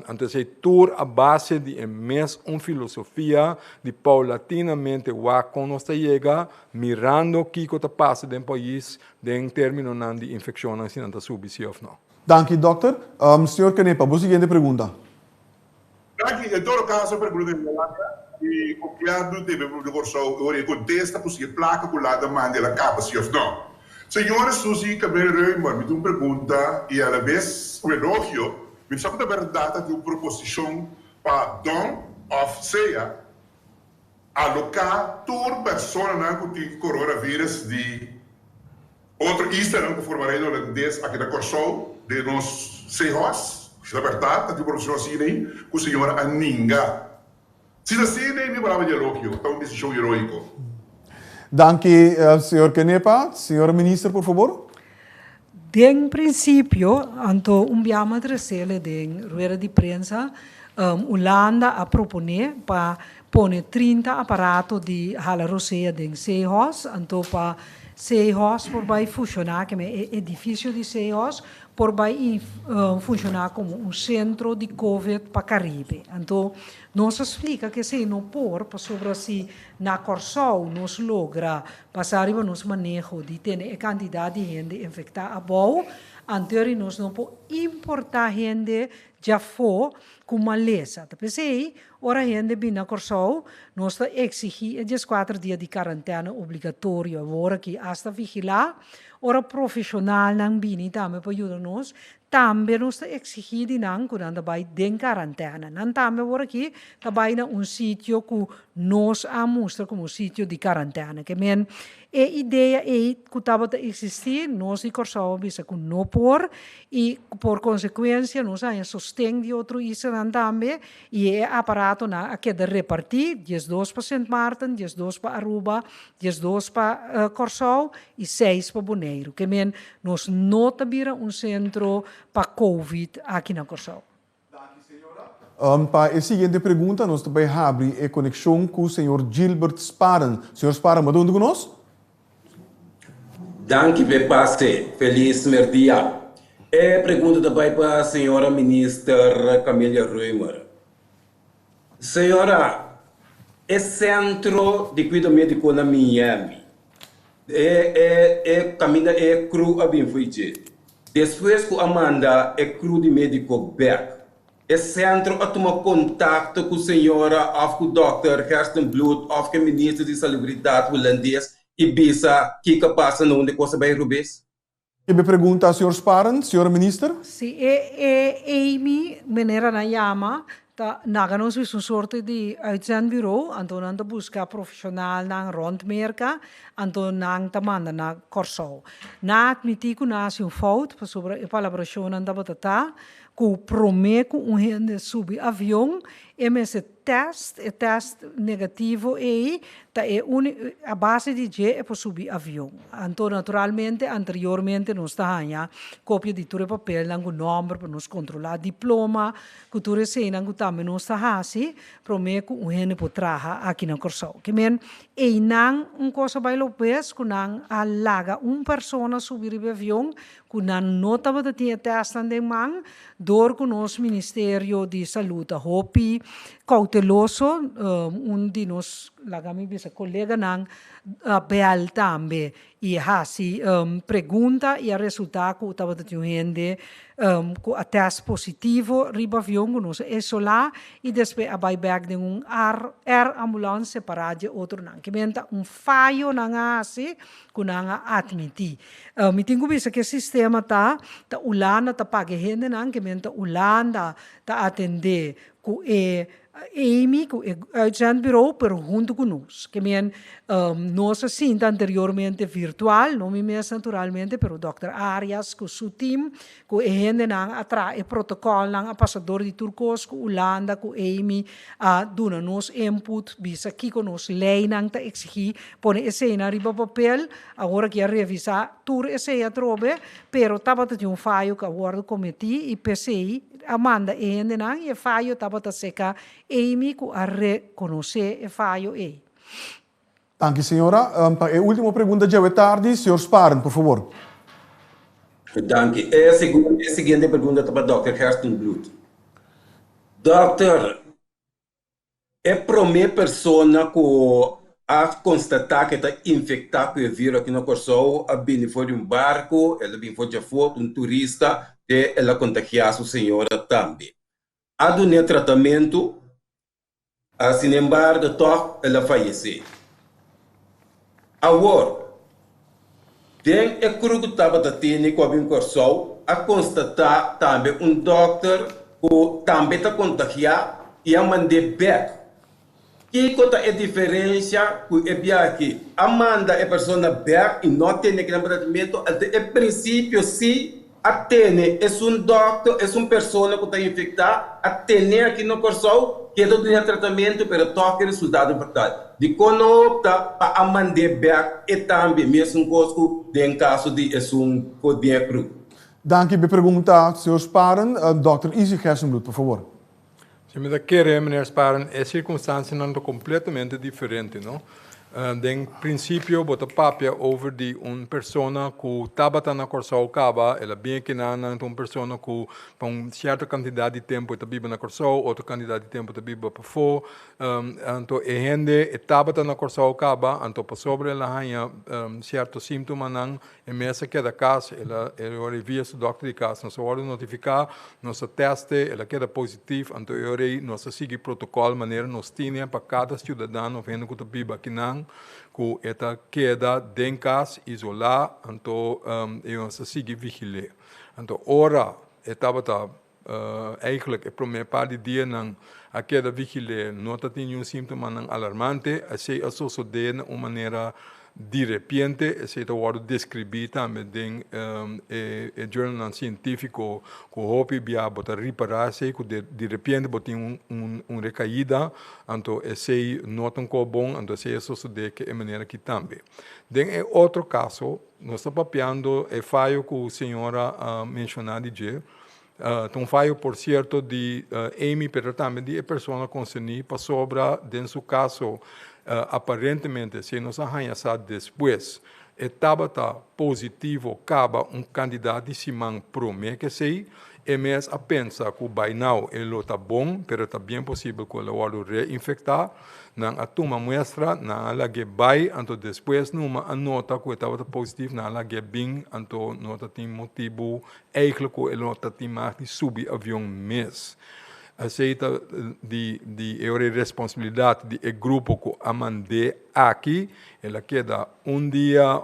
Então, é tour a base de uma filosofia de paulatinamente quando nós chega, mirando o que está passando no país, em termos de infecção, se não está subindo ou não. Danke, doctor. Senhor Canepa, a seguinte pergunta. Aqui, em todo caso, a pergunta é e o piado teve o curso, o contesta por se placa com lá da mãe dela capa, se ou não. Senhora Suzy Cabelo Reumer, me deu uma pergunta e ela vez o elogio, me sabe da verdade de uma proposição para Dom of Ceia alocar toda pessoa que tem coronavírus de outro Instagram que formarei no holandês aqui da Corsol, de nós Seihos, se é verdade, tem profissão assim, com a senhora Aninga. Se assim, nem me falava de elogio, é uma decisão heroica. Danke, senhor Canepa. Senhora ministra, por favor. De princípio, anto biama trasele de rueda de prensa, Holanda a propone para pôr 30 aparatos de hala roceia de Seihos, anto para Seihos por vai funcionar, que é edifício de Seihos, por vai funcionar como centro de Covid para Caribe. Então, nós explica que se não por sobre se na Corsol nós logra passar para nos manejo de ter a quantidade de gente infectada a boa, anterior nós não podemos importar gente já for com maleza. Então, pensei, ora gente bem na Corsol, nós exigir 4 dias de quarentena obrigatório, agora que hasta vigilar, ora profissional não bem também para ajudar-nos, também nós exigir de não quando vai de quarentena. Não também agora aqui, também na sítio que nós mostra como sítio de quarentena. Que men, a ideia é que estava a existir, nós de Corsol bisa que não por, e por consequência nós ainda sostém de outro isso também, e é aparato na que de repartir, 12 para Sint Maarten, 12 para Aruba, 12 para Corsol e 6 para Bonaire. Que men, nós não temos centro para Covid aqui na Corsol. Para a seguinte pergunta, nós também abrimos a conexão com o senhor Gilbert Sparen. Senhor Sparen, mas onde conosco? Danke, Bepaste. Feliz merdia. É pergunta também para a senhora ministra Camila Reumer. Senhora, é centro de cuidado médico na Miami. Camila é cru a bem feito. Depois que Amanda é cru de médico Beck, é centro a tomar contato com a senhora, ou com o Dr. Kirsten Blut, ou com o ministro de Salubridade holandês, e bisa que passa no onde coisa vai rubes? E me pergunta ao senhor Sparen, senhora ministra? Sim, Amy, maneira na Yama, nagamos um sorte de uitzendbureau, então nós busca profissional na rondmerka, então nós manda na Corsol. Na admitir que nós fout sobre a colaboração na batata, que promete gente subir avião, esse test negativo a base de G é para subir avião. Então, naturalmente, anteriormente, nós tínhamos cópia de todo o papel, o nome para nos controlar, diploma, que tudo isso também nós tínhamos, promete que gente pode trabalhar aqui na Corsol. Que men, e não coisa vai lopes, que não alaga pessoa subir o avião, que não estava a ter teste de man, door que nosso Ministério de Saúde, HOPI, cauteloso, de nos lagami bisa colega nang beal tambe e hasi pergunta e a resultado ku tava de gente ku a test positivo riba viongo nos eso lá e despe a buyback de ambulância separado outro nang que menta falho nanga hasi ku nanga admiti me tingo bisa que sistema ta ulanda ta pague gente nang que menta ulanda ta atender ku Amy, uitzendbureau, pero junto conosco. Que nós assim, anteriormente virtual, não me mesmo naturalmente, pero Dr. Arias, com seu time, com a gente atrás, o protocolo, a passador de Turcos, com Holanda, com Amy, dona nos input, bisa aqui com nos lei, não tá exigir, põe esse na riba papel, agora que a revisar, tur esse a trobe, pero tava de falho que agora cometi e PCI, Amanda e gente não, e falho tava de seca, Amy, com a reconhecer o falho e. Danke, senhora. A última pergunta já é tarde. Senhor Sparen, por favor. Danke. A seguinte pergunta para o Dr. Herstenblut. Doutor, é a primeira pessoa que a constatar que está infectada com o vírus aqui no Corsol, a vir foi de um barco, ela vem foi de foto, turista, e ela contagiou a senhora também. A do tratamento, sin embargo, ela faleceu. Agora, tem a cru que estava tendo com a Corsol, a constatar também doutor que também está contagiado e a mandar back. Que é a diferença que é aqui? A manda a pessoa back e não tem aquele tratamento, até o princípio, se atene é doutor, é pessoa que está infectada, atene aqui no Corsol, que todo o tratamento para toque resultado importante. De quando opta para a mandar back e também mesmo coisa em caso de poder cru. Danke, be pergunta, Sr. Sparen. Dr. Izzy Hersenblut, por favor. Se me quer, meneer Sparen, as circunstâncias não são completamente diferentes, não? Em princípio, bota papia over de pessoa que estava na Corsol Caba, ela bem que não pessoa que com certa quantidade de tempo está viva na Corsol, outra quantidade de tempo está viva para fora. Então, a gente estava na Corsol Caba, então para sobre ela tinha certos sintomas não, e mesmo que da casa, ela revia o doctor de casa, nós vamos notificar, nós teste, ela queda positivo, então nós seguimos protocolo maneira nós tínhamos para cada cidadão vendo que está viva aqui não, que esta queda dentro casa, isolar, então nós seguimos vigilar. Então, ora, estava eigenlijk a primeira parte do dia não a queda vigilar, não tinha sintoma não alarmante, assim a suceder de uma maneira de repente, esse é o descrever também em jornal científico que o hopi via botar reparar-se que de repente botar recaída, então esse não tão bom, então esse é suceder que é maneira que também. Em outro caso, nós estamos papiando o falho que a senhora mencionou de um falho, por certo, de Amy, mas também de pessoa concernida para sobra, em seu caso, aparentemente, se nós arranhamos depois, estava positivo, acaba candidato de Simão promete que sei, e mesmo a pensar que o bainal ele está bom, mas está bem possível que ele vai reinfectar, não a toma muestra, não ela que vai, então depois numa anota que estava positivo, não ela que bem, então nota tem motivo, eigenlijk que ele nota tem mais de subir avião mês. Aceita de responsabilidade de grupo que a mandei aqui, ela queda dia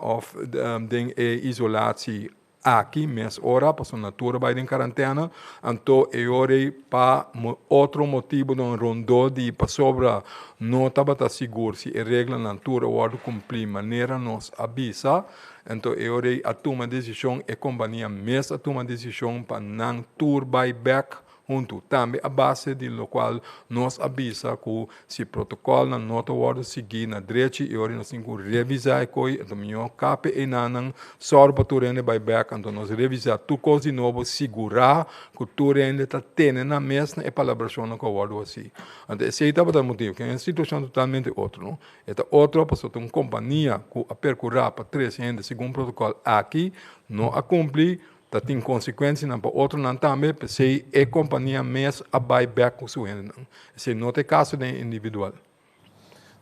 de isolação aqui, mas ora, para a natura vai em quarentena, então é para outro motivo de rondô de para sobra não estava seguro se a regra na natura vai cumprir maneira nos avisa, então é a tomar decisão e a companhia mesmo a tomar decisão para não tour buyback junto também a base de lo qual nos avisa que se protocolo não está sendo seguido na direita e agora nós temos que revisar coi então melhor cape e não só para tu rende buyback então nós revisar tudo coisa de novo segurar que tu rende está tendo na mesma e para a pessoa que agora assim então esse é o motivo que é uma situação totalmente outra não é outra para ter uma companhia que a percorrer para 3 gente segundo o protocolo aqui não a cumprir Dat tem consequência na para outro não também, se a companhia mesmo a buyback com sua não. Se não é caso de individual.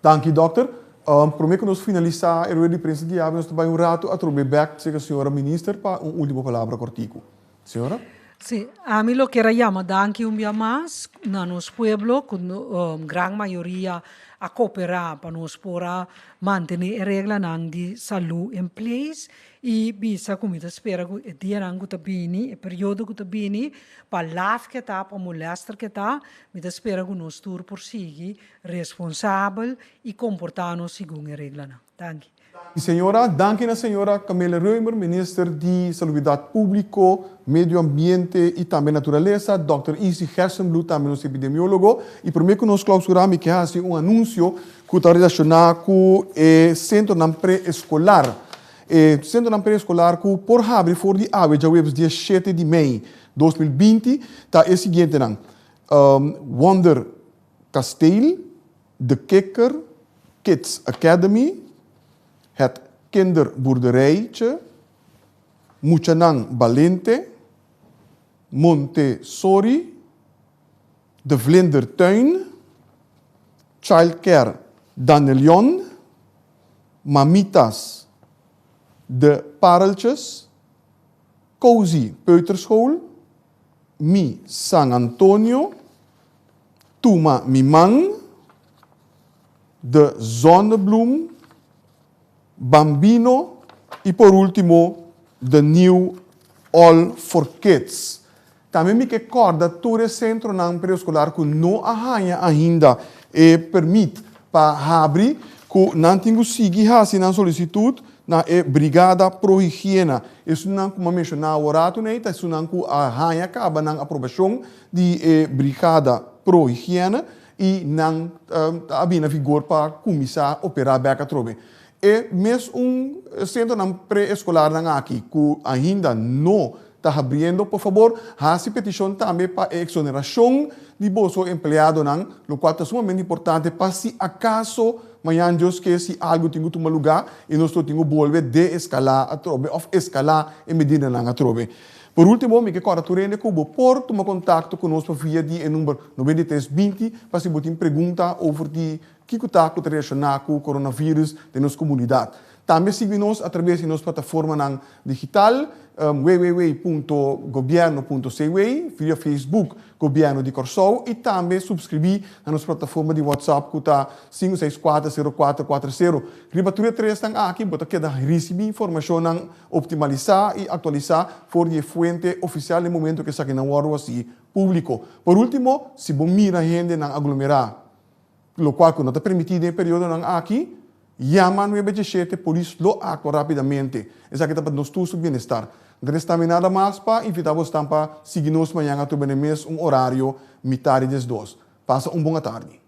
Dank u, dokter. Prometo que nós finalizar a rueda de prensa de nós também rato a trocar back com a senhora ministra para última palavra cortico. Senhora? Sim, a mim lo que era llama danke un día más na nos pueblo con gran mayoría a cooperar para nos pora mantenere regla nang di saúde in place e bisa como te espera que dia nang que bini e período que bini para laf que tá para molestar que tá me te espera que nos tur por seguir responsável e comportar-nos segundo a regla nang. Danke. Senhora, danke na senhora Camila Reumer, ministra de Salubridade Público, Meio Ambiente e também Natureza, Dr. Isi Gersenbloed, também nosso epidemiólogo, e por meio que nós clausuramos que há anúncio que está relacionado com o Centro de Pré-Escolar. O Centro de Pré-Escolar que por abrir for de ave já webs dia 7 de maio 2020, está o seguinte, Wonder Kasteel, De Kikker, Kids Academy, het kinderboerderijtje, Muchanang Balente, Montessori, de Vlindertuin, Childcare Danelion, Mamitas, de Pareltjes, Cozy Peuterschool, Mi San Antonio, Tuma Mimang, de Zonnebloem, Bambino e por último the New All for Kids. Também me recorda todo o centro não pré-escolar que não arranha ainda e permite para abrir que não tenho seguir assim na solicitude na brigada pro higiene. Isso não como mencionar o rato né, isso não que arranha acaba na aprovação de brigada pro higiene e não havia na vigor para começar a operar bem a trobe. E mesmo centro pré-escolar aqui, que ainda não está abrindo, por favor, faça petição também para a exoneração de bolso empregado, o qual é sumamente importante para se acaso amanhã Deus que se algo tem que lugar e nós temos que volver de escalar a trobe, ou escalar em medida a trobe. Por último, me quero turene Cubo por tomar contato conosco via de número 9320 para se botar pergunta over de que está relacionado com o coronavírus de nossa comunidade. Também siga-nos através de nossa plataforma digital www.governo.cw, via Facebook Governo de Corsou e também subscrever a nossa plataforma de WhatsApp que está 5640440. Ribatura 3 estão aqui, para que receber informação optimalizar e atualizar for de fonte oficial no momento que está aqui na hora assim público. Por último, se bom mira gente não aglomerar, lo qual não está permitido em período aqui, llama 917, por isso lo acto rapidamente. Essa aqui está para nós todos o bem-estar. Não resta nada mais para invitar-vos para seguir-nos amanhã a horário metade das 2. Passa uma boa tarde.